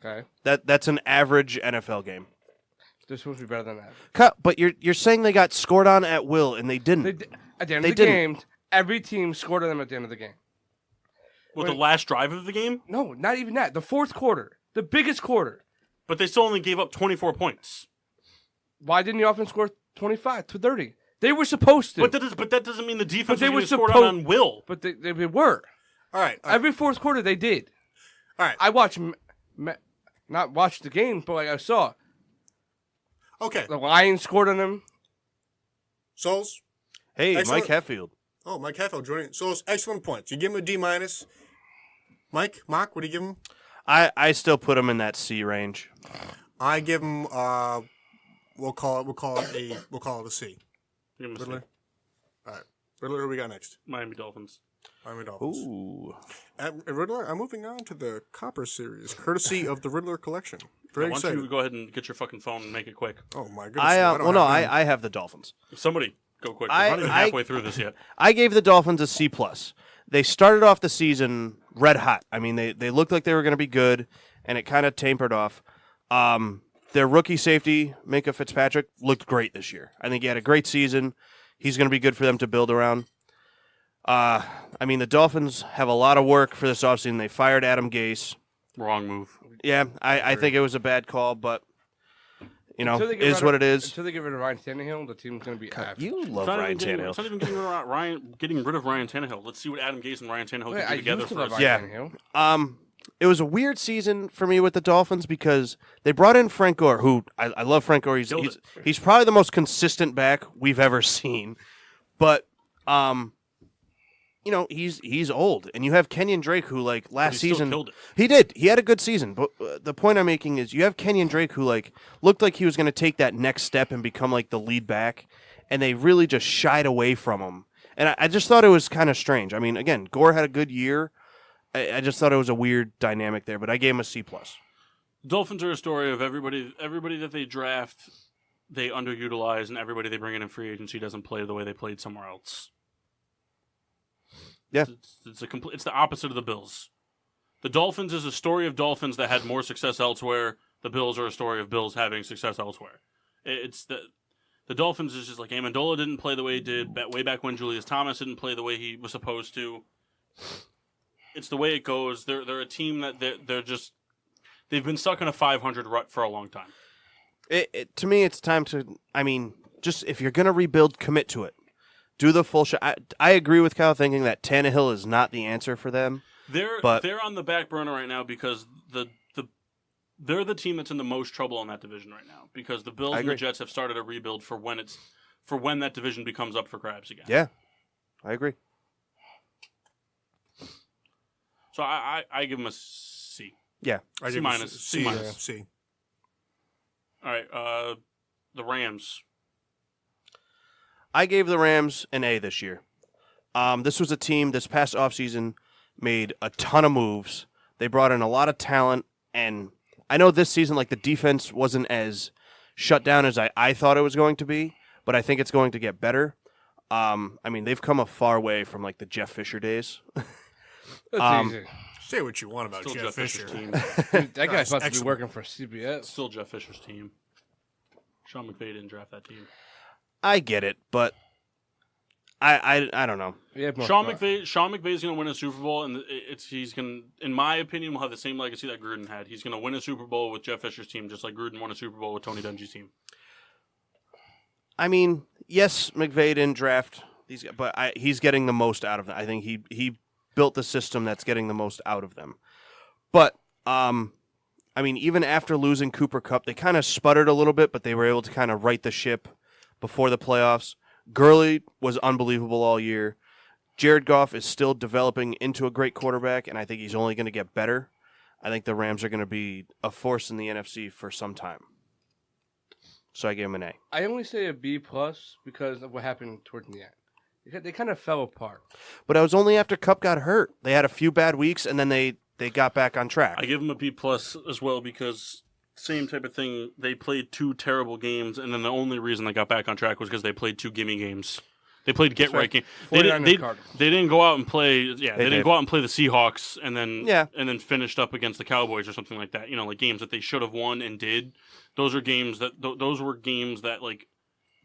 Okay, That's an average NFL game. they're supposed to be better than that. But you're saying they got scored on at will, and they didn't. At the end They of the didn't. game, every team scored on them at the end of the game. With the last drive of the game, No, not even that. The fourth quarter, the biggest quarter. but they still only gave up 24 points. Why didn't the offense score 25 to 30? They were supposed to. But that doesn't mean the defense they was were going to score supposed- on will. But they were. All right. Every fourth quarter they did. All right. I watched, not watched the game, but like I saw. Okay. The Lions scored on them. Souls. Hey, Excellent. Mike Hetfield. Oh, Mike Heffield joining. Souls, excellent points. You give him a D-. Mike, Mock, what do you give him? I still put him in that C range. I give him. We'll call it a C. Give him a C. Riddler. All right. Riddler, who we got next? Miami Dolphins. Miami Dolphins. Ooh. And Riddler, I'm moving on to the Copper series, courtesy of the Riddler collection. Very Why don't excited. you go ahead and get your fucking phone and make it quick? Oh my goodness. I have the Dolphins. Somebody go quick. I- We're not even I- halfway through this yet. I gave the Dolphins a C+. They started off the season red hot. I mean, they looked like they were going to be good, and it kind of tapered off. Their rookie safety, Minka Fitzpatrick, looked great this year. I think he had a great season. He's going to be good for them to build around. I mean, the Dolphins have a lot of work for this offseason. They fired Adam Gase. Wrong move. Yeah, I think it was a bad call, but, Until they get is rid what of- it is. Until they get rid of Ryan Tannehill, the team's going to be average. You It's love not, Ryan even getting, Tannehill. it's not even getting rid of Ryan Tannehill. Let's see what Adam Gase and Ryan Tannehill Wait, can I do together used to for love us. Ryan Yeah. Tannehill. It was a weird season for me with the Dolphins because they brought in Frank Gore, who I love Frank Gore. Killed He's probably the most consistent back we've ever seen. But he's old, and you have Kenyon Drake, who last he still season killed it. he did. He had a good season, but the point I'm making is you have Kenyon Drake, who looked like he was going to take that next step and become the lead back, and they really just shied away from him. And I just thought it was kind of strange. I mean, again, Gore had a good year. I just thought it was a weird dynamic there, but I gave him a C+. Dolphins are a story of everybody that they draft, they underutilize, and everybody they bring in free agency doesn't play the way they played somewhere else. Yeah. It's the opposite of the Bills. The Dolphins is a story of Dolphins that had more success elsewhere. The Bills are a story of Bills having success elsewhere. It's the Dolphins is just like Amendola didn't play the way he did way back when Julius Thomas didn't play the way he was supposed to. It's the way it goes. They're a team that they've been stuck in a 500 rut for a long time. To me, it's time to. I mean, just if you're going to rebuild, commit to it. Do the full shot. I agree with Kyle thinking that Tannehill is not the answer for them. They're on the back burner right now because they're the team that's in the most trouble in that division right now because the Bills and the Jets have started a rebuild for when that division becomes up for grabs again. Yeah, I agree. So I give them a C. Yeah, I C give him a minus. C. C minus. C. All right. The Rams. I gave the Rams an A this year. This was a team this past offseason made a ton of moves. They brought in a lot of talent, and I know this season the defense wasn't as shut down as I thought it was going to be, but I think it's going to get better. I mean, they've come a far way from the Jeff Fisher days. That's easy. Say what you want about Still Jeff Fisher. Fisher's team. Dude, that guy's about to be excellent. working for CBS. Still Jeff Fisher's team. Sean McVay didn't draft that team. I get it, but I don't know. Yeah, Sean McVay is going to win a Super Bowl, and he's going to, in my opinion, will have the same legacy that Gruden had. He's going to win a Super Bowl with Jeff Fisher's team, just like Gruden won a Super Bowl with Tony Dungy's team. I mean, yes, McVay didn't draft these guys, but he's getting the most out of them. I think he built the system that's getting the most out of them. But I mean, even after losing Cooper Kupp, they kind of sputtered a little bit, but they were able to kind of right the ship before the playoffs. Gurley was unbelievable all year. Jared Goff is still developing into a great quarterback, and I think he's only going to get better. I think the Rams are going to be a force in the NFC for some time. So I give him an A. I only say a B plus because of what happened towards the end. They kind of fell apart. But it was only after Kupp got hurt. They had a few bad weeks, and then they got back on track. I give them a B plus as well because same type of thing. They played 2 terrible games, and then the only reason they got back on track was because they played 2 gimme games. They played get-right games. They didn't go out and play. Yeah, they didn't go out and play the Seahawks and then finished up against the Cowboys or something like that. You know, like games that they should have won and did. Those are games that those were games that like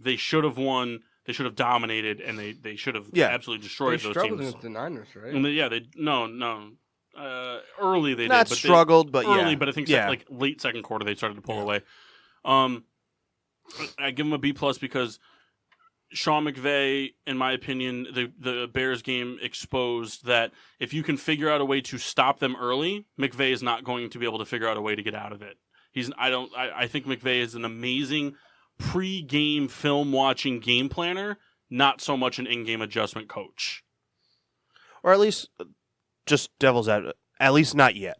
they should have won. They should have dominated, and they should have absolutely destroyed those teams. They struggled against the Niners, right? And early they not did, struggled, but early. But I think like late second quarter they started to pull away. I give them a B plus because Sean McVay, in my opinion, the Bears game exposed that if you can figure out a way to stop them early, McVay is not going to be able to figure out a way to get out of it. I think McVay is an amazing pre-game film watching game planner, not so much an in-game adjustment coach. Or at least just devil's advocate. At least not yet.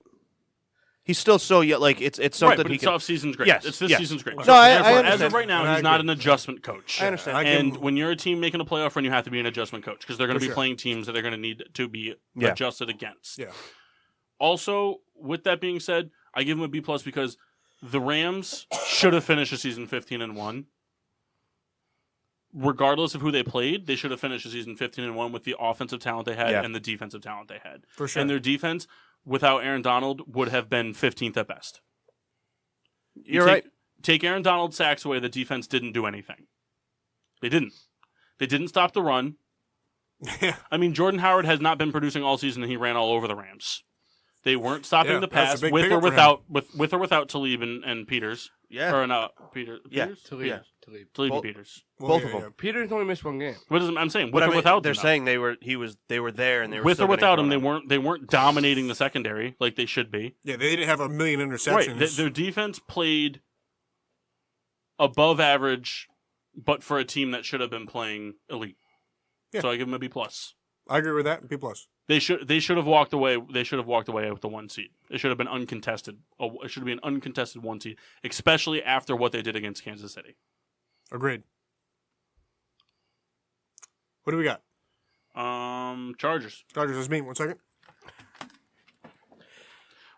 He's still so young. Like it's something. Right, but it's off season's great. Yes, This season's great. No, So, I therefore, understand. as of right now, he's not an adjustment coach. I understand. And when you're a team making a playoff run, you have to be an adjustment coach because they're going to be playing teams that they're going to need to be adjusted against. Yeah. Also, with that being said, I give him a B plus because the Rams should have finished the season 15-1. Regardless of who they played, they should have finished the season 15-1 with the offensive talent they had and the defensive talent they had. For sure. And their defense, without Aaron Donald, would have been 15th at best. You're right. Take Aaron Donald's sacks away, the defense didn't do anything. They didn't. They didn't stop the run. I mean, Jordan Howard has not been producing all season, and he ran all over the Rams. They weren't stopping the pass with or without Talib and Peters. Yeah. Or no, Peters. Talib. Yeah. Talib and Peters. Both of them. Peters only missed 1 game. I'm saying with or without they're them. saying they were there and they were With still or without getting him, they weren't dominating the secondary like they should be. Yeah, they didn't have a million interceptions. Right. Their defense played above average, but for a team that should have been playing elite. Yeah. So I give them a B plus. I agree with that. B plus. They should have walked away. They should have walked away with the 1 seed. It should have been uncontested. It should be an uncontested 1 seed, especially after what they did against Kansas City. Agreed. What do we got? Chargers. Chargers, that's me. 1 second.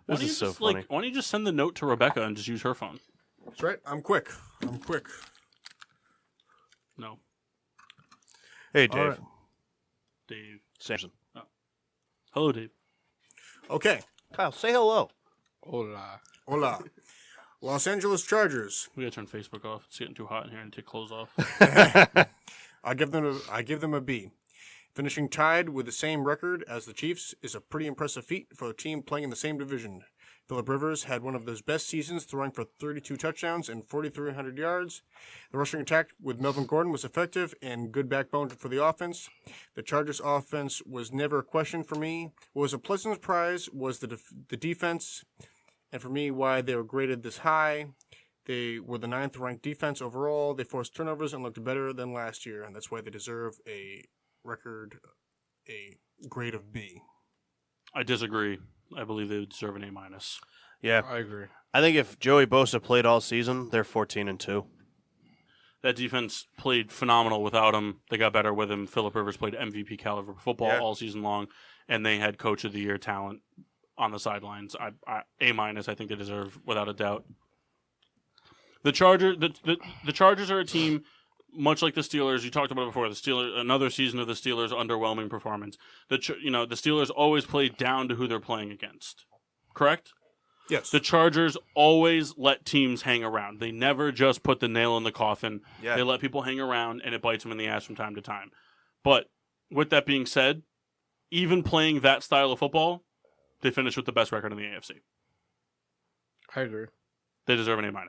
This is so funny. Why don't you just send the note to Rebecca and just use her phone? That's right. I'm quick. No, Hey, Dave. All right. Dave. Samson. Hello, Dave. Okay. Kyle, say hello. Hola. Los Angeles Chargers. We gotta turn Facebook off. It's getting too hot in here and take clothes off. I give them a B. Finishing tied with the same record as the Chiefs is a pretty impressive feat for a team playing in the same division. Phillip Rivers had one of his best seasons, throwing for 32 touchdowns and 4,300 yards. The rushing attack with Melvin Gordon was effective and good backbone for the offense. The Chargers' offense was never a question for me. What was a pleasant surprise was the defense, and for me, why they were graded this high. They were the 9th ranked defense overall. They forced turnovers and looked better than last year, and that's why they deserve a grade of B. I disagree. I believe they deserve an A-. Yeah, I agree. I think if Joey Bosa played all season, they're 14-2. That defense played phenomenal without him. They got better with him. Phillip Rivers played MVP caliber football all season long, and they had Coach of the Year talent on the sidelines. A-, I think they deserve without a doubt. The Chargers are a team much like the Steelers. You talked about it before. The Steelers, another season of the Steelers' underwhelming performance. The Steelers always play down to who they're playing against. Correct? Yes. The Chargers always let teams hang around. They never just put the nail in the coffin. Yeah. They let people hang around, and it bites them in the ass from time to time. But with that being said, even playing that style of football, they finish with the best record in the AFC. I agree. They deserve an A-.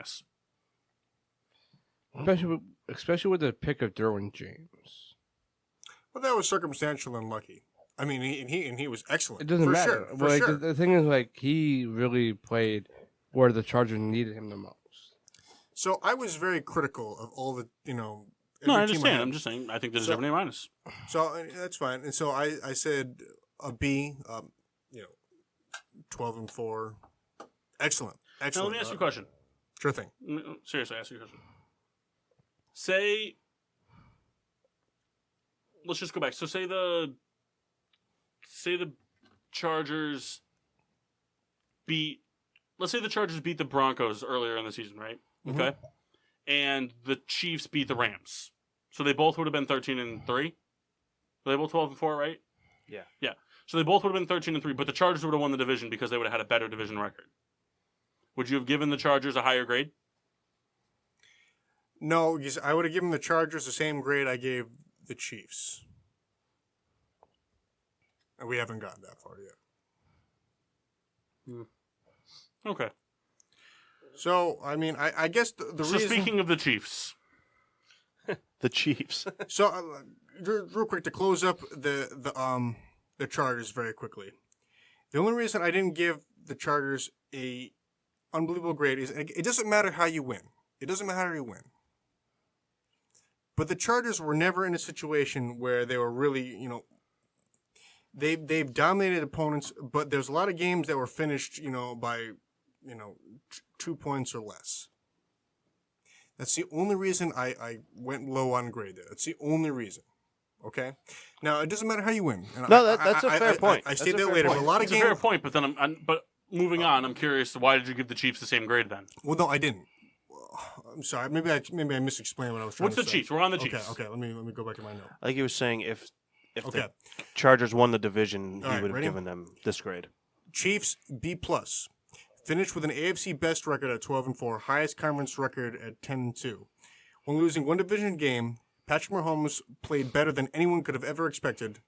Especially with the pick of Derwin James. Well, that was circumstantial and lucky. I mean, he was excellent. It doesn't for matter. Sure, for Like, sure. the thing is, like, he really played where the Chargers needed him the most. So I was very critical of all the No, every I team understand. had. I'm just saying. I think there's So- an A minus. So that's fine. And so I said a B. 12-4. Excellent. Now Excellent. let me ask you a question. Sure thing. Seriously, ask you a question. Say, let's just go back. So say the Chargers beat. Let's say the Chargers beat the Broncos earlier in the season, right? Mhm. Okay. And the Chiefs beat the Rams. So they both would have been 13-3. Were they both 12-4, right? Yeah. Yeah. So they both would have been 13-3, but the Chargers would have won the division because they would have had a better division record. Would you have given the Chargers a higher grade? No, I would have given the Chargers the same grade I gave the Chiefs. And we haven't gotten that far yet. Okay. So, I mean, I guess the So reason... speaking of the Chiefs, The Chiefs. So, real quick, to close up the Chargers very quickly. The only reason I didn't give the Chargers a unbelievable grade is it doesn't matter how you win. It doesn't matter how you win. But the Chargers were never in a situation where they were really, they've dominated opponents, but there's a lot of games that were finished, by, 2 points or less. That's the only reason I went low on grade there. That's the only reason. Okay? Now, it doesn't matter how you win. And No, that's a fair point. I That's state a that fair later. point. But a lot of it's a games... fair point, but then but moving on, I'm curious, why did you give the Chiefs the same grade then? Well, no, I didn't. I'm sorry. Maybe I misexplained what I was trying What's to the say. Chiefs? We're on the Chiefs. Okay. Let me go back to my note. I think he was saying if Okay. the Chargers won the division, he All right, would have ready? given them this grade. Chiefs B+. Finished with an AFC best record at 12-4, highest conference record at 10-2. When losing one division game, Patrick Mahomes played better than anyone could have ever predicted.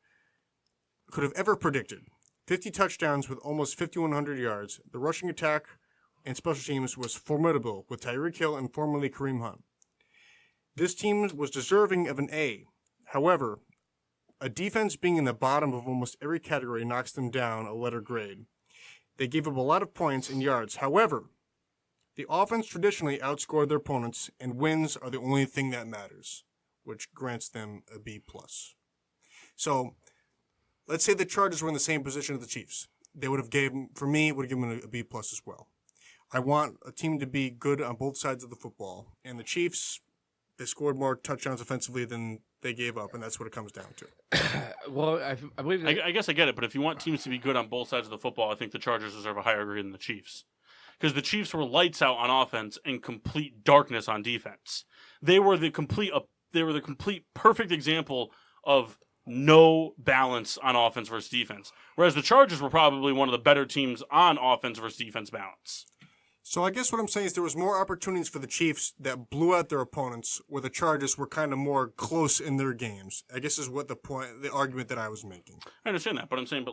50 touchdowns with almost 5,100 yards. The rushing attack and special teams was formidable with Tyreek Hill and formerly Kareem Hunt. This team was deserving of an A. However, a defense being in the bottom of almost every category knocks them down a letter grade. They gave up a lot of points and yards. However, the offense traditionally outscored their opponents, and wins are the only thing that matters, which grants them a B+. So, let's say the Chargers were in the same position as the Chiefs. They would have given them a B+ as well. I want a team to be good on both sides of the football, and the Chiefs, they scored more touchdowns offensively than they gave up, and that's what it comes down to. Well, I believe that I guess I get it, but if you want teams to be good on both sides of the football, I think the Chargers deserve a higher grade than the Chiefs. Because the Chiefs were lights out on offense and complete darkness on defense. They were the complete perfect example of no balance on offense versus defense. Whereas the Chargers were probably one of the better teams on offense versus defense balance. So I guess what I'm saying is there was more opportunities for the Chiefs that blew out their opponents, where the Chargers were kind of more close in their games. I guess is what the argument that I was making. I understand that, but I'm saying,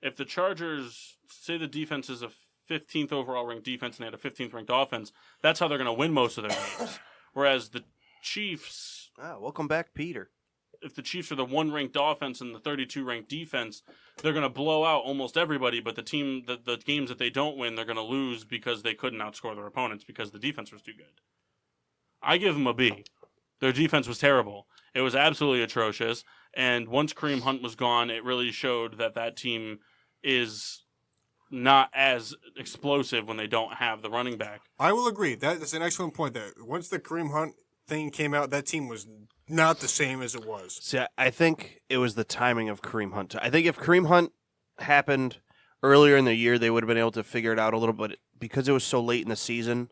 if the Chargers, say the defense is a 15th overall ranked defense and they had a 15th ranked offense, that's how they're going to win most of their games. Whereas the Chiefs, Welcome back, Peter. if the Chiefs are the 1 ranked offense and the 32 ranked defense, they're going to blow out almost everybody. But the games that they don't win, they're going to lose because they couldn't outscore their opponents because the defense was too good. I give them a B. Their defense was terrible. It was absolutely atrocious. And once Kareem Hunt was gone, it really showed that team is not as explosive when they don't have the running back. I will agree. That's an excellent point there. Once the Kareem Hunt thing came out, that team was not the same as it was. See, I think it was the timing of Kareem Hunt. I think if Kareem Hunt happened earlier in the year, they would have been able to figure it out a little bit. Because it was so late in the season,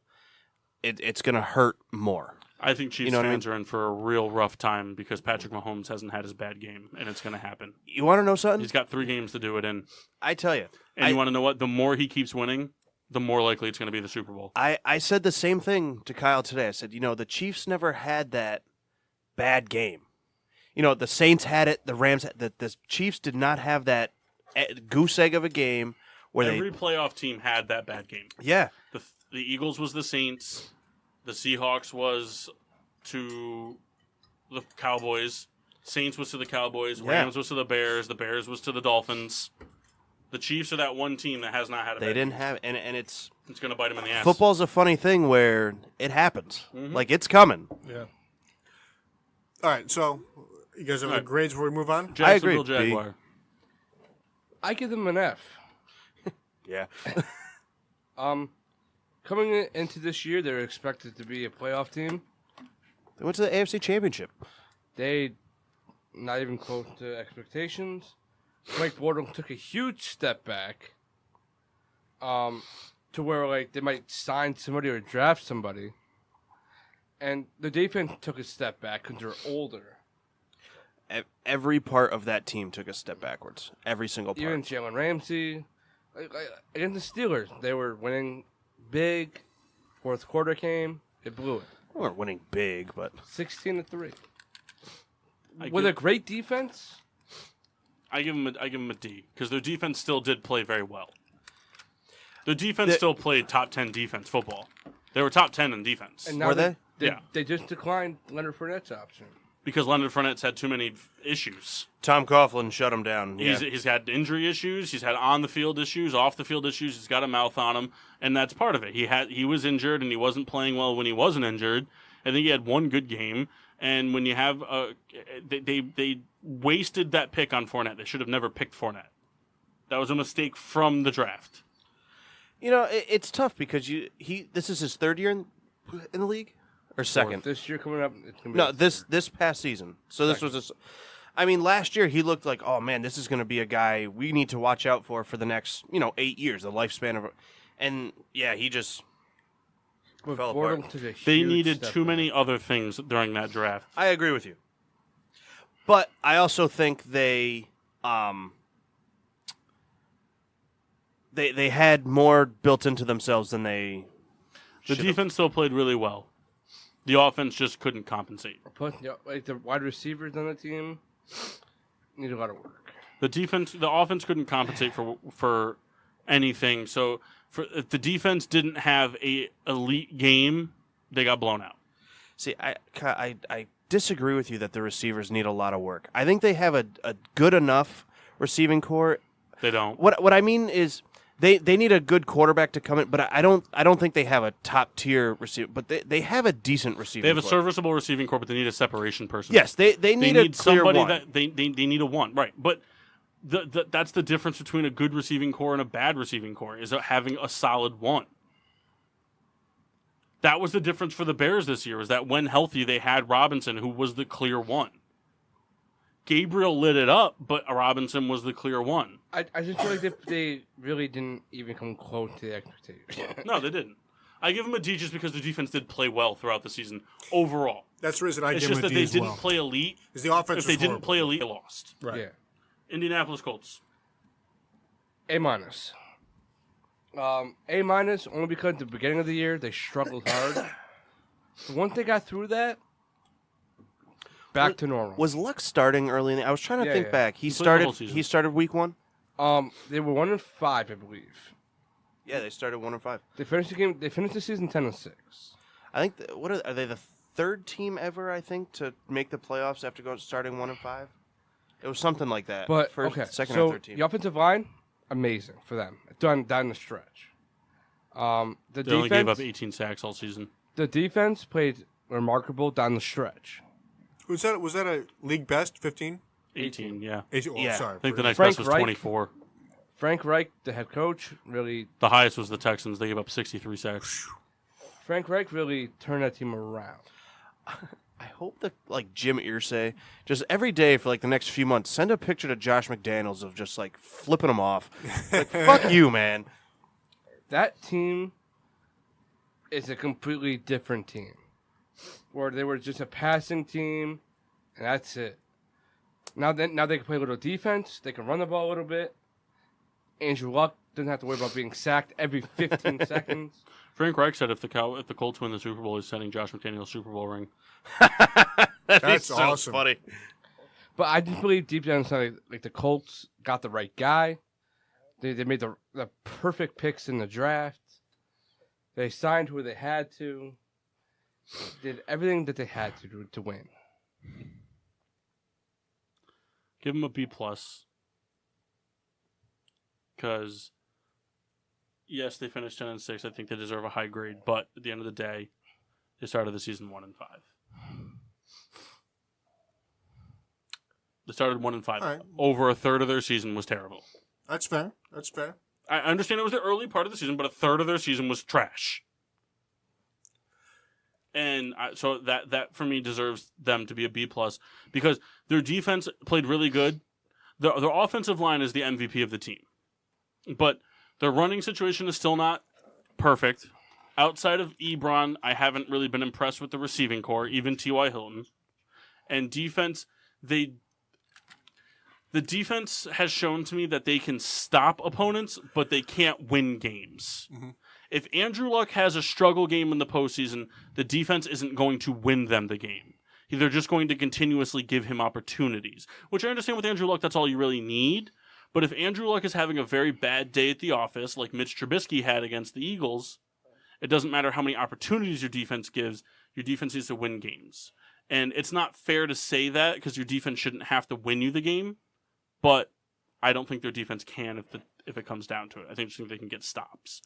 it's going to hurt more. I think Chiefs know what I fans are in for a real rough time because Patrick Mahomes hasn't had his bad game, and it's going to happen. You want to know something? He's got 3 games to do it in. I tell you. And you want to know what? The more he keeps winning, the more likely it's going to be the Super Bowl. I said the same thing to Kyle today. I said, the Chiefs never had that bad game. The Saints had it. The Rams had the Chiefs did not have that goose egg of a game where Every playoff team had that bad game. Yeah. The Eagles was the Saints. The Seahawks was to the Cowboys. Saints was to the Cowboys. Yeah. Rams was to the Bears. The Bears was to the Dolphins. The Chiefs are that one team that has not had a They bad didn't year. have, and it's It's going to bite them in the ass. football's a funny thing where it happens. Mm-hmm. Like it's coming. Yeah. All right, so you guys have All the right. grades before we move on? Jacksonville I agree, B. Jaguar. I give them an F. Yeah. Coming into this year, they're expected to be a playoff team. They went to the AFC Championship. They not even close to expectations. Mike Wardle took a huge step back. To where like they might sign somebody or draft somebody, and the defense took a step back because they're older. Every part of that team took a step backwards. Every single part. Even Jalen Ramsey, against the Steelers, they were winning big. Fourth quarter came, they blew it. We weren't winning big, but 16-3. I With give- a great defense, I give them a D because their defense still did play very well. Their defense still played top 10 defense football. They were top 10 in defense and now Were they? Yeah. They just declined Leonard Fournette's option. because Leonard Fournette's had too many issues. Tom Coughlin shut him down. Yeah. He's had injury issues. He's had on the field issues, off the field issues. He's got a mouth on him, and that's part of it. He was injured and he wasn't playing well when he wasn't injured. I think he had one good game. And when you have they wasted that pick on Fournette. They should have never picked Fournette. That was a mistake from the draft. You know, it's tough because this is his third year in the league or second. Fourth. This year coming up, it's gonna be No, his third. this past season. So this was I mean, last year he looked like, oh man, this is going to be a guy we need to watch out for the next 8 years, the lifespan of, and yeah, he just But fell Wardle apart. took a They huge needed step too back. many other things during that draft. I agree with you. But I also think they had more built into themselves than they The should've. defense still played really well. The offense just couldn't compensate. Plus, like the wide receivers on the team need a lot of work. The offense couldn't compensate for anything. So if the defense didn't have a elite game, they got blown out. See, I disagree with you that the receivers need a lot of work. I think they have a good enough receiving core. They don't. What I mean is they need a good quarterback to come in, but I don't think they have a top tier receiver. But they have a decent receiving. They have a core. serviceable receiving core, but they need a separation person. Yes, they need a clear somebody one. that they need a one, right? But that's the difference between a good receiving core and a bad receiving core is having a solid one. That was the difference for the Bears this year. Was that when healthy they had Robinson, who was the clear one. Gabriel lit it up, but Robinson was the clear one. I just feel like they really didn't even come close to the expectations. No, they didn't. I give them a D just because the defense did play well throughout the season overall. That's the reason I It's give just them a that D they as didn't well. play elite. Because the offense If they was didn't horrible. play elite, they lost. Right. Yeah. Indianapolis Colts. A minus. A minus only because at the beginning of the year they struggled hard. But once they got through that, back to normal. Was Luck starting early? I was trying to Yeah, think yeah. back. He played the whole season. He started week 1. They were 1-5, I believe. Yeah, they started 1-5. They finished the game. They finished the season 10-6. I think are they the third team ever? I think to make the playoffs after starting 1-5. It was something like that. But First, okay, second so or third team. the offensive line, amazing for them. Down the stretch. The They only gave up defense, 18 sacks all season. the defense played remarkable down the stretch. Was that a league best? 15? 18, yeah. 18? Oh, Yeah. sorry. I think the next Frank best was Reich. 24. Frank Reich, the head coach, really The highest was the Texans. They gave up 63 sacks. Frank Reich really turned that team around. I hope that Jim Irsay just every day for the next few months send a picture to Josh McDaniels of just flipping him off. Fuck you, man. That team is a completely different team. Where they were just a passing team, and that's it. Now they can play a little defense. They can run the ball a little bit. Andrew Luck doesn't have to worry about being sacked every 15 seconds. Frank Reich said if the Colts win the Super Bowl, he's sending Josh McDaniels Super Bowl ring. That's so awesome. funny. But I just believe deep down inside, the Colts got the right guy. They made the perfect picks in the draft. They signed who they had to. Did everything that they had to do to win. Give him a B+. Because, yes, they finished 10-6. I think they deserve a high grade. But at the end of the day, they started the season 1-5. They started 1-5. right. Over a third of their season was terrible. That's fair. That's fair. I understand it was the early part of the season, but a third of their season was trash. And so that for me deserves them to be a B+, because their defense played really good. Their offensive line is the MVP of the team. But their running situation is still not perfect. Outside of Ebron, I haven't really been impressed with the receiving core, even T.Y. Hilton. And defense, the defense has shown to me that they can stop opponents, but they can't win games. Mm-hmm. If Andrew Luck has a struggle game in the postseason, the defense isn't going to win them the game. They're just going to continuously give him opportunities, which I understand with Andrew Luck, that's all you really need. But if Andrew Luck is having a very bad day at the office, like Mitch Trubisky had against the Eagles, it doesn't matter how many opportunities your defense gives, your defense needs to win games. And it's not fair to say that because your defense shouldn't have to win you the game, but I don't think their defense can if it comes down to it. I think they can get stops.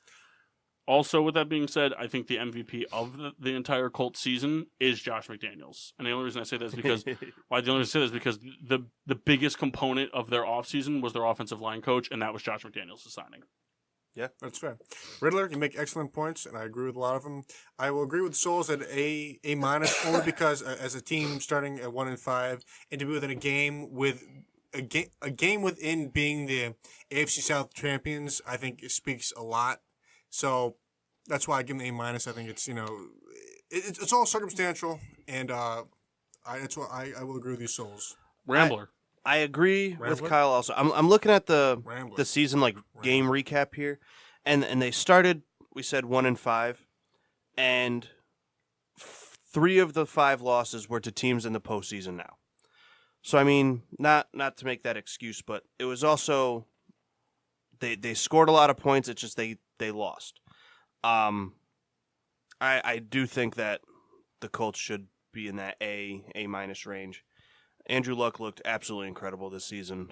Also, with that being said, I think the MVP of the entire Colts season is Josh McDaniels. And the only reason I say that is because the biggest component of their offseason was their offensive line coach, and that was Josh McDaniels' signing. Yeah, that's fair. Riddler, you make excellent points, and I agree with a lot of them. I will agree with Souls at A- only because as a team starting at 1-5 and to be within a game with a game within being the AFC South champions, I think it speaks a lot. So that's why I give them A-. I think it's it's all circumstantial, and that's why I will agree with you, Souls. Rambler. I agree Rambler? with Kyle also. I'm looking at the Rambler. season game recap here, and they started, we said 1-5, and 3 of the 5 losses were to teams in the postseason now. So I mean, not to make that excuse, but it was also they scored a lot of points. It's just they lost. I do think that the Colts should be in that A- range. Andrew Luck looked absolutely incredible this season.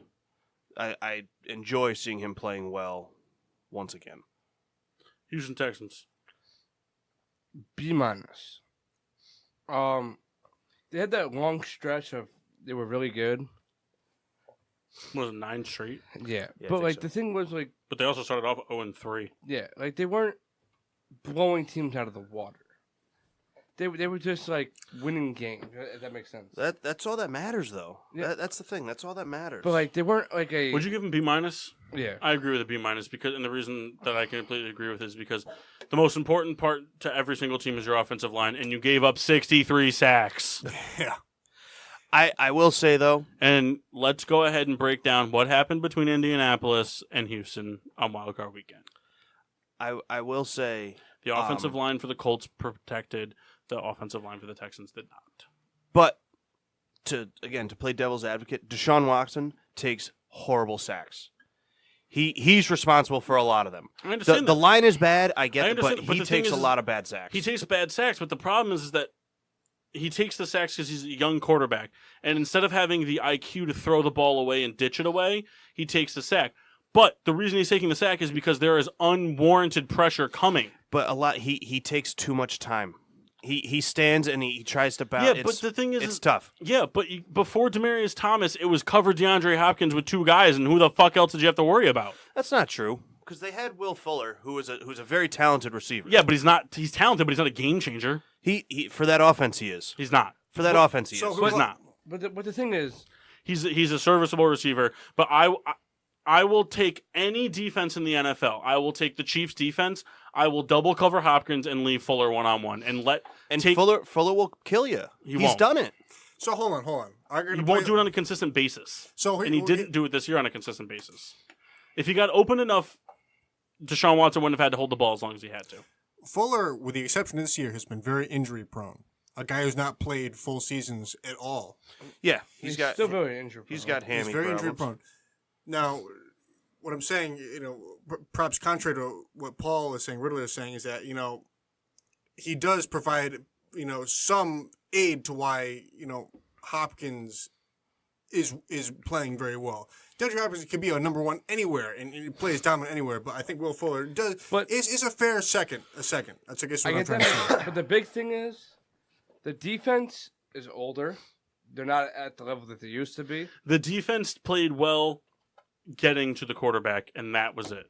I enjoy seeing him playing well once again. Houston Texans. B-. They had that long stretch of they were really good. Was it 9 straight? Yeah, I but think so. the thing was But they also started off 0-3. yeah, they weren't blowing teams out of the water. They were just winning games. If that makes sense. That's all that matters, though. Yeah. That's the thing. That's all that matters. But they weren't a. Would you give them B-? Yeah. I agree with a B- because, and the reason that I completely agree with is because the most important part to every single team is your offensive line, and you gave up 63 sacks. Yeah. I will say, though. And let's go ahead and break down what happened between Indianapolis and Houston on Wild Card Weekend. I will say. The offensive line for the Colts protected. The offensive line for the Texans did not. But to play devil's advocate, Deshaun Watson takes horrible sacks. He's responsible for a lot of them. I understand the that. line is bad, I get I it, but understand, but he the thing takes a is- lot of bad sacks. He takes bad sacks, but the problem is that he takes the sacks because he's a young quarterback. And instead of having the IQ to throw the ball away and ditch it away, he takes the sack. But the reason he's taking the sack is because there is unwarranted pressure coming. But a lot he takes too much time. He stands and he tries to bounce. Yeah, but the thing is, it's tough. Yeah, but before Demaryius Thomas, it was cover DeAndre Hopkins with 2 guys, and who the fuck else did you have to worry about? That's not true because they had Will Fuller, who's a very talented receiver. Yeah, but he's not. He's talented, but he's not a game changer. He for that offense he is. He's not. For that offense he so is. who- He's not. But the thing is, He's a serviceable receiver, but I will take any defense in the NFL. I will take the Chiefs defense. I will double cover Hopkins and leave Fuller 1-on-1 and take. Fuller will kill you. He's won't. done it. So hold on. He won't do it on a consistent basis. And he didn't do it this year on a consistent basis. If he got open enough, Deshaun Watson wouldn't have had to hold the ball as long as he had to. Fuller, with the exception of this year, has been very injury prone. A guy who's not played full seasons at all. Yeah, he's got still very injured. he's got hammy He's very injury problems. prone. Now, what I'm saying, perhaps contrary to what Paul is saying, Riddler is saying, is that, he does provide, some aid to why, Hopkins is playing very well. DeAndre Hopkins could be a number one anywhere, and he plays dominant anywhere. But I think Will Fuller is a fair second. That's I guess what I'm trying to say. But the big thing is, the defense is older. They're not at the level that they used to be. The defense played well getting to the quarterback, and that was it.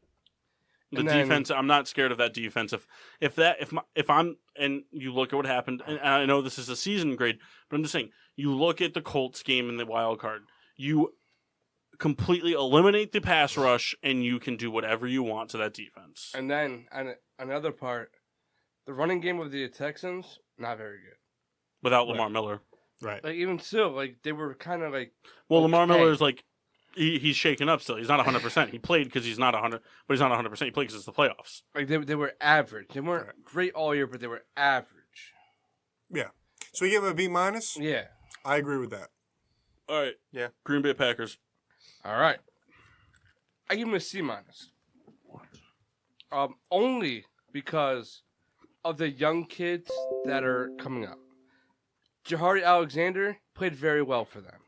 Defense, I'm not scared of that defense. If I'm, and you look at what happened, and I know this is a season grade, but I'm just saying, you look at the Colts game in the wild card, you completely eliminate the pass rush, and you can do whatever you want to that defense. And then another part, the running game of the Texans, not very good. Without Lamar Miller. Right. Like, even still, like, they were kind of like, well, okay. Lamar Miller is like, he's shaken up still. He's not 100%. He played because he's not 100, but he's not 100%. He played because it's the playoffs. Like, they were average. They weren't great all year, but they were average. Yeah. So you give him a B minus? Yeah. I agree with that. All right. Yeah. Green Bay Packers. All right. I give him a C minus. Only because of the young kids that are coming up. Jahari Alexander played very well for them.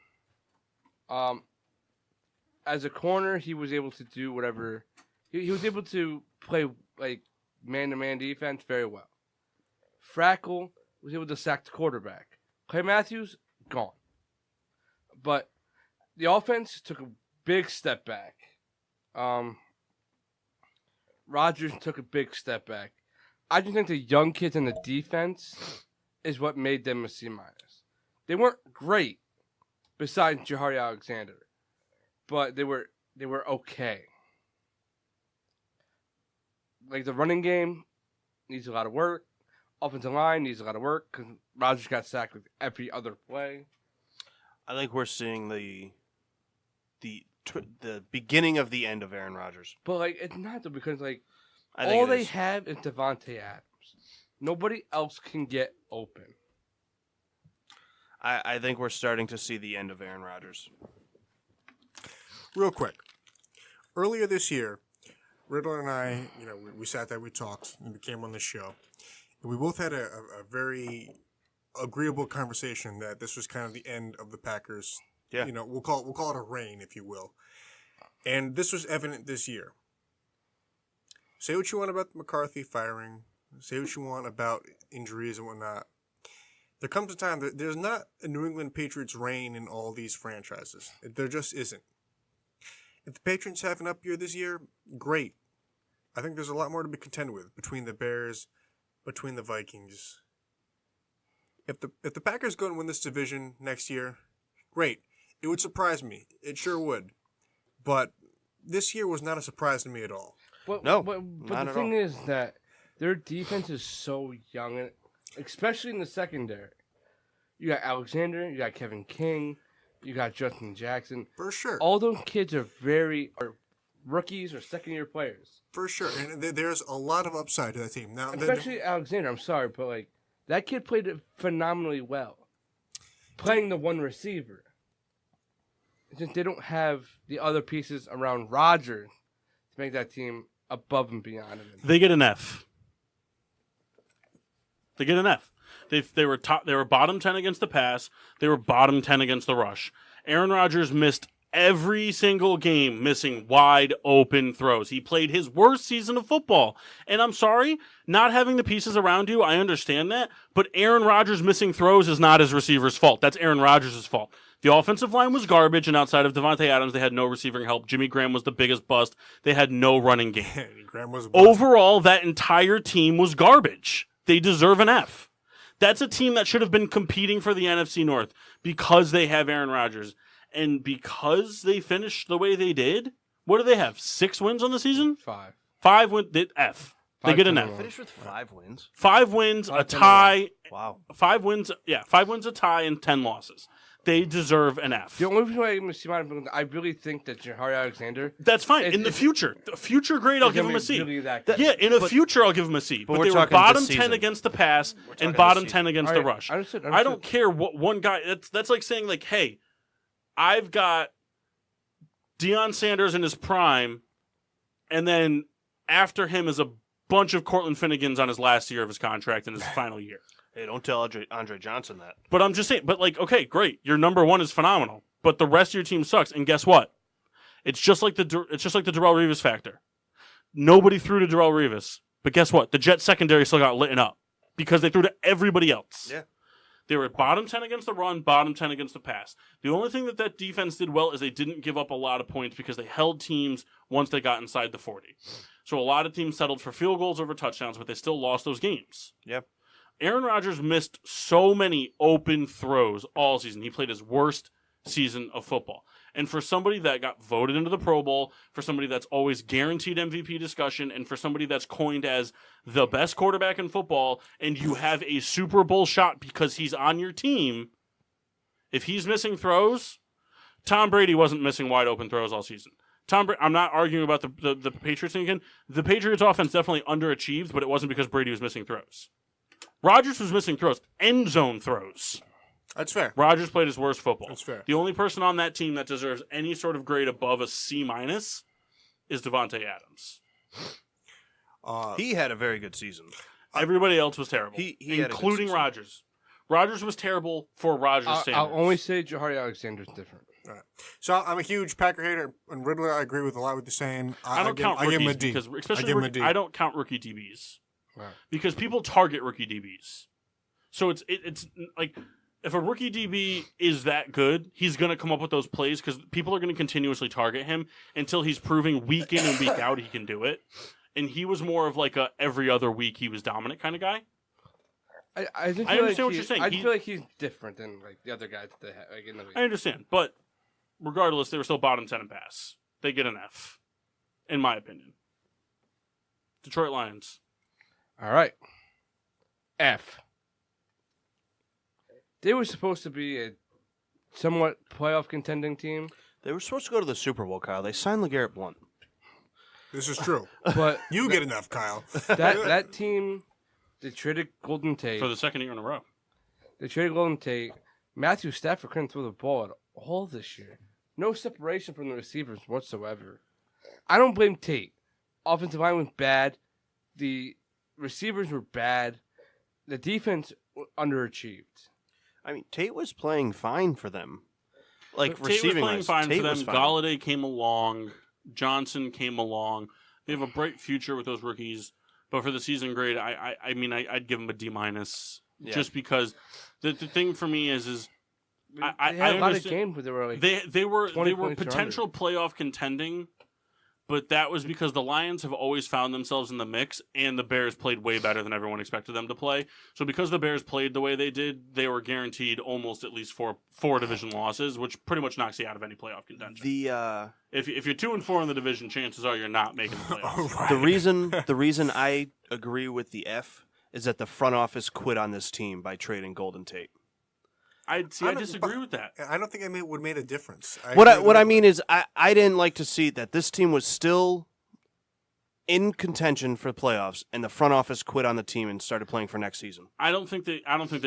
As a corner, he was able to do whatever. He was able to play like man-to-man defense very well. Frackle was able to sack the quarterback. Clay Matthews, gone. But the offense took a big step back. Rodgers took a big step back. I just think the young kids in the defense is what made them a C minus. They weren't great, besides Jahari Alexander, but they were okay. Like, the running game needs a lot of work. Offensive line needs a lot of work because Rodgers got sacked with every other play. I think we're seeing the beginning of the end of Aaron Rodgers. But, like, it's not though, because, like, I think all they have is Devontae Adams. Nobody else can get open. I think we're starting to see the end of Aaron Rodgers. Real quick. Earlier this year, Riddler and I, we sat there, we talked, and we came on the show. And we both had a very agreeable conversation that this was kind of the end of the Packers. Yeah. We'll call it a reign, if you will. And this was evident this year. Say what you want about the McCarthy firing. Say what you want about injuries and whatnot. There comes a time that there's not a New England Patriots reign in all these franchises. There just isn't. If the Patriots have an up year this year, great. I think there's a lot more to be contended with between the Bears, between the Vikings. If the Packers go and win this division next year, great. It would surprise me. It sure would. But this year was not a surprise to me at all. But not the at thing all. is that their defense is so young, and especially in the secondary. You got Alexander, you got Kevin King, you got Justin Jackson. For sure. All those kids are rookies or second-year players. For sure. And there's a lot of upside to that team. Now, Especially Alexander, I'm sorry, but like that kid played it phenomenally well. Playing the one receiver. It's just they don't have the other pieces around Rodgers to make that team above and beyond him. They get an F. They get an F. They were top. They were bottom 10 against the pass. They were bottom 10 against the rush. Aaron Rodgers missed every single game, missing wide open throws. He played his worst season of football. And I'm sorry, not having the pieces around you, I understand that. But Aaron Rodgers missing throws is not his receiver's fault. That's Aaron Rodgers' fault. The offensive line was garbage, and outside of Devontae Adams, they had no receiving help. Jimmy Graham was the biggest bust. They had no running game. Graham was a bust. Overall, that entire team was garbage. They deserve an F. That's a team that should have been competing for the NFC North because they have Aaron Rodgers. And because they finished the way they did, what do they have? 6 wins on the season? 5. 5 wins. F. They get an F. Finished with 5 wins. 5 wins, a tie. Wow. 5 wins. Yeah, 5 wins, a tie, and 10 losses. They deserve an F. The only reason why I give him a C minus, I really think that Jahari Alexander. That's fine. In the future grade, I'll give him a C. Really In the future, I'll give him a C. But we're they were talking bottom this 10 season. against the pass talking and bottom this 10 against the rush. Understood. I don't care what one guy. That's like saying, like, hey, I've got Deion Sanders in his prime, and then after him is a bunch of Cortland Finnegans on his last year of his contract in his final year. Hey, don't tell Andre Johnson that. But I'm just saying, but like, okay, great. Your number one is phenomenal. but the rest of your team sucks. And guess what? It's just like the Darrelle Revis factor. Nobody threw to Darrelle Revis, but guess what? The Jets secondary still got lit up because they threw to everybody else. Yeah. They were bottom 10 against the run, bottom 10 against the pass. The only thing that defense did well is they didn't give up a lot of points because they held teams once they got inside the 40. So a lot of teams settled for field goals over touchdowns, but they still lost those games. Yep. Aaron Rodgers missed so many open throws all season. He played his worst season of football. And for somebody that got voted into the Pro Bowl, for somebody that's always guaranteed MVP discussion, and for somebody that's coined as the best quarterback in football, and you have a Super Bowl shot because he's on your team, if he's missing throws, Tom Brady wasn't missing wide open throws all season. I'm not arguing about the Patriots thing again. The Patriots offense definitely underachieved, but it wasn't because Brady was missing throws. Rodgers was missing throws, end zone throws. That's fair. Rodgers played his worst football. That's fair. The only person on that team that deserves any sort of grade above a C- is Devontae Adams. He had a very good season. Everybody else was terrible, He had a good including season. Rodgers. Rodgers was terrible for Rodgers' standards. I'll only say Jahari Alexander's different. All right. So I'm a huge Packer hater, and Riddler, I agree with a lot what you're saying. I don't count I give him a rookies D. because, I especially give him a D. I don't count rookie DBs Right. because people target rookie DBs. So it's like if a rookie DB is that good, he's going to come up with those plays because people are going to continuously target him until he's proving week in and week out he can do it. And he was more of like a every other week he was dominant kind of guy. I just I feel understand what he- you're saying. I He- feel like he's different than like the other guys that they have. Like in the league. I understand, but regardless, they were still bottom 10 in pass. They get an F, in my opinion. Detroit Lions. All right. F. They were supposed to be a somewhat playoff contending team, They were supposed to go to the Super Bowl, Kyle. They signed LeGarrette Blount. This is true. but You get enough, Kyle. that team, they traded Golden Tate. For the second year in a row. They traded Golden Tate. Matthew Stafford couldn't throw the ball at all this year. No separation from the receivers whatsoever. I don't blame Tate. Offensive line was bad. The receivers were bad. The defense underachieved. I mean, Tate was playing fine for them. Like, Tate was receiving playing wise, fine Tate for them. was fine. Galladay came along. Johnson came along. They have a bright future with those rookies. But for the season grade, I'd give them a D-, just because the thing for me is They I had a lot of understand- games where they were like they were 20 they were points or potential playoff contending, but that was because the Lions have always found themselves in the mix, and the Bears played way better than everyone expected them to play. So because the Bears played the way they did, they were guaranteed almost at least four division losses, which pretty much knocks you out of any playoff contention. If you're 2-4 in the division, chances are you're not making the playoffs. Right. The reason I agree with the F is that the front office quit on this team by trading Golden Tate. I don't- disagree but- with that. I don't think it would made a difference. What I mean is I didn't like to see that this team was still in contention for playoffs, and the front office quit on the team and started playing for next season. I don't think they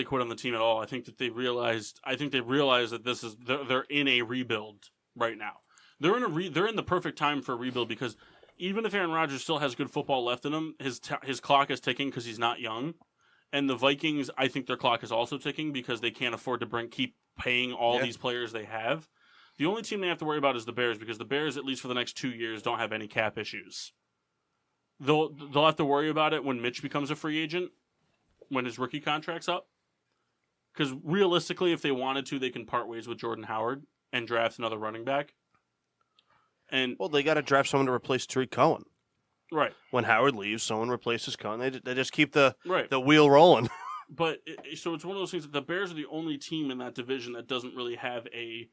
quit on the team at all. I think that they realized that this is they're in a rebuild right now. They're in the perfect time for a rebuild because even if Aaron Rodgers still has good football left in him, his clock is ticking because he's not young. And the Vikings, I think their clock is also ticking because they can't afford to keep paying all these players they have. The only team they have to worry about is the Bears because the Bears, at least for the next 2 years, don't have any cap issues. They'll have to worry about it when Mitch becomes a free agent, when his rookie contract's up. Because realistically, if they wanted to, they can part ways with Jordan Howard and draft another running back. And Well, they got to draft someone to replace Tariq Cohen. right, When Howard leaves, someone replaces Cohen. They just keep the right. wheel rolling. But so it's one of those things that the Bears are the only team in that division that doesn't really have a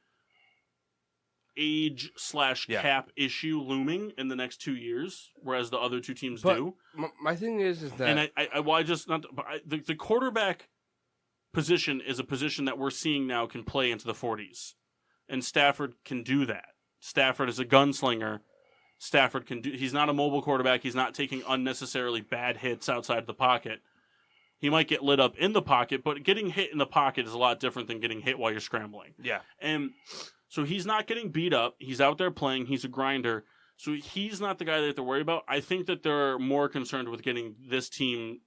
age/cap issue looming in the next 2 years, whereas the other two teams But do. my thing is that And the quarterback position is a position that we're seeing now can play into the 40s, and Stafford can do that. Stafford is a gunslinger. Stafford can do. He's not a mobile quarterback. He's not taking unnecessarily bad hits outside of the pocket. He might get lit up in the pocket, but getting hit in the pocket is a lot different than getting hit while you're scrambling. Yeah. And so he's not getting beat up. He's out there playing. He's a grinder. So he's not the guy they have to worry about. I think that they're more concerned with getting this team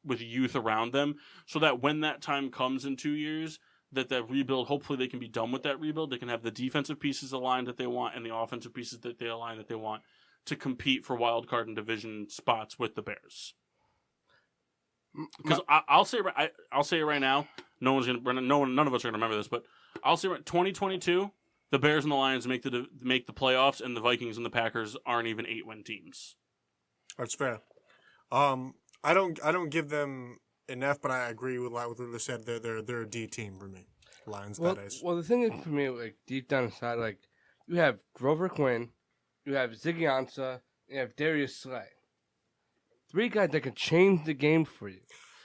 with youth around them so that when that time comes in 2 years, that rebuild, hopefully they can be done with that rebuild. They can have the defensive pieces aligned that they want and the offensive pieces that they align that they want to compete for wild card and division spots with the Bears. Because I'll say it right now. None of us are gonna remember this, but I'll say 2022. The Bears and the Lions make the playoffs, and the Vikings and the Packers aren't even 8-win teams. That's fair. I don't give them enough, but I agree with what Riddler said. They're a D team for me. Lions, that is. Well, the thing is for me, like deep down inside, like you have Grover Quinn, you have Ziggy Ansah, you have Darius Slay. 3 guys that can change the game for you.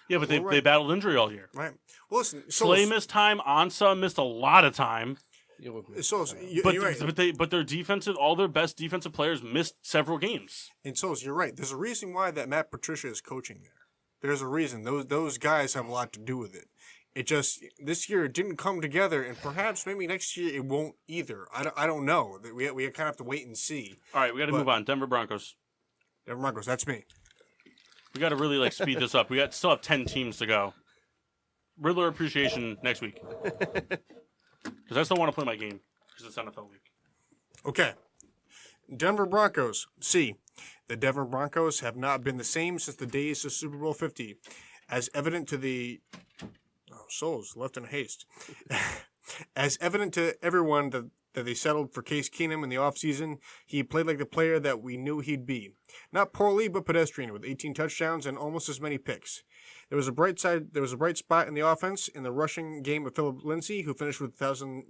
Yeah, but they battled injury all year. Right. Well, listen. Slay missed time. Ansah missed a lot of time. You're But right. but their defensive, all their best defensive players missed several games. And so you're right. There's a reason why that Matt Patricia is coaching there. There's a reason. Those guys have a lot to do with it. It just this year it didn't come together, and perhaps maybe next year it won't either. I don't know. We kind of have to wait and see. All right, we got to move on. Denver Broncos. Denver Broncos. That's me. We got to really speed this up. We still have 10 teams to go. Riddler appreciation next week because I still want to play my game because it's NFL week. Okay. Denver Broncos. C. The Denver Broncos have not been the same since the days of Super Bowl 50, as evident to the souls left in haste. As evident to everyone that they settled for Case Keenum in the offseason, he played like the player that we knew he'd be. Not poorly, but pedestrian, with 18 touchdowns and almost as many picks. There was a bright spot in the offense in the rushing game of Philip Lindsay, who finished with 1,000+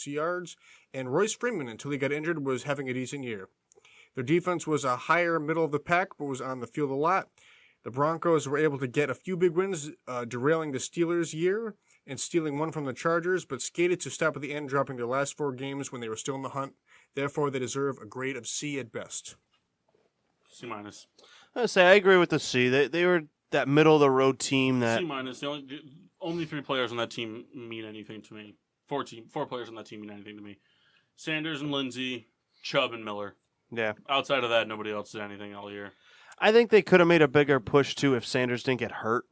yards, and Royce Freeman, until he got injured, was having a decent year. Their defense was a higher middle of the pack, but was on the field a lot. The Broncos were able to get a few big wins, derailing the Steelers' year and stealing one from the Chargers, but skated to stop at the end, dropping their last 4 games when they were still in the hunt. Therefore, they deserve a grade of C at best. C-. I agree with the C. They were that middle of the road team that C-. The only 3 players on that team mean anything to me. 4 players on that team mean anything to me. Sanders and Lindsey, Chubb and Miller. Yeah. Outside of that, nobody else did anything all year. I think they could have made a bigger push too if Sanders didn't get hurt,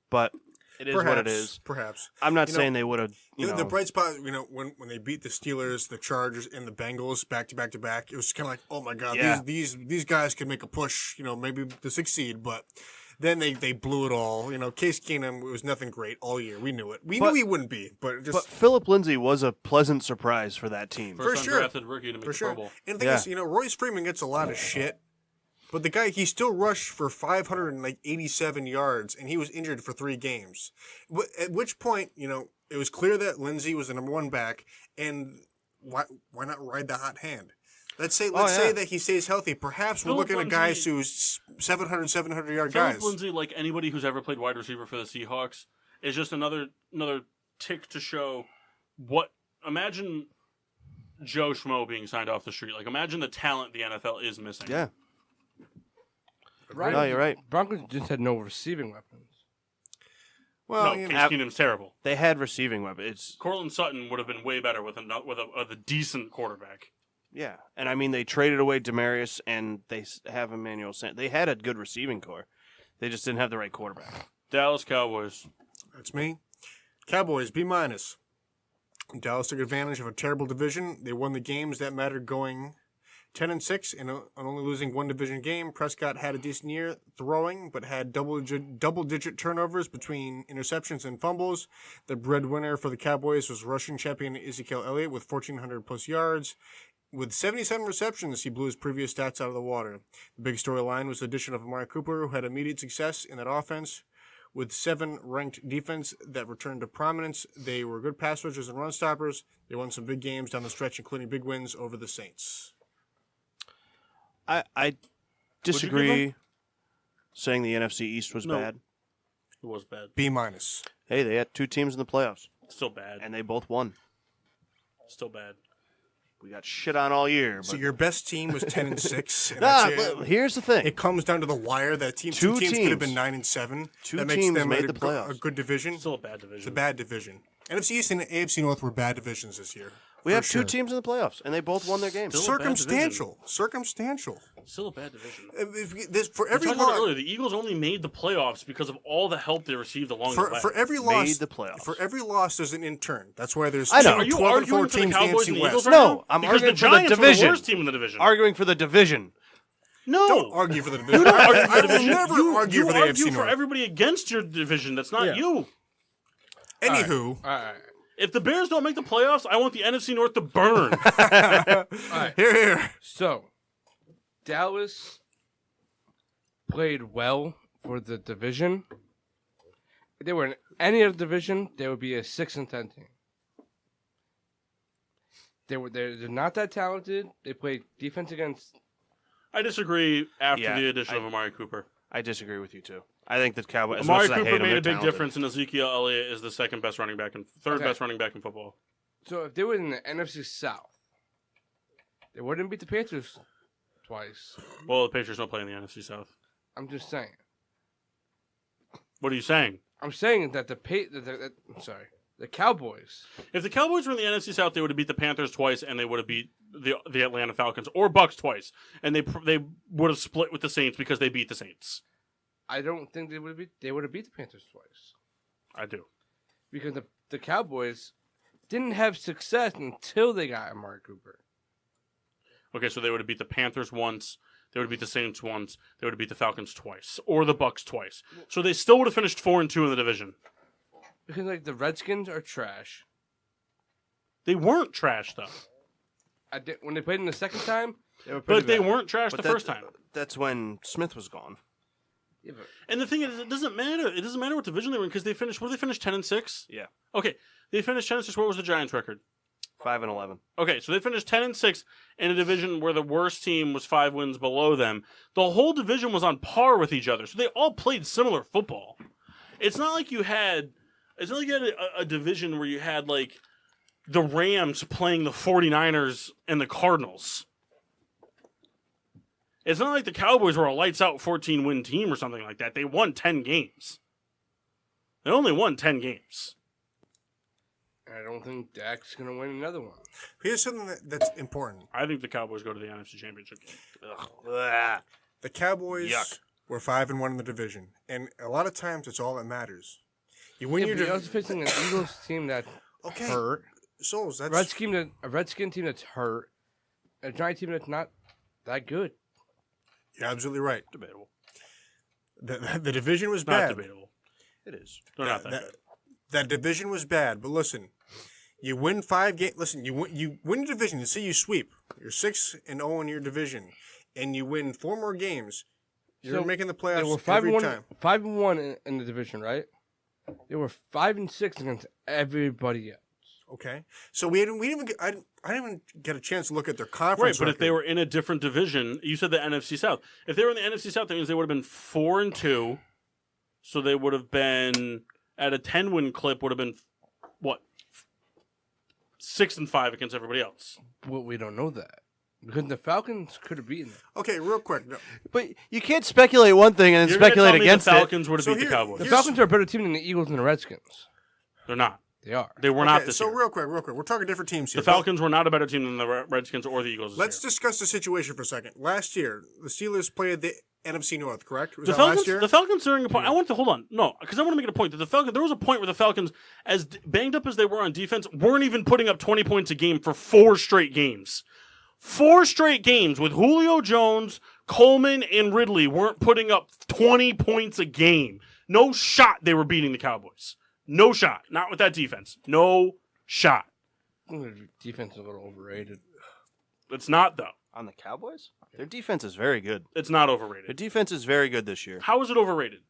but it is what it is. Perhaps. I'm not saying they would have. The bright spot, when they beat the Steelers, the Chargers, and the Bengals back to back, it was kind of like, oh my God, Yeah. these guys could make a push, maybe to succeed, but then they blew it all. Case Keenum was nothing great all year. We knew it. We knew he wouldn't be, but But Philip Lindsay was a pleasant surprise for that team. First sure. undrafted rookie to make for the sure. Pro Bowl. And the thing is, Royce Freeman gets a lot of shit. But the guy, he still rushed for 587 yards, and he was injured for 3 games. At which point, it was clear that Lindsey was the number 1 back, and why not ride the hot hand? Let's say that he stays healthy. Perhaps we're looking at guys who's 700-yard guys. Philip Lindsay, like anybody who's ever played wide receiver for the Seahawks, is just another tick to show what. Imagine Joe Schmo being signed off the street. Like, imagine the talent the NFL is missing. Yeah. Right. No, you're right. Broncos just had no receiving weapons. Well, Case Keenum's terrible. They had receiving weapons. Cortland Sutton would have been way better with a decent quarterback. Yeah, and I mean they traded away Demarius, and they have Emmanuel Sanders. They had a good receiving core. They just didn't have the right quarterback. Dallas Cowboys. That's me. Cowboys, B-. Dallas took advantage of a terrible division. They won the games that mattered, going 10-6 and only losing 1 division game. Prescott had a decent year throwing, but had double-digit turnovers between interceptions and fumbles. The breadwinner for the Cowboys was rushing champion Ezekiel Elliott with 1,400+ yards. With 77 receptions, he blew his previous stats out of the water. The big storyline was the addition of Amari Cooper, who had immediate success in that offense. With 7 ranked defense that returned to prominence, they were good pass rushers and run stoppers. They won some big games down the stretch, including big wins over the Saints. I disagree saying the NFC East was bad. It was bad. B-. Hey, they had 2 teams in the playoffs, Still bad. and they both won. Still bad. We got shit on all year. So But your best team was 10-6. And that's it. here's the thing. It comes down to the wire. That two teams could have been 9-7. 2 that makes teams them made a, the playoffs. a good division. Still a bad division. It's a bad division. NFC East and AFC North were bad divisions this year. We have sure. two teams in the playoffs, and they both won their games. Still a bad Circumstantial. Still a bad division. For We every talked about it loss, earlier, the Eagles only made the playoffs because of all the help they received along the way. for every loss, Made the playoffs. For every loss, there's an intern. That's why there's I know. Are you 12 and arguing 4 for the teams in the Cowboys and NFC the Eagles West. right No, now? I'm because the arguing for the Giants were division. the worst team in the division. Arguing for the division. No. Don't argue for the division. You don't argue for I the will division. never You argue for the argue AFC for North. everybody against your division. That's not Yeah. you. Anywho, All right. If the Bears don't make the playoffs, I want the NFC North to burn. here. So, Dallas played well for the division. If they were in any other division, they would be a 6-10 team. They're not that talented. They played defense against. I disagree after Yeah, the addition of Amari Cooper. I disagree with you, too. I think the Cowboys... as Amari much as I hate Cooper them, made they're a big talented. difference, and Ezekiel Elliott is the second best running back and third Okay. best running back in football. So if they were in the NFC South, they wouldn't beat the Panthers twice. Well, the Patriots don't play in the NFC South. I'm just saying. What are you saying? I'm saying that the Cowboys. If the Cowboys were in the NFC South, they would have beat the Panthers twice, and they would have beat the Atlanta Falcons or Bucks twice, and they would have split with the Saints because they beat the Saints. I don't think they would have beat the Panthers twice I do. because the Cowboys didn't have success until they got Amari Cooper. Okay, so they would have beat the Panthers once, they would have beat the Saints once, they would have beat the Falcons twice, or the Bucks twice. So they still would have finished 4-2 in the division. Because like the Redskins are trash. They weren't trash though, When they played in the second time, they were pretty but they bad. weren't trash But the first time. That's when Smith was gone. Yeah, but And the thing is, it doesn't matter. It doesn't matter what division they were in because they finished. Were they finished 10-6? Yeah. Okay, they finished 10-6. What was the Giants' record? 5-11. Okay, so they finished 10-6 in a division where the worst team was 5 wins below them. The whole division was on par with each other, so they all played similar football. It's not like you had. It's not like you had a division where you had like the Rams playing the 49ers and the Cardinals. It's not like the Cowboys were a lights-out 14-win team or something like that. They won 10 games. They only won 10 games. I don't think Dak's gonna win another one. Here's something that's important. I think the Cowboys go to the NFC Championship game. Ugh. The Cowboys Yuck. were 5-1 in the division, and a lot of times it's all that matters. You win Yeah, your but you're division. also facing an Eagles team that's Okay, hurt, Souls. That's a Redskin team that's hurt, a Giant team that's not that good. you're absolutely right. Debatable. The division was Not bad. debatable. It is. They're not that good. That division was bad, but listen, you win 5 games. Listen, you win your division. You see, you sweep. You're 6-0 in your division, and you win 4 more games. You're So, making the They playoffs were 5 every and 1, time. 5 and 1 in the division, right? They were 5 and 6 against everybody else. Okay, so we didn't even get, I didn't even get a chance to look at their Right, conference. but if they record. were in a different division, you said the NFC South. If they were in the NFC South, that means they would have been 4-2. So they would have been at a 10-win clip. Would have been what 6-5 against everybody else. Well, we don't know that because the Falcons could have beaten them. Okay, real quick. No. But you can't speculate one thing and then You're gonna speculate tell me against the it. Falcons would have So beat here- the Cowboys. The Here's- Falcons are a better team than the Eagles and the Redskins. They're not. They are. They were not Okay, this so year. real quick. We're talking different teams here. The Falcons were not a better team than the Redskins or the Eagles this Let's year. discuss the situation for a second. Last year, the Steelers played the NFC North, correct? Was The that Falcons, last year? the Falcons during a point. I want to hold on, no, because I want to make a point that the Falcons. There was a point where the Falcons, as banged up as they were on defense, weren't even putting up 20 points a game for 4 straight games. 4 straight games with Julio Jones, Coleman, and Ridley weren't putting up 20 points a game. No shot they were beating the Cowboys. No shot. Not with that defense. No shot. I think their defense is a little overrated. It's not though. On the Cowboys? Their defense is very good. It's not Their overrated. defense is very good this year. How is it overrated?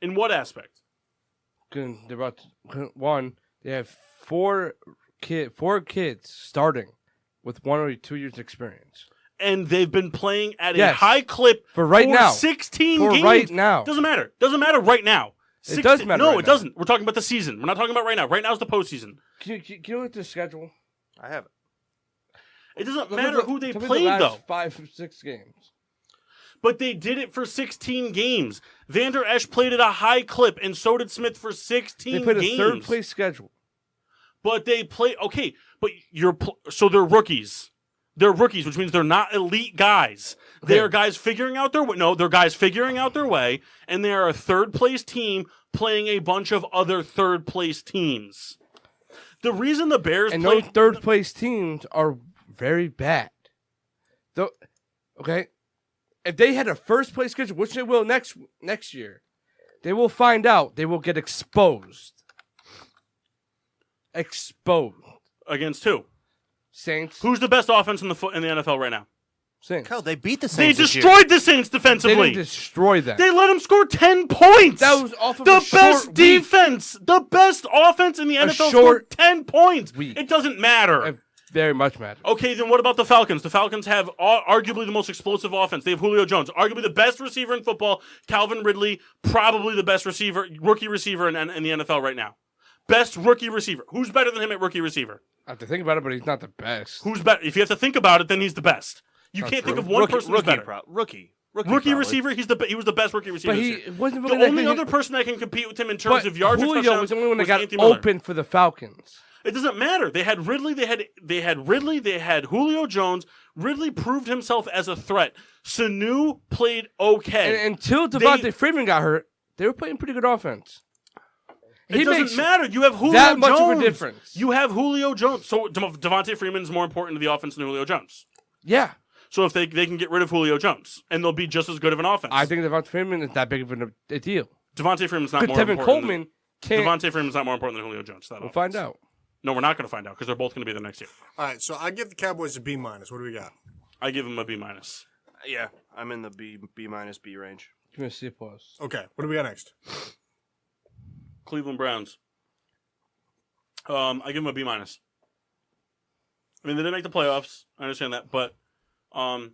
In what aspect? They're about one. They have four kids starting with 1 or 2 years experience. And they've been playing at a Yes. high clip For right now. 16 For games. right now. Doesn't matter. Doesn't matter right now. It does matter No, right it now. doesn't. We're talking about the season. We're not talking about right now. Right now is the postseason. Can you look at the schedule? I have it. It doesn't Look at matter the- who they tell me played, the last though. 5 or 6 games. But they did it for 16 games. Vander Esch played at a high clip, and so did Smith for 16 They played games. a third place schedule. But they play okay. but so they're rookies. They're rookies, which means they're not elite guys. They are guys figuring out their way. No, they're guys figuring out their way, and they are a third-place team playing a bunch of other third-place teams. The reason the Bears those third-place teams are very bad. Okay? If they had a first-place schedule, which they will next year, they will find out. They will get exposed. Exposed. Against who? Saints. Who's the best offense in the NFL right now? Saints. Kyle, they beat the They Saints. destroyed the Saints They defensively. didn't destroy them. They let them score 10 points. That was off of the a best short week. defense. The best offense in the NFL scored 10 points. week. It doesn't matter. It very much matters. Okay, then what about the Falcons? The Falcons have arguably the most explosive offense. They have Julio Jones, arguably the best receiver in football. Calvin Ridley, probably the best rookie receiver in the NFL right now. Best rookie receiver. Who's better than him at rookie receiver? I have to think about it, but he's not the best. Who's better? If you have to think about it, then he's the best. You Not can't true. think of one person who's better. Rookie Rookie receiver, he was the best rookie receiver. But this he year. wasn't The really only other person that can compete with him in terms But of yards or Julio touchdowns was the only one that was got Anthony Miller. open for the Falcons. It doesn't matter. They had Ridley. They had Julio Jones. Ridley proved himself as a threat. Sanu played okay. And until Devontae Freeman got hurt, they were playing pretty good offense. It doesn't matter. You have Julio that much Jones. of a difference. You have Julio Jones. So Devontae Freeman is more important to the offense than Julio Jones. Yeah. So if they can get rid of Julio Jones, and they'll be just as good of an offense. I think Devontae Freeman is that big of a deal. Devontae Freeman's not more Because Tevin important. Coleman can't. Devontae Freeman's not more important than Julio Jones. We'll find out. No, we're not going to find out because they're both going to be there next year. All right, so I give the Cowboys a B-. What do we got? I give them a B minus. Yeah, I'm in the B minus B range. Give me a C plus. Okay, what do we got next? Cleveland Browns. I give them a B minus. I mean, they didn't make the playoffs. I understand that, but I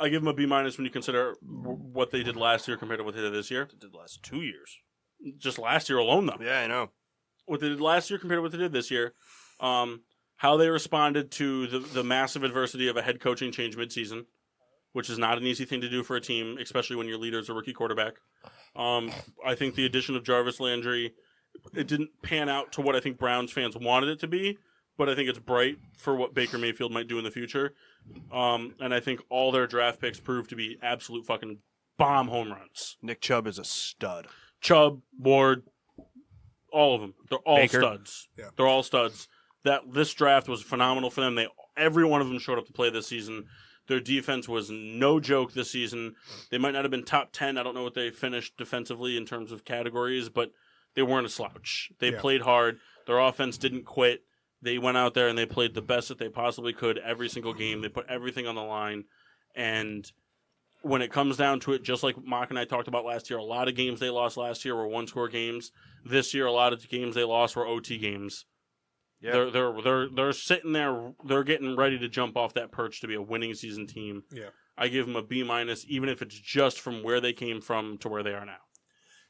give them a B minus when you consider what they did last year compared to what they did this year. They did the last 2 years. Just last year alone, though. Yeah, I know. What they did last year compared to what they did this year. How they responded to the massive adversity of a head coaching change midseason, which is not an easy thing to do for a team, especially when your leader is a rookie quarterback. I think the addition of Jarvis Landry, it didn't pan out to what I think Browns fans wanted it to be, but I think it's bright for what Baker Mayfield might do in the future. And I think all their draft picks proved to be absolute fucking bomb home runs. Nick Chubb is a stud. Chubb, Ward, all of them. They're all Baker. studs. Yeah. They're all studs. This draft was phenomenal for them. Every one of them showed up to play this season. Their defense was no joke this season. They might not have been top 10. I don't know what they finished defensively in terms of categories, but they weren't a slouch. They played hard. Their offense didn't quit. They went out there and they played the best that they possibly could every single game. They put everything on the line. And when it comes down to it, just like Mach and I talked about last year, a lot of games they lost last year were one-score games. This year, a lot of games they lost were OT games. Yeah. They're sitting there. They're getting ready to jump off that perch to be a winning season team. Yeah. I give them a B minus, even if it's just from where they came from to where they are now.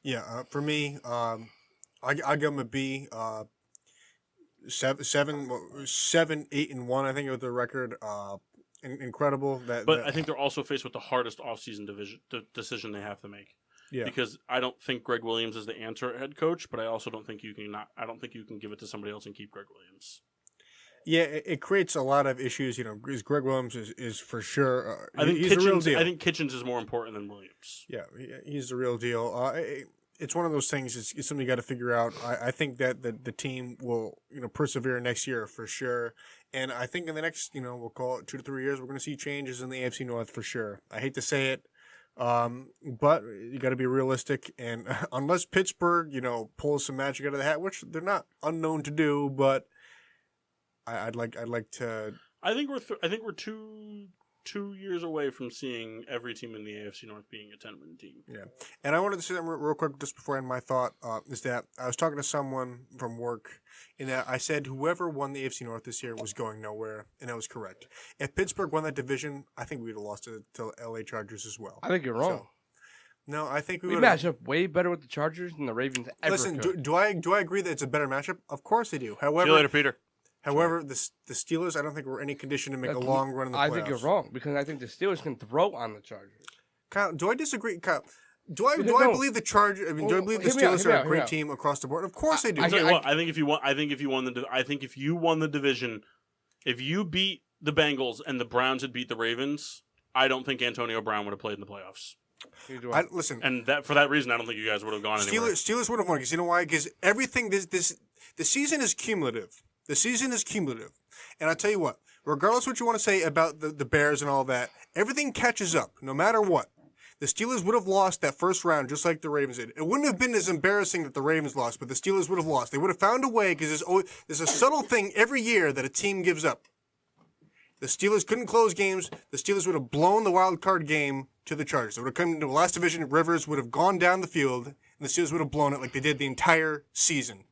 Yeah, for me, I give them a B. 7, 8, and 1. I think was the record. Incredible. But I think they're also faced with the hardest offseason decision they have to make. Yeah. Because I don't think Greg Williams is the answer at head coach, but I also don't think you can I don't think you can give it to somebody else and keep Greg Williams. Yeah, it creates a lot of issues. Because Greg Williams is for sure. I think he's a real deal. I think Kitchens is more important than Williams. Yeah, he's the real deal. It's one of those things. It's something you got to figure out. I think that the team will persevere next year for sure. And I think in the next we'll call it 2 to 3 years, we're going to see changes in the AFC North for sure. I hate to say it. But you got to be realistic, and unless Pittsburgh, pulls some magic out of the hat, which they're not unknown to do, but I'd like to. I think we're 2 years away from seeing every team in the AFC North being a 10-win team. Yeah, and I wanted to say something real quick just before I end my thought. Is that I was talking to someone from work, and I said whoever won the AFC North this year was going nowhere, and I was correct. If Pittsburgh won that division, I think we would have lost it to LA Chargers as well. I think you're wrong. So, no, I think we match up way better with the Chargers than the Ravens ever Listen, could. do I agree that it's a better matchup? Of course I do. However, See you later, Peter. However, the Steelers, I don't think we're in any condition to make a long run in the playoffs. I think you're wrong because I think the Steelers can throw on the Chargers. Kyle, do I disagree? Kyle, do I No. believe the Chargers? I mean, do I believe the Hear me out, Steelers hear me are a out, great hear me team across the board? Of course I do. I tell you what, I think if you won the division, If you beat the Bengals and the Browns had beat the Ravens, I don't think Antonio Brown would have played in the playoffs. Listen, And for that reason, I don't think you guys would have gone anywhere. Steelers would have won because you know why? Because everything the season is cumulative. The season is cumulative, and I tell you what. Regardless of what you want to say about the Bears and all that, everything catches up no matter what. The Steelers would have lost that first round just like the Ravens did. It wouldn't have been as embarrassing that the Ravens lost, but the Steelers would have lost. They would have found a way because there's a subtle thing every year that a team gives up. The Steelers couldn't close games. The Steelers would have blown the wild card game to the Chargers. They would have come into the last division. Rivers would have gone down the field, and the Steelers would have blown it like they did the entire season.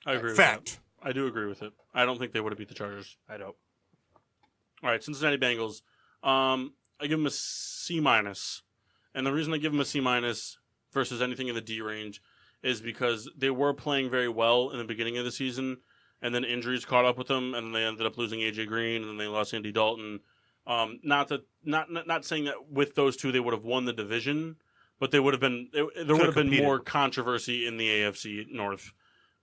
I agree with Fact. that. I do agree with it. I don't think they would have beat the Chargers. I don't. All right, Cincinnati Bengals. I give them a C-. And the reason I give them a C- versus anything in the D range is because they were playing very well in the beginning of the season, and then injuries caught up with them, and they ended up losing A.J. Green, and then they lost Andy Dalton. Not saying that with those two they would have won the division, but they would have been there would have been more controversy in the AFC North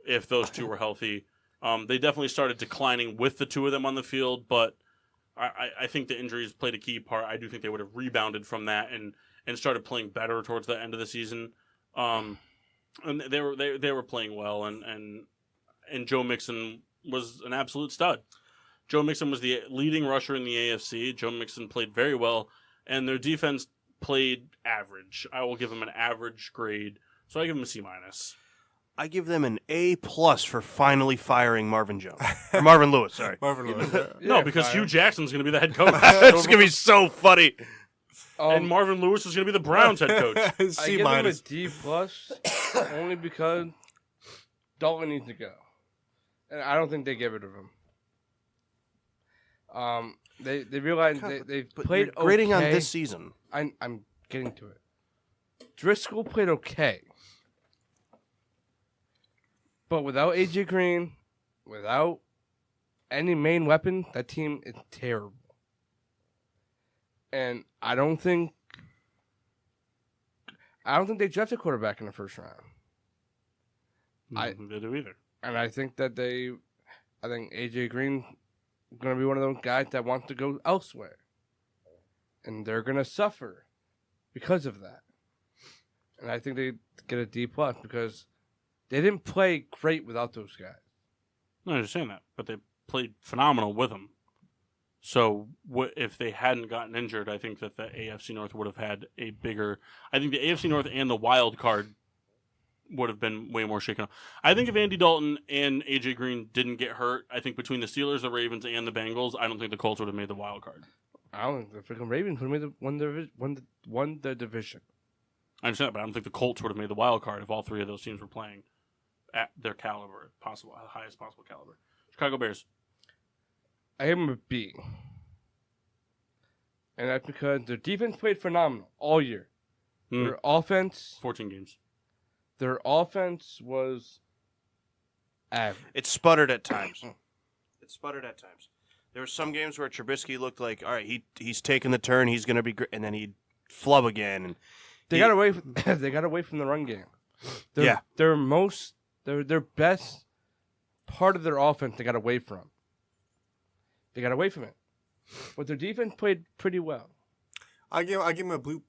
if those two were healthy. They definitely started declining with the two of them on the field, but I think the injuries played a key part. I do think they would have rebounded from that and started playing better towards the end of the season. And they were playing well, and Joe Mixon was an absolute stud. Joe Mixon was the leading rusher in the AFC. Joe Mixon played very well, and their defense played average. I will give them an average grade, so I give them a C-. I give them an A+ for finally firing Marvin Jones. Or Marvin Lewis, sorry. Marvin Lewis. No, because Hugh Jackson's going to be the head coach. It's going to be so funny. And Marvin Lewis is going to be the Browns head coach. I give C-. them a D+ only because Dalton needs to go, and I don't think they give it to him. They realize they played okay. Grading on this season. I'm getting to it. Driscoll played okay, but without A.J. Green, without any main weapon, that team is terrible. And I don't think they drafted a quarterback in the first round. I don't think they do either. And I think A.J. Green is going to be one of those guys that wants to go elsewhere. And they're going to suffer because of that. And I think they get a D+ because they didn't play great without those guys. No, I understand that, but they played phenomenal with them. So if they hadn't gotten injured, I think that the AFC North would have had a bigger... I think the AFC North and the wild card would have been way more shaken up. I think if Andy Dalton and A.J. Green didn't get hurt, I think between the Steelers, the Ravens, and the Bengals, I don't think the Colts would have made the wild card. I don't think the freaking Ravens would have won the division. I understand that, but I don't think the Colts would have made the wild card if all three of those teams were playing at their caliber, highest possible caliber. Chicago Bears. I give them a B. And that's because their defense played phenomenal all year. Their offense... 14 games. Their offense was average. It sputtered at times. There were some games where Trubisky looked like, all right, he's taking the turn, he's going to be great, and then he'd flub again. And they got away from the run game. Their best part of their offense they got away from. They got away from it. But their defense played pretty well. I give them a B+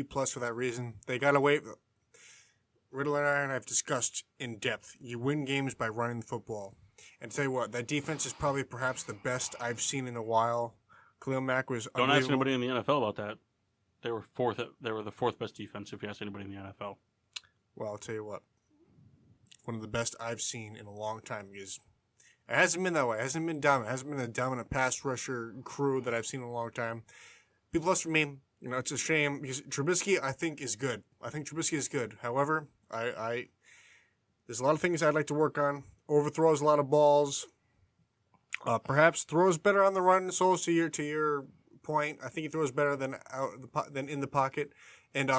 for that reason. They got away. Riddler and I have discussed in depth. You win games by running the football. And tell you what, that defense is probably perhaps the best I've seen in a while. Khalil Mack was Don't ask anybody in the NFL about that. They were the fourth best defense if you ask anybody in the NFL. Well, I'll tell you what. One of the best I've seen in a long time because it hasn't been that way. It hasn't been dominant. It hasn't been a dominant pass rusher crew that I've seen in a long time. B+ for me. You know, it's a shame because Trubisky, I think, is good. However, there's a lot of things I'd like to work on. Overthrows a lot of balls. Perhaps throws better on the run. So to your point, I think he throws better than in the pocket. And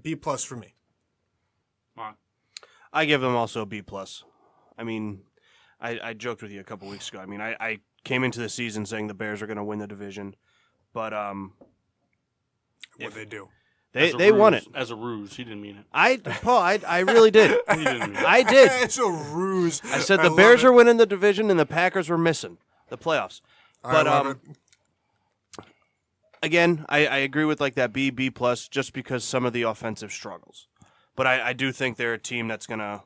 B+ for me. I give them also a B+. I mean, I joked with you a couple weeks ago. I mean, I came into the season saying the Bears are going to win the division, but What'd they do? They won it as a ruse. He didn't mean it. I really did. He didn't mean it. I did. It's a ruse. I said the Bears are winning the division and the Packers were missing. the playoffs. All But right, Robert. again, I agree with like that B plus just because some of the offensive struggles. But I do think they're a team that's gonna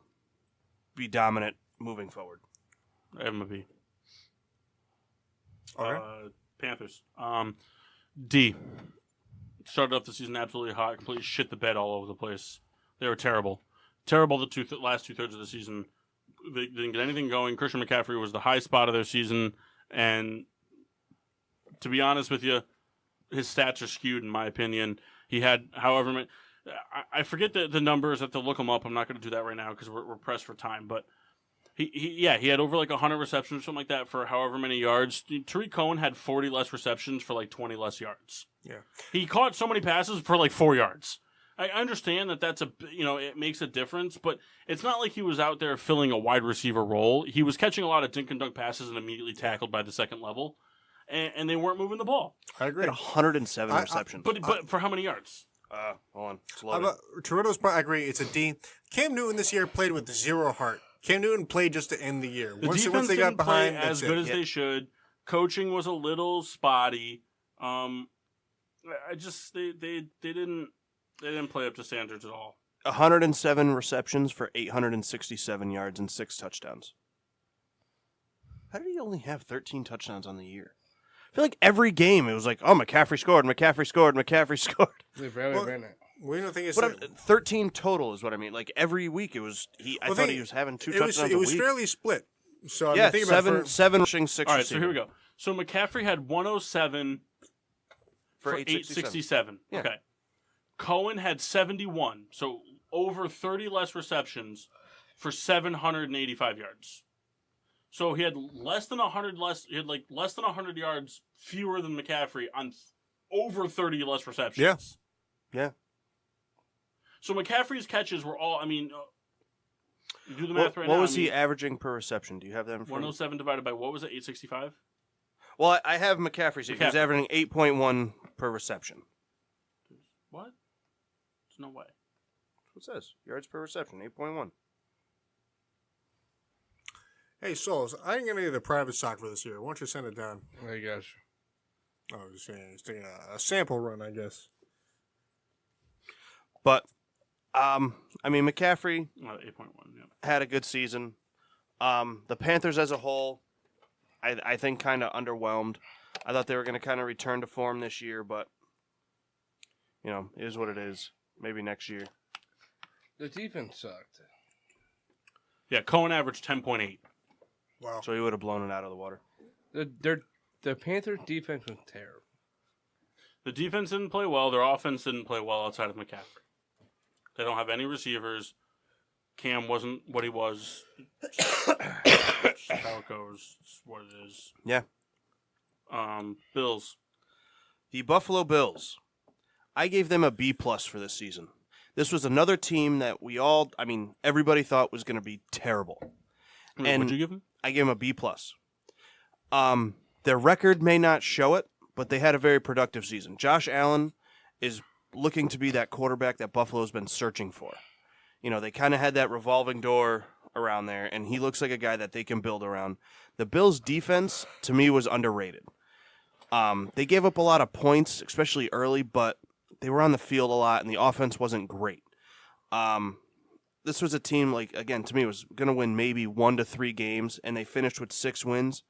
be dominant moving forward. I have them a B. Okay. Panthers. D. Started off the season absolutely hot, completely shit the bed all over the place. They were terrible. Terrible the last 2/3 of the season. They didn't get anything going. Christian McCaffrey was the high spot of their season, and to be honest with you, his stats are skewed in my opinion. He had however many. I forget the numbers. I have to look them up. I'm not going to do that right now because we're pressed for time. But he had over like 100 receptions or something like that for however many yards. Tariq Cohen had 40 less receptions for like 20 less yards. Yeah. He caught so many passes for like 4 yards. I understand that's it makes a difference, but it's not like he was out there filling a wide receiver role. He was catching a lot of dink and dunk passes and immediately tackled by the second level, and they weren't moving the ball. I agree. He had 107 receptions. But for how many yards? Hold on. It's How loaded. about Toretto's part? I agree. It's a D. Cam Newton this year played with zero heart. Cam Newton played just to end the year. The Once defense they got didn't play behind, as that's good it. as they should. Coaching was a little spotty. They didn't play up to standards at all. 107 receptions for 867 yards and 6 touchdowns. How did he only have 13 touchdowns on the year? I feel like every game it was like, oh, McCaffrey scored. They barely Well, ran it. We don't think it's. But 13 total is what I mean. Like every week it was. I thought he was having 2 touchdowns It was a week. fairly split. So Yeah, I think about seven rushing, 6 All right, receiving. so here we go. So McCaffrey had 107 For for 867. 867. Yeah. Okay. Cohen had 71, so over 30 less receptions for 785 yards. So he had less than 100 less. He had like less than 100 yards fewer than McCaffrey on over 30 less receptions. Yeah. So McCaffrey's catches were all. I mean, you do the math right now. What was I mean, he averaging per reception? Do you have that in front of you? 107 divided by what was it? 865. Well, I have McCaffrey's. He was McCaffrey. averaging 8.1 per reception. What? There's no way. That's what it says. Yards per reception, 8.1. Hey, Souls, I didn't get any of the private stock for this year. Why don't you send it down? There you go. Oh, just taking a sample run, I guess. But, I mean, McCaffrey 8.1. Yeah. had a good season. The Panthers as a whole, I think, kind of underwhelmed. I thought they were going to kind of return to form this year, but, it is what it is. Maybe next year. The defense sucked. Yeah, Cohen averaged 10.8. Wow. So he would have blown it out of the water. The Panthers defense was terrible. The defense didn't play well. Their offense didn't play well outside of McCaffrey. They don't have any receivers. Cam wasn't what he was. It's just how it goes. It's what it is. Yeah. Bills. The Buffalo Bills. I gave them a B plus for this season. This was another team that everybody thought was going to be terrible. And What'd you give him? I gave them a B plus. Their record may not show it, but they had a very productive season. Josh Allen is looking to be that quarterback that Buffalo's been searching for. They kind of had that revolving door around there, and he looks like a guy that they can build around. The Bills' defense, to me, was underrated. They gave up a lot of points, especially early, but they were on the field a lot, and the offense wasn't great. This was a team, to me, was going to win maybe 1 to 3 games, and they finished with 6 wins.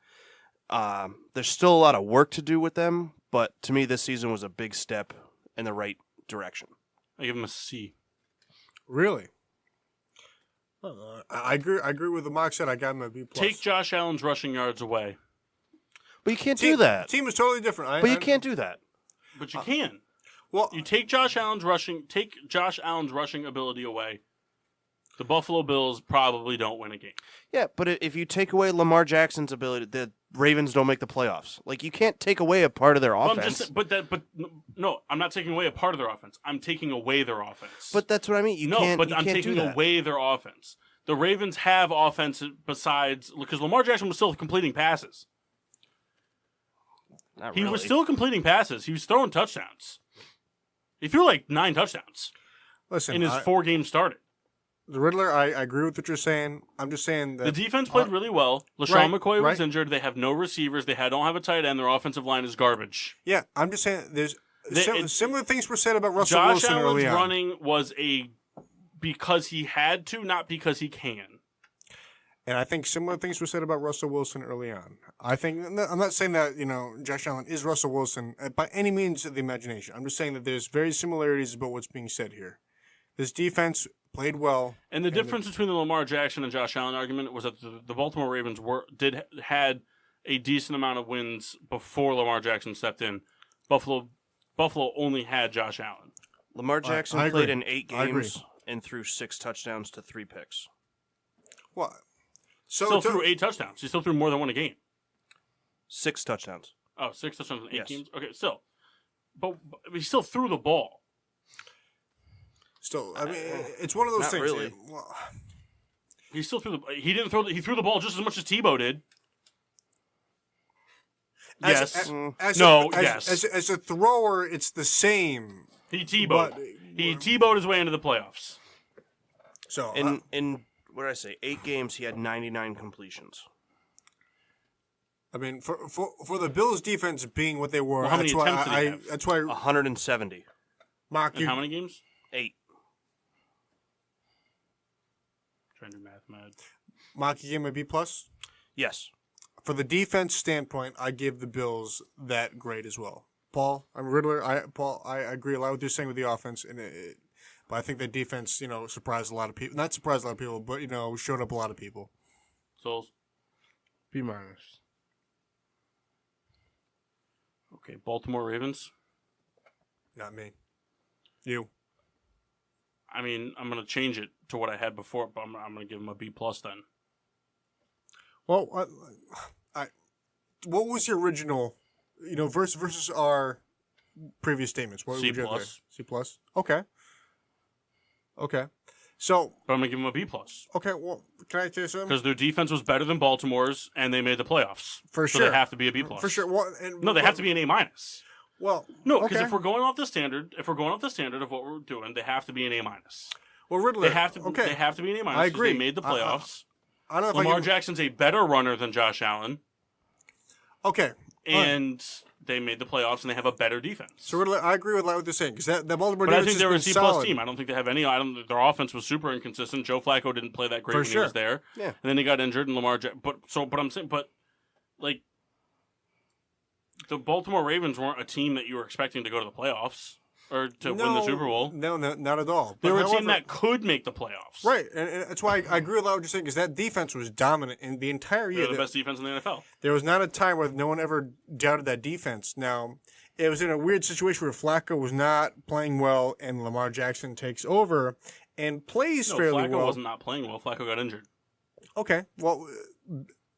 There's still a lot of work to do with them, but to me, this season was a big step in the right direction. I give him a C. Really? I agree with the mock said. I got him a B plus. Take Josh Allen's rushing yards away. But you can't do that. Team is totally different. But you can't do that. But you can. Well, You take Josh Allen's rushing ability away. The Buffalo Bills probably don't win a game. Yeah, but if you take away Lamar Jackson's ability, the Ravens don't make the playoffs. You can't take away a part of their Well, offense. no, I'm not taking away a part of their offense. I'm taking away their offense. But that's what I mean. I'm taking do that. away their offense. The Ravens have offense besides because Lamar Jackson was still completing passes. Not He really. was still completing passes. He was throwing touchdowns. He threw 9 touchdowns listen, in his 4 games started. The Riddler, I agree with what you're saying. I'm just saying that The defense played really well. LaShawn right, McCoy was right. injured. They have no receivers. They don't have a tight end. Their offensive line is garbage. Yeah, I'm just saying there's They- similar things were said about Russell Josh Wilson Allen's early on. running was because he had to, not because he can. And I think similar things were said about Russell Wilson early on. I'm not saying that, Josh Allen is Russell Wilson by any means of the imagination. I'm just saying that there's very similarities about what's being said here. This defense played well. And the difference between the Lamar Jackson and Josh Allen argument was that the Baltimore Ravens had a decent amount of wins before Lamar Jackson stepped in. Buffalo only had Josh Allen. Lamar Jackson I played agree. in 8 I agree. games and threw 6 touchdowns to 3 picks. Well, Still threw 8 touchdowns. He still threw more than one a game. 6 touchdowns. Oh, 6 touchdowns in 8 Yes. games? Okay, still. But he still threw the ball. Still, I mean, it's one of those Not things. really. Well, He still threw he threw the ball just as much as Tebow did. Yes. As a thrower, it's the same. He Tebowed. But- He Tebowed his way into the playoffs. So In what did I say? 8 games, he had 99 completions. I mean, for the Bills' defense being what they were, Well, how many that's why attempts did he have? that's why 170. Mark In you. how many games? 8. Trying to do math, mad. Mark, you give him a B plus. Yes. For the defense standpoint, I give the Bills that grade as well. Paul, I'm Riddler. I agree a lot with you saying with the offense, but I think the defense, surprised a lot of people. Not surprised a lot of people, but showed up a lot of people. Souls. B minus. Okay, Baltimore Ravens. Not me. You. I mean, I'm going to change it to what I had before, but I'm going to give him a B plus then. Well, what was your original, versus our previous statements? What C would you have there? plus. C plus. Okay. So, But I'm going to give him a B plus. okay. Well, can I tell you something? Because their defense was better than Baltimore's, and they made the playoffs. For so sure. they have to be a B plus. For sure. Well, No, they have to be an A minus. Well, No, because okay. if we're going off the standard, of what we're doing, they have to be an A minus. Well, Riddler. They have to. Okay. They have to be an A minus. I 'cause agree. They made the playoffs. I don't know if Lamar I can, Jackson's a better runner than Josh Allen, Okay. and they made the playoffs, and they have a better defense. So Riddler, I agree with what you're saying because that Baltimore But I defense think they has were a been C plus solid. team. I don't think they have any. Their offense was super inconsistent. Joe Flacco didn't play that great For when he sure. was there. Yeah. And then he got injured, and Lamar. But I'm saying, like, the Baltimore Ravens weren't a team that you were expecting to go to the playoffs or to win the Super Bowl. No, not at all. They But were a team however- that could make the playoffs. Right, and that's why I agree with what you're saying because that defense was dominant in the entire year. They're the best defense in the NFL. There was not a time where no one ever doubted that defense. Now, it was in a weird situation where Flacco was not playing well and Lamar Jackson takes over and plays No, fairly Flacco well. wasn't not playing well. Flacco got injured. Okay, well,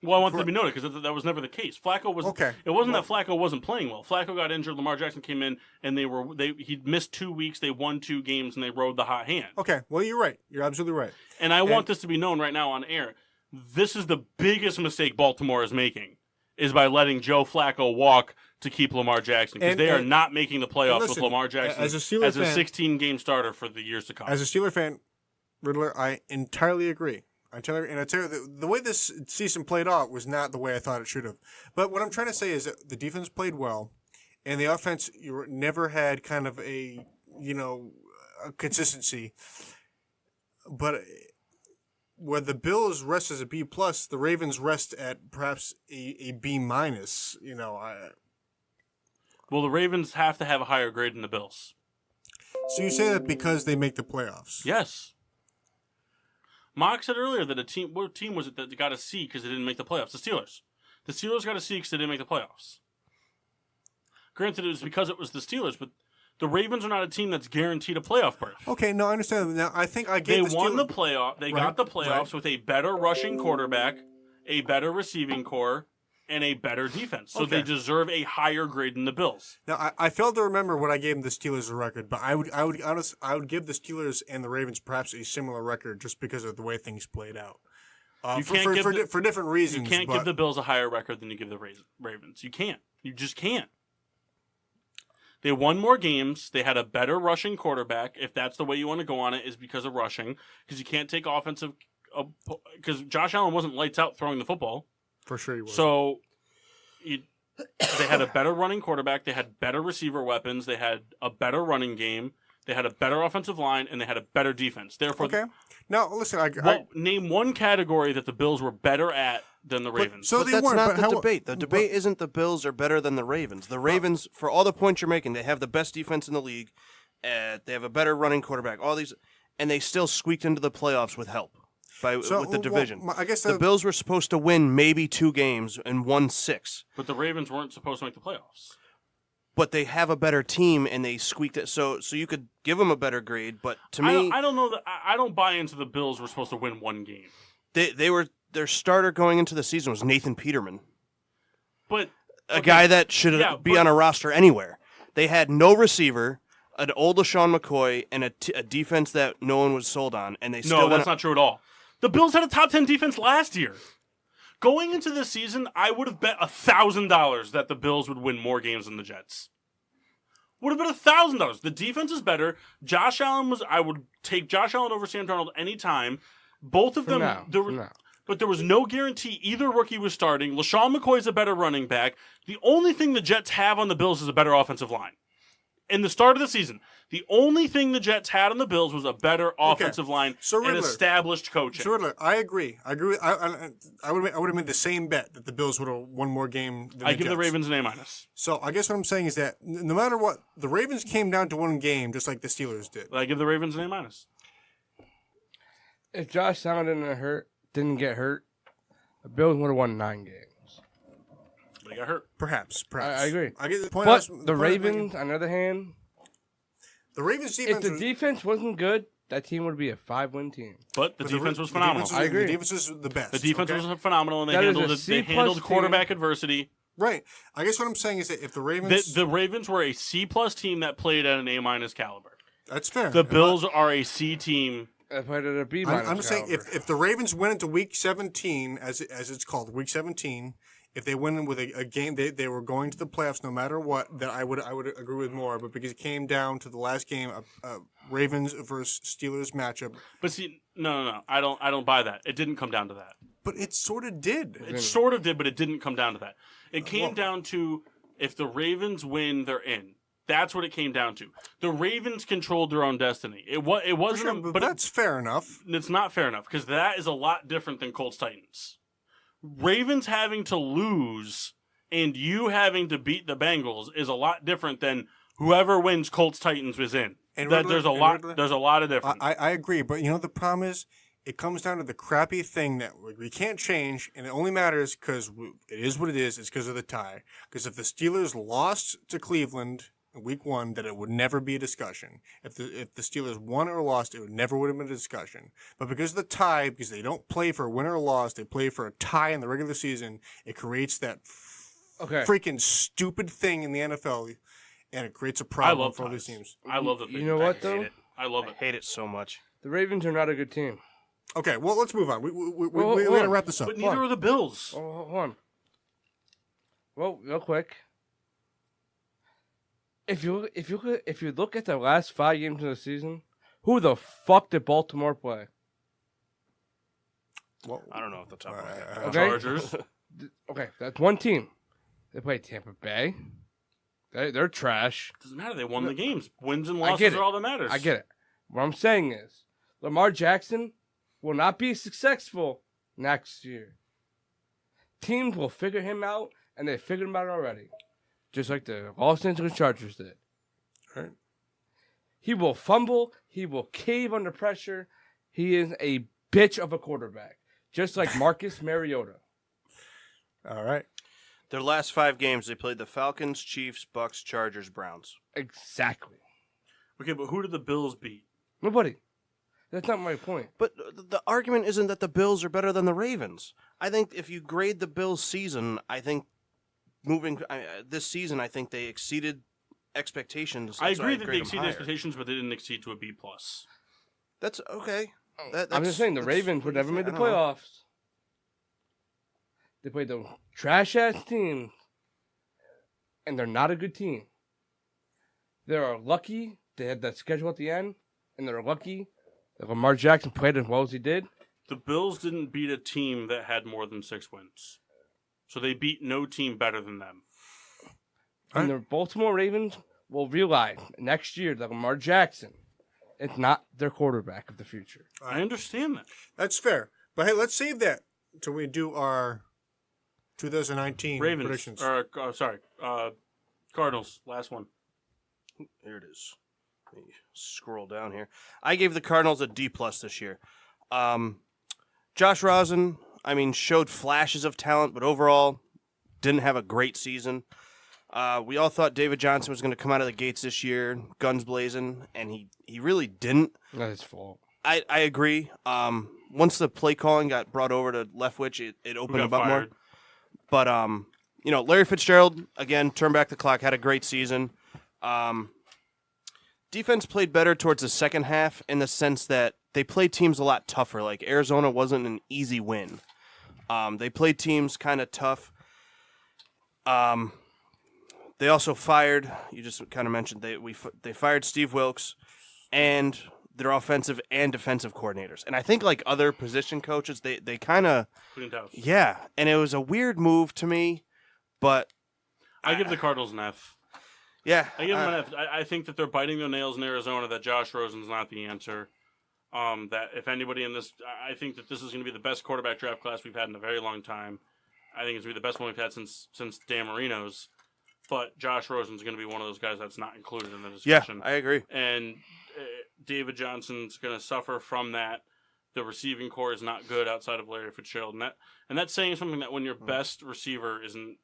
Well, I want that to be noted because that was never the case. Flacco was Okay. It wasn't that Flacco wasn't playing well. Flacco got injured. Lamar Jackson came in, and he missed 2 weeks. They won 2 games, and they rode the hot hand. okay, well, you're right. You're absolutely right. And I want this to be known right now on air. This is the biggest mistake Baltimore is making, is by letting Joe Flacco walk to keep Lamar Jackson because And- they are and- not making the playoffs listen, with Lamar Jackson as a Steelers fan- 16-game starter for the years to come. As a Steeler fan, Riddler, I entirely agree. I tell you, the way this season played out was not the way I thought it should have. But what I'm trying to say is that the defense played well, and the offense never had kind of a consistency. But where the Bills rest as a B plus, the Ravens rest at perhaps a B minus. Well, the Ravens have to have a higher grade than the Bills. So you say that because they make the playoffs? Yes. Mock said earlier that what team was it that got a C because they didn't make the playoffs? The Steelers. The Steelers got a C because they didn't make the playoffs. Granted, it was because it was the Steelers, but the Ravens are not a team that's guaranteed a playoff berth. Okay, no, I understand. Now I think I They gave won the Steelers- playoff. They Right, got the playoffs right. with a better rushing quarterback, a better receiving core, and a better defense. So they Okay. deserve a higher grade than the Bills. Now I failed to remember what I gave the Steelers a record, but I would give the Steelers and the Ravens perhaps a similar record just because of the way things played out. You can't give for different reasons. You can't but give the Bills a higher record than you give the Ravens. You can't. You just can't. They won more games. They had a better rushing quarterback. If that's the way you want to go on it, is because of rushing. Because you can't take offensive. Because Josh Allen wasn't lights out throwing the football. For sure he was. So they had a better running quarterback. They had better receiver weapons. They had a better running game. They had a better offensive line, and they had a better defense. Therefore, okay. Now listen, name one category that the Bills were better at than the Ravens. So But they that's weren't. not but the debate. The debate isn't the Bills are better than the Ravens. The Ravens, for all the points you're making, they have the best defense in the league. They have a better running quarterback. All these, and they still squeaked into the playoffs with help with the division. I guess the Bills were supposed to win maybe 2 games and won 6. But the Ravens weren't supposed to make the playoffs. But they have a better team, and they squeaked it. So you could give them a better grade. But to me, I don't know that I don't buy into the Bills were supposed to win 1 game. they were their starter going into the season was Nathan Peterman, But a guy that should be on a roster anywhere. They had no receiver, an old LaShawn McCoy, and a defense that no one was sold on, and they still that's not true at all. The Bills had a top 10 defense last year. Going into this season, I would have bet $1,000 that the Bills would win more games than the Jets. Would have bet $1,000. The defense is better. Josh Allen I would take Josh Allen over Sam Darnold anytime. Both of them. But there was no guarantee either rookie was starting. LaShawn McCoy's a better running back. The only thing the Jets have on the Bills is a better offensive line. In the start of the season, the only thing the Jets had on the Bills was a better offensive line and established coaching. So Riddler, I agree. I would have made the same bet that the Bills would have won more game than I the give Jets. the Ravens an A-. So I guess what I'm saying is that no matter what, the Ravens came down to 1 game just like the Steelers did. I give the Ravens an A-. If Josh Allen didn't get hurt, the Bills would have won 9 games. They got hurt. Perhaps. I agree. I get the point. But the Ravens, on the other hand, the Ravens defense. If the defense wasn't good, that team would be a 5-win team. But the defense was phenomenal. I agree. The defense is the best. The defense was phenomenal, and they handled quarterback adversity. Right. I guess what I'm saying is that if the Ravens, the Ravens were a C+ team that played at an A- caliber. That's fair. The Bills are a C team. I played at a B-. I'm just saying if the Ravens went into Week 17, as it's called, Week 17. If they went in with a game, they were going to the playoffs no matter what. That I would agree with more. But because it came down to the last game, Ravens versus Steelers matchup. But see, no, I don't buy that. It didn't come down to that. But it sort of did. It sort of did, but it didn't come down to that. It came down to if the Ravens win, they're in. That's what it came down to. The Ravens controlled their own destiny. It wasn't, sure, but that's fair enough. It's not fair enough because that is a lot different than Colts Titans. Ravens having to lose and you having to beat the Bengals is a lot different than whoever wins Colts Titans was in. And there's a lot of difference. I agree, but the problem is it comes down to the crappy thing that we can't change, and it only matters because it is what it is. It's because of the tie. Because if the Steelers lost to Cleveland in Week 1, that it would never be a discussion. If the Steelers won or lost, it never would have been a discussion. But because of the tie, because they don't play for a win or a loss, they play for a tie in the regular season, it creates that freaking stupid thing in the NFL, and it creates a problem for all these teams. I love it. You know what, though? I love it. I hate it so much. The Ravens are not a good team. Okay, well, let's move on. We got to wrap this up. But neither are the Bills. Oh, hold on. Well, real quick. If you look at the last 5 games of the season, who the fuck did Baltimore play? Well, I don't know off the top of my head. Okay. Chargers. Okay, that's one team. They played Tampa Bay. They're trash. Doesn't matter. They won the games. Wins and losses are all that matters. I get it. What I'm saying is, Lamar Jackson will not be successful next year. Teams will figure him out, and they figured him out already. Just like the Los Angeles Chargers did. Right. He will fumble. He will cave under pressure. He is a bitch of a quarterback. Just like Marcus Mariota. All right. Their last 5 games, they played the Falcons, Chiefs, Bucks, Chargers, Browns. Exactly. Okay, but who did the Bills beat? Nobody. That's not my point. But the argument isn't that the Bills are better than the Ravens. I think if you grade the Bills' season, I think this season, I think they exceeded expectations. I agree that they exceeded expectations, but they didn't exceed to a B+. That's okay. I'm just saying the Ravens would never make the playoffs. They played the trash-ass team, and they're not a good team. They're lucky they had that schedule at the end, and they're lucky that Lamar Jackson played as well as he did. The Bills didn't beat a team that had more than 6 wins. So they beat no team better than them. And the Baltimore Ravens will realize next year that Lamar Jackson is not their quarterback of the future. I understand that. That's fair. But hey, let's save that until we do our 2019 Ravens. predictions. Cardinals. Last one. There it is. Let me scroll down here. I gave the Cardinals a D+ this year. Josh Rosen, showed flashes of talent, but overall didn't have a great season. We all thought David Johnson was going to come out of the gates this year, guns blazing, and he really didn't. Not his fault. I agree. Once the play calling got brought over to Leftwich, it opened up more. But Larry Fitzgerald again turned back the clock, had a great season. Defense played better towards the second half in the sense that they played teams a lot tougher. Like Arizona wasn't an easy win. They played teams kind of tough. They also fired. You just kind of mentioned they fired Steve Wilkes and their offensive and defensive coordinators. And I think like other position coaches, they kind of and it was a weird move to me, but I give the Cardinals an F. Yeah. I give them an F. I think that they're biting their nails in Arizona, that Josh Rosen's not the answer. That if anybody in this, I think that this is going to be the best quarterback draft class we've had in a very long time. I think it's going to be the best one we've had since Dan Marino's. But Josh Rosen's going to be one of those guys that's not included in the discussion. Yeah, I agree. And David Johnson's going to suffer from that. The receiving core is not good outside of Larry Fitzgerald. And that's saying something that when your best receiver isn't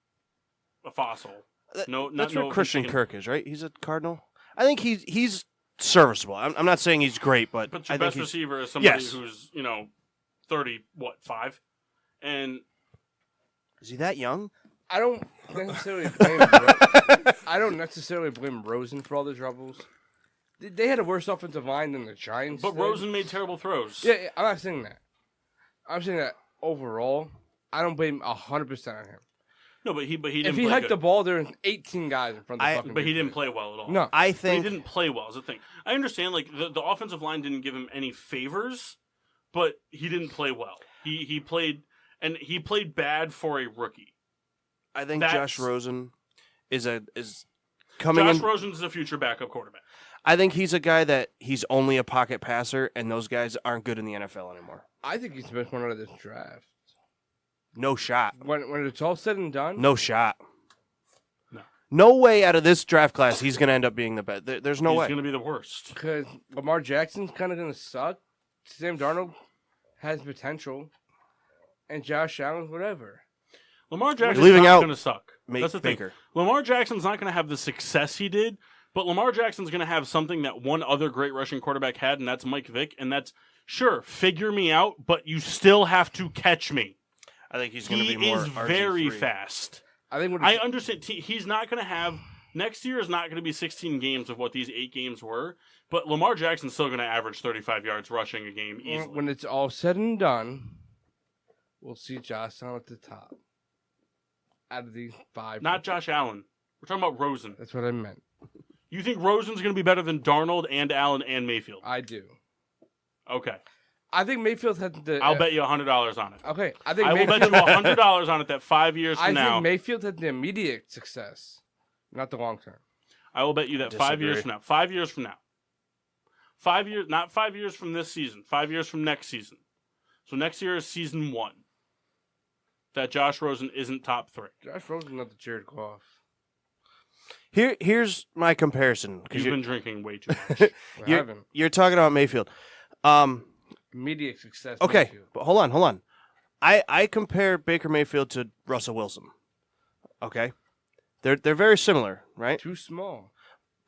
a fossil. That's where Christian Kirk is, right? He's a Cardinal. I think he's serviceable. I'm not saying he's great, but your I think best receiver is somebody who's 35, and is he that young? I don't necessarily blame Rosen for all the troubles. They had a worse offensive line than the Giants. But Rosen made terrible throws. Yeah, I'm not saying that. I'm saying that overall, I don't blame 100% on him. No, but he didn't. If he hiked the ball, there were 18 guys in front of the fucking. But he didn't play well at all. No, I think he didn't play well. Is the thing. I understand. Like the offensive line didn't give him any favors, but he didn't play well. He played bad for a rookie. I think Josh Rosen is coming. Josh Rosen's a future backup quarterback. I think he's a guy that he's only a pocket passer, and those guys aren't good in the NFL anymore. I think he's the best one out of this draft. No shot. When it's all said and done, no shot. No. No way out of this draft class he's going to end up being the best. There's no way. He's going to be the worst. Because Lamar Jackson's kind of going to suck. Sam Darnold has potential. And Josh Allen, whatever. Lamar Jackson's not going to suck. That's the thing. Lamar Jackson's not going to have the success he did, but Lamar Jackson's going to have something that one other great rushing quarterback had, and that's Mike Vick. And that's, sure, figure me out, but you still have to catch me. I think he's going to be more He is very fast. I understand. He's not going to have – next year is not going to be 16 games of what these 8 games were, but Lamar Jackson's still going to average 35 yards rushing a game easily. When it's all said and done, we'll see Josh Allen at the top. Out of these 5. Not Josh Allen. We're talking about Rosen. That's what I meant. You think Rosen's going to be better than Darnold and Allen and Mayfield? I do. Okay. I think Mayfield had the. I'll bet you $100 on it. Okay, I will bet you $100 on it that 5 years from now. I think Mayfield had the immediate success, not the long term. I will bet you that 5 years from now. 5 years from now. 5 years, not 5 years from this season. 5 years from next season. So next year is season 1. That Josh Rosen isn't top 3. Josh Rosen, not the Jared Goff. Here's my comparison. You've been drinking way too much. You're talking about Mayfield. Immediate success. Okay, Mayfield. but hold on. I compare Baker Mayfield to Russell Wilson. Okay, they're very similar, right? Too small.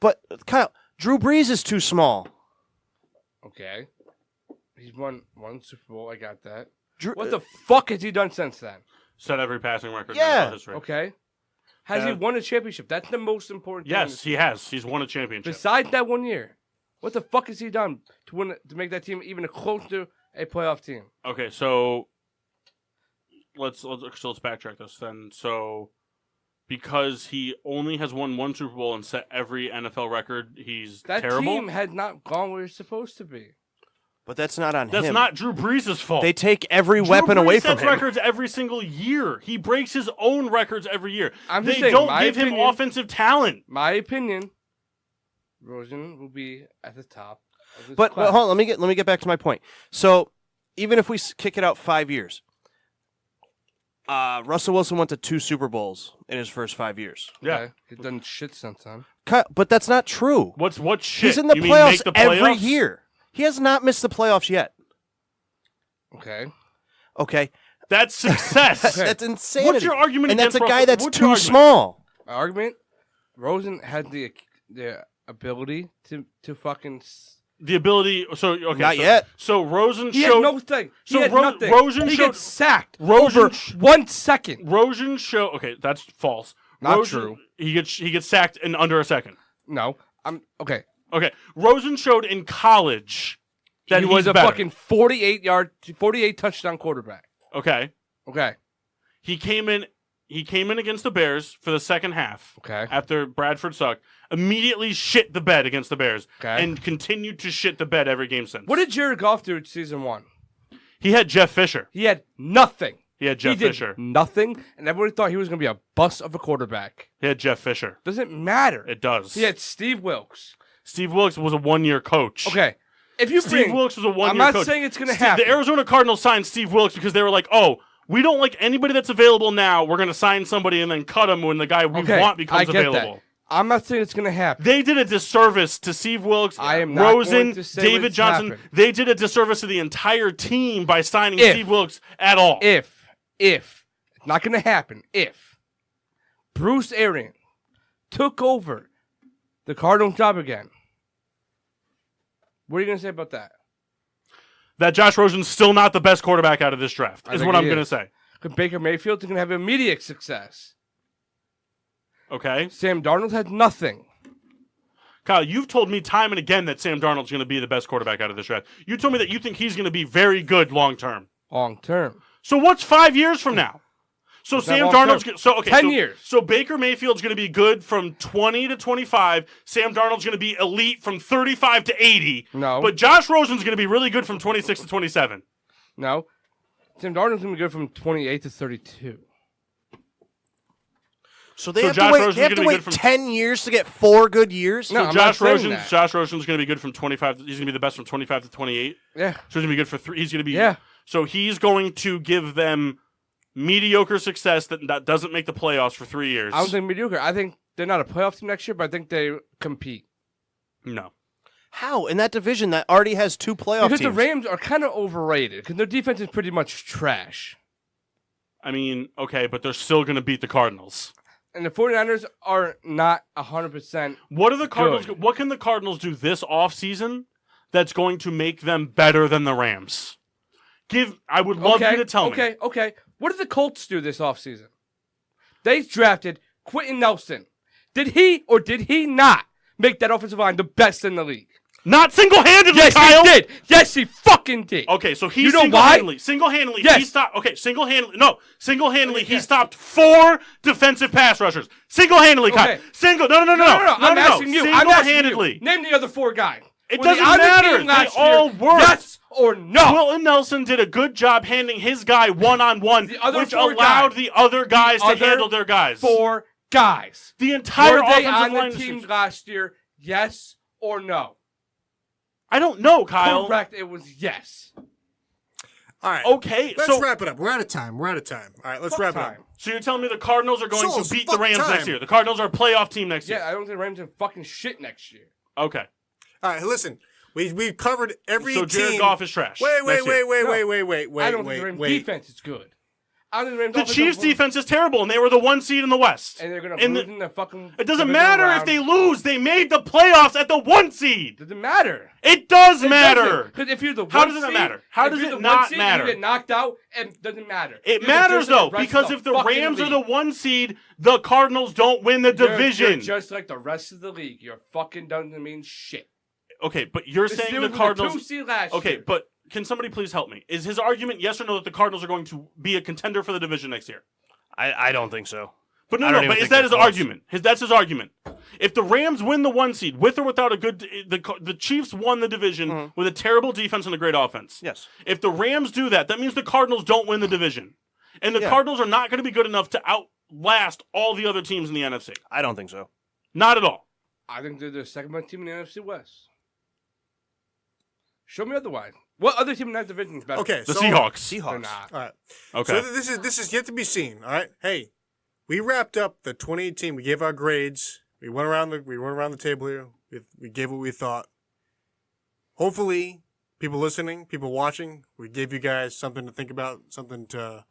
But Kyle, Drew Brees is too small. Okay, he's won Super Bowl. I got that. What the fuck has he done since then? Set every passing record. Yeah. In history. Okay. Has he won a championship? That's the most important thing. Yes, he has. He's won a championship. Besides that 1 year, what the fuck has he done to make that team even close to a playoff team? Okay, so let's backtrack this then. So because he only has won one Super Bowl and set every NFL record, he's That terrible? team had not gone where it's supposed to be. But that's not on That's him. not Drew Brees' fault. They take every Drew weapon Brees away from sets him. records every single year. He breaks his own records every year. I'm They just saying, don't my give him opinion- offensive talent. My opinion, Rosen will be at the top of this But class. hold on, let me get back to my point. So even if we kick it out 5 years, Russell Wilson went to 2 Super Bowls in his first 5 years. Yeah. Okay. He's done shit since then. But that's not true. What shit? He's in the You mean make playoffs the every playoffs? year. He has not missed the playoffs yet. Okay. Okay, That's success. that's insanity. What's your argument And that's against a guy Russell? that's What's your too argument? small. My argument, Rosen had the ability to fucking. The ability. So okay. Not so, yet. So Rosen He showed. had no thing. He so had Ro- nothing. Rosen he showed- gets sacked Rosen over 1 second. Rosen showed. Okay, that's false. Not Rosen, true. He gets sacked in under a second. No, I'm okay. Okay. Rosen showed in college that He was he's a better. fucking 48 touchdown quarterback. Okay. Okay. He came in against the Bears for the second half. Okay. After Bradford sucked, immediately shit the bed against the Bears. Okay. And continued to shit the bed every game since. What did Jared Goff do in season 1? He had Jeff Fisher. He had nothing. He had Jeff he did Fisher. nothing, and everybody thought he was going to be a bust of a quarterback. He had Jeff Fisher. Doesn't matter. It does. He had Steve Wilkes. Steve Wilkes was a one-year coach. Okay. If you Steve bring, Wilkes was a one-year I'm not coach. saying it's going to happen. The Arizona Cardinals signed Steve Wilkes because they were like, oh, we don't like anybody that's available now. We're going to sign somebody and then cut him when the guy we Okay, want becomes I get available. that. I'm not saying it's going to happen. They did a disservice to Steve Wilkes, I am not Rosen, going to say David what's Johnson. happened. They did a disservice to the entire team by signing If- Steve Wilkes at all. If it's not going to happen, if Bruce Arians took over the Cardinals job again, what are you going to say about that? That Josh Rosen's still not the best quarterback out of this draft, I is think what he I'm going to is. say. Because Baker Mayfield's going to have immediate success. Okay? Sam Darnold had nothing. Kyle, you've told me time and again that Sam Darnold's going to be the best quarterback out of this draft. You told me that you think he's going to be very good long term. Long term. So what's 5 years from now? So What's that Sam long Darnold's term? so okay, 10 so, years. So Baker Mayfield's going to be good from 20 to 25. Sam Darnold's going to be elite from 35 to 80. No. But Josh Rosen's going to be really good from 26 to 27. No. Sam Darnold's going to be good from 28 to 32. So they So have Josh to wait. Rosen's They have gonna to be wait good from- 10 years to get 4 good years. No, So I'm Josh not saying that. Josh Rosen's going to be good from 25. He's going to be the best from 25 to 28. Yeah. So he's going to be good for 3. He's going to be Yeah. So he's going to give them mediocre success that doesn't make the playoffs for 3 years. I don't think mediocre. I think they're not a playoff team next year, but I think they compete. No. How in that division that already has 2 playoff Because teams? the Rams are kind of overrated because their defense is pretty much trash. I mean, okay, but they're still going to beat the Cardinals. And the 49ers are not 100%. What are the Cardinals? Good. What can the Cardinals do this offseason that's going to make them better than the Rams? I would love you to tell me. Okay. What did the Colts do this offseason? They drafted Quentin Nelson. Did he or did he not make that offensive line the best in the league? Not single-handedly, Yes, Kyle. he did. Yes, he fucking did. Okay, so he You know single-handedly, Yes. he stopped. Okay, single-handedly, he stopped 4 defensive pass rushers. Single-handedly, Kyle. Okay. No. I'm asking you. I'm asking you. Single-handedly. Name the other 4 guys. It Were they doesn't on the matter. team They last all year? were. Yes or no? Wilton Nelson did a good job handing his guy one-on-one, The other which 4 allowed guys. the other guys to Other handle their guys. 4 guys. The entire Were they offensive on line the is- team last year? Yes or no? I don't know, Kyle. Correct. It was yes. All right. Okay, Let's so wrap it up. We're out of time. All right, let's wrap it time. up. so you're telling me the Cardinals are going Souls, to beat the fuck Rams time. next year? The Cardinals are a playoff team next Yeah, year. I don't think Rams are fucking shit next year. Okay. All right, listen. We covered every So Jared team. Goff is trash. Wait, next year. I don't think the Rams defense is good. I don't think the Rams The offense Chiefs' is- defense is terrible, and they were the 1 seed in the West. And they're gonna And lose in the fucking. It doesn't divisional matter if round. they lose. They made the playoffs at the 1 seed. Doesn't matter. It does matter. Because if you're the How one does it seed, matter? How if does you're it the not one seed, matter? You get knocked out, and doesn't matter. It You're matters just like though, the rest because of if the fucking Rams are league. the 1 seed, the Cardinals don't win the division. You're just like the rest of the league. You're fucking doesn't mean shit. Okay, but you're The saying Steelers the were the Cardinals. 2 seed last Okay, year. but can somebody please help me? Is his argument yes or no that the Cardinals are going to be a contender for the division next year? I don't think so. But I don't even but think is that they're his close. argument? That's his argument. If the Rams win the 1 seed, with or without a good, the Chiefs won the division with a terrible defense and a great offense. Yes. If the Rams do that, that means the Cardinals don't win the division, and the Cardinals are not going to be good enough to outlast all the other teams in the NFC. I don't think so. Not at all. I think they're the second best team in the NFC West. Show me otherwise. What other team in that division is better? Okay, The so, Seahawks. They're Seahawks. not. All right. Okay. So this is yet to be seen. All right. Hey, we wrapped up the 2018. We gave our grades. We went around the table here. We gave what we thought. Hopefully, people listening, people watching, we gave you guys something to think about, something to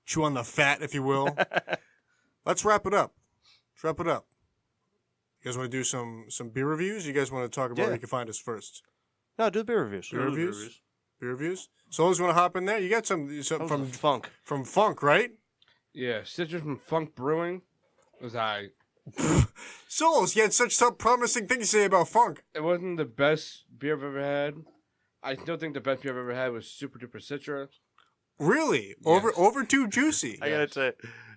chew on the fat, if you will. Let's wrap it up. You guys want to do some beer reviews? You guys want to talk about where you can find us first? No, do the beer reviews. Beer reviews. Beer reviews. Souls, you want to hop in there? You got some from Funk. Funk, right? Yeah, Citrus from Funk Brewing was I. Souls, you had such promising things to say about Funk. It wasn't the best beer I've ever had. I still think the best beer I've ever had was Super Duper Citra. Really? Yes. Over too juicy. I gotta say,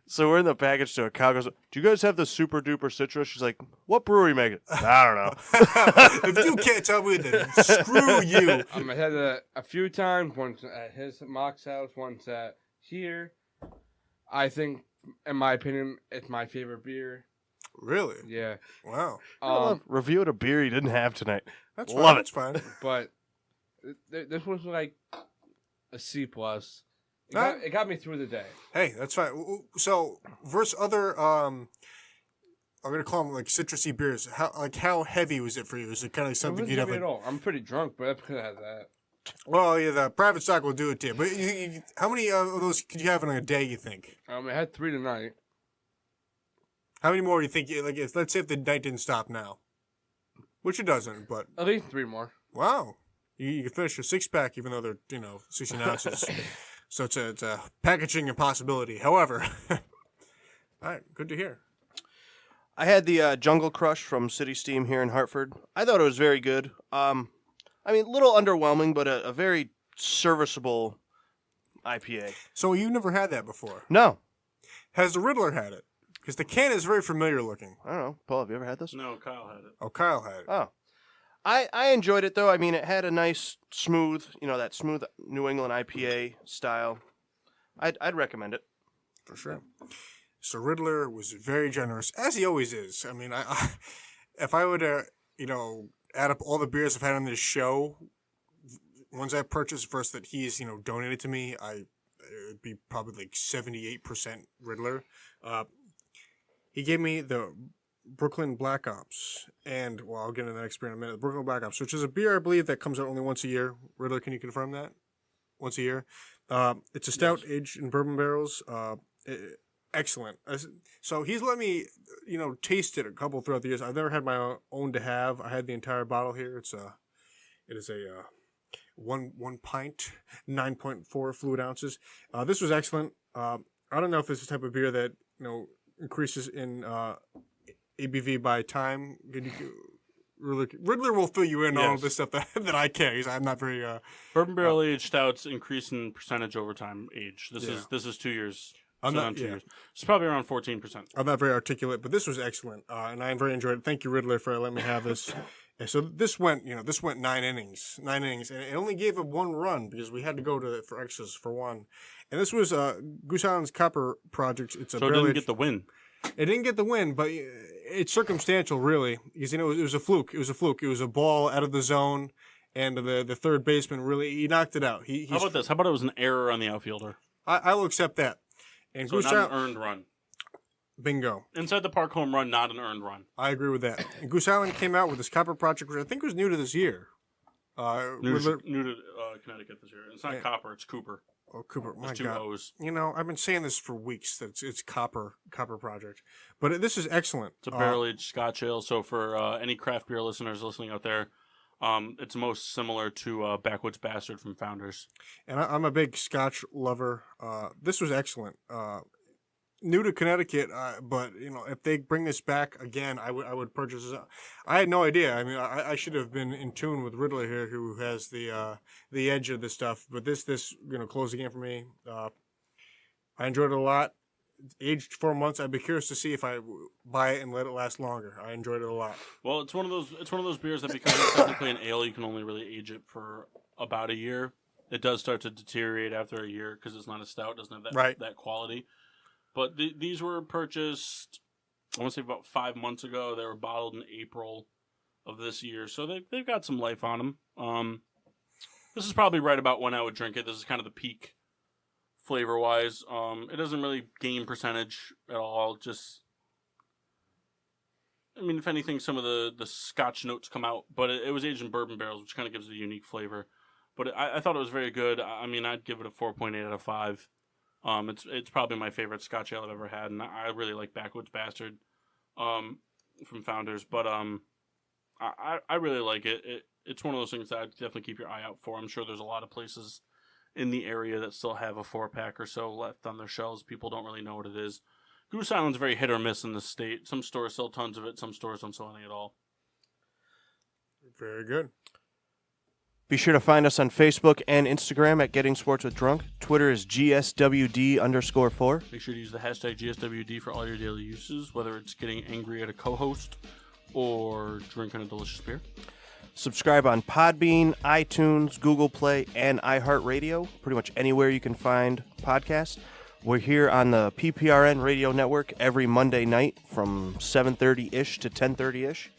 so we're in the package store. Kyle goes, "Do you guys have the Super Duper Citrus?" She's like, "What brewery make it?" I don't know. If you can't tell me, then screw you. I had it a few times. Once at his Mock's house, once at here. I think, in my opinion, it's my favorite beer. Really? Yeah. Wow. Reviewed a beer you didn't have tonight. That's Love fine. it. That's fine. But this was like a C plus. Huh? It got me through the day. Hey, that's fine. So, versus other, I'm gonna call them like citrusy beers. How heavy was it for you? Is it kind of like It something wasn't you'd have heavy like? at all. I'm pretty drunk, but that's because I had that. Well, yeah, the private stock will do it to you. But how many of those could you have in a day? You think? I had 3 tonight. How many more do you think? Like, let's say if the night didn't stop now, which it doesn't, but At least 3 more. wow, you can finish a 6-pack even though they're 16 ounces. So it's a packaging impossibility. However, all right, good to hear. I had the Jungle Crush from City Steam here in Hartford. I thought it was very good. I mean, a little underwhelming, but a very serviceable IPA. So you never had that before. No, Has the Riddler had it? Because the can is very familiar looking. I don't know. Paul, have you ever had this? No, Kyle had it. Oh, Kyle had it. Oh. I enjoyed it, though. I mean, it had a nice, smooth, that smooth New England IPA style. I'd recommend it. For sure. So Riddler was very generous, as he always is. I mean, I if I would, add up all the beers I've had on this show, ones I purchased versus that he's, donated to me, it would be probably like 78% Riddler. He gave me the Brooklyn Black Ops, and, well, I'll get into the next beer in a minute. The Brooklyn Black Ops, which is a beer, I believe, that comes out only once a year. Riddler, can you confirm that? Once a year. It's a stout aged in bourbon barrels. Excellent. So he's let me, taste it a couple throughout the years. I've never had my own to have. I had the entire bottle here. It is a 1 pint, 9.4 fluid ounces. This was excellent. I don't know if this is the type of beer that increases in ABV by time. Riddler will fill you in on all this stuff that I can't. Because I'm not very. Bourbon barrel aged stouts increase in percentage over time age. This is 2 years. I'm so not. on 2 Yeah. years. It's probably around 14%. I'm not very articulate, but this was excellent, and I very enjoyed it. Thank you, Riddler, for letting me have this. And so this went 9 innings, and it only gave it 1 run because we had to go for extras for 1. And this was Goose Island's Copper Project. It's a So it didn't get the win. It didn't get the win, but it's circumstantial, really, because it was a fluke. It was a fluke. It was a ball out of the zone, and the third baseman he knocked it out. How about this? How about it was an error on the outfielder? I will accept that. And So Goose not Island, an earned run. bingo. Inside the park home run, not an earned run. I agree with that. And Goose Island came out with this Copper Project, which I think was new to this year. New to Connecticut this year. It's not Copper, it's Cooper. Oh, Cooper, my It's 2 God. O's. I've been saying this for weeks that it's Copper Project. But this is excellent. It's a barrel-aged Scotch ale. So for any craft beer listeners listening out there, it's most similar to Backwoods Bastard from Founders. And I'm a big Scotch lover. This was excellent. New to Connecticut, but if they bring this back again, I would purchase this. I had no idea. I mean, I should have been in tune with Riddler here, who has the edge of this stuff. But this closed the game for me. I enjoyed it a lot. aged 4 months. I'd be curious to see if I buy it and let it last longer. I enjoyed it a lot. Well, it's one of those beers that because it's technically an ale, you can only really age it for about a year. It does start to deteriorate after a year because it's not a stout, it doesn't have that quality. But these were purchased, I want to say about 5 months ago. They were bottled in April of this year, so they've got some life on them. This is probably right about when I would drink it. This is kind of the peak flavor-wise. It doesn't really gain percentage at all. Just, I mean, if anything, some of the Scotch notes come out, but it was aged in bourbon barrels, which kind of gives it a unique flavor. But I thought it was very good. I mean, I'd give it a 4.8 out of 5. It's probably my favorite Scotch ale I've ever had, and I really like Backwoods Bastard from Founders. But I really like it. It's one of those things that I'd definitely keep your eye out for. I'm sure there's a lot of places in the area that still have a 4-pack or so left on their shelves. People don't really know what it is. Goose Island's very hit or miss in the state. Some stores sell tons of it. Some stores don't sell any at all. Very good. Be sure to find us on Facebook and Instagram at Getting Sports with Drunk. Twitter is GSWD_4. Make sure to use the hashtag GSWD for all your daily uses, whether it's getting angry at a co-host or drinking a delicious beer. Subscribe on Podbean, iTunes, Google Play, and iHeartRadio. Pretty much anywhere you can find podcasts. We're here on the PPRN Radio Network every Monday night from 7:30-ish to 10:30-ish.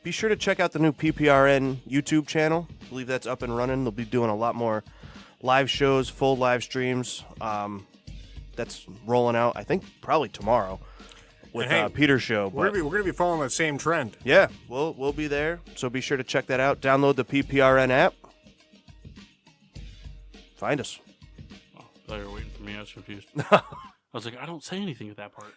Be sure to check out the new PPRN YouTube channel. I believe that's up and running. They'll be doing a lot more live shows, full live streams. That's rolling out, I think, probably tomorrow with Peter's show. We're gonna be following that same trend. Yeah, we'll be there. So be sure to check that out. Download the PPRN app. Find us. Oh, I thought you were waiting for me. I was confused. I was like, I don't say anything at that part.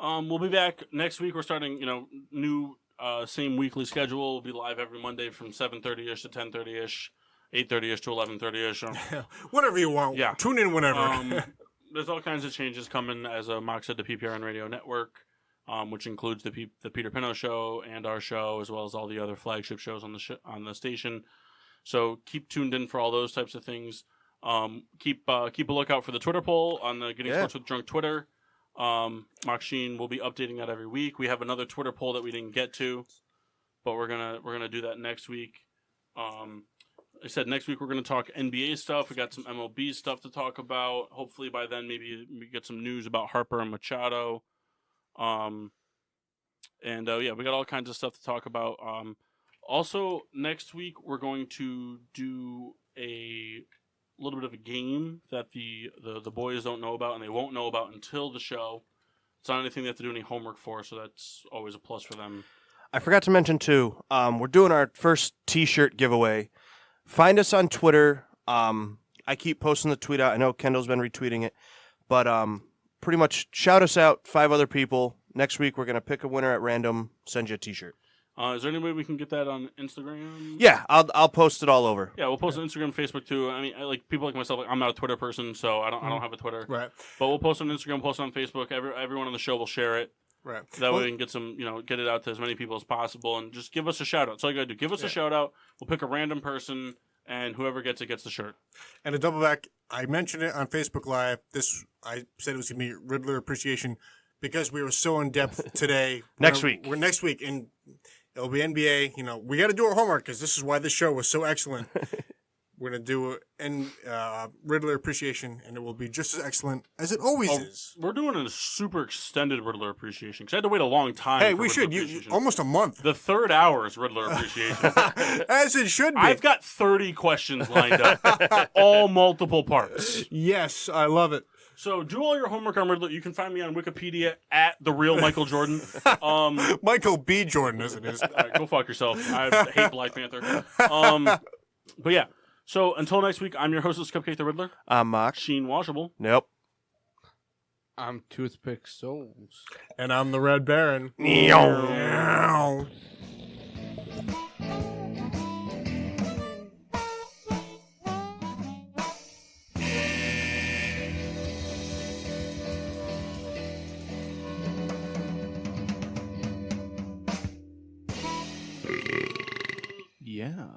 We'll be back next week. We're starting, new same weekly schedule. We'll be live every Monday from 7:30-ish to 10:30-ish, 8:30-ish to 11:30-ish. Whatever you want. Yeah. Tune in whenever. There's all kinds of changes coming, as Mock said, the PPRN Radio Network, which includes the Peter Pino show and our show, as well as all the other flagship shows on the station. So keep tuned in for all those types of things. Keep a lookout for the Twitter poll on the Getting Sports with Drunk Twitter. Machcine will be updating that every week. We have another Twitter poll that we didn't get to, but we're gonna do that next week. I said next week we're gonna talk NBA stuff. We got some MLB stuff to talk about. Hopefully by then maybe we get some news about Harper and Machado. We got all kinds of stuff to talk about. Also next week we're going to do a little bit of a game that the boys don't know about, and they won't know about until the show. It's not anything they have to do any homework for, so that's always a plus for them. I forgot to mention, too, we're doing our first T-shirt giveaway. Find us on Twitter. I keep posting the tweet out. I know Kendall's been retweeting it. But pretty much shout us out, 5 other people. Next week, we're going to pick a winner at random, send you a T-shirt. Is there any way we can get that on Instagram? Yeah, I'll post it all over. Yeah, we'll post it on Instagram, Facebook too. I mean, like people like myself, I'm not a Twitter person, so I don't have a Twitter. Right. But we'll post it on Instagram, post it on Facebook. Everyone on the show will share it. Right. That way we can get some, get it out to as many people as possible, and just give us a shout out. That's all you gotta do. Give us a shout out. We'll pick a random person, and whoever gets it gets the shirt. And to double back, I mentioned it on Facebook Live. I said it was gonna be Riddler Appreciation because we were so in depth today. Next week, and it'll be NBA. We got to do our homework because this is why this show was so excellent. We're going to do Riddler Appreciation, and it will be just as excellent as it always is. We're doing a super extended Riddler Appreciation because I had to wait a long time. Hey, we should. Almost a month. The third hour is Riddler Appreciation. As it should be. I've got 30 questions lined up, all multiple parts. Yes, I love it. So do all your homework on Riddler. You can find me on Wikipedia at the real Michael Jordan. Michael B. Jordan, as it is. Go fuck yourself. I hate Black Panther. But yeah. So until next week, I'm your hostess, Cupcake the Riddler. I'm Mock. Sheen Washable. Nope. I'm Toothpick Souls. And I'm the Red Baron. Meow. Yeah.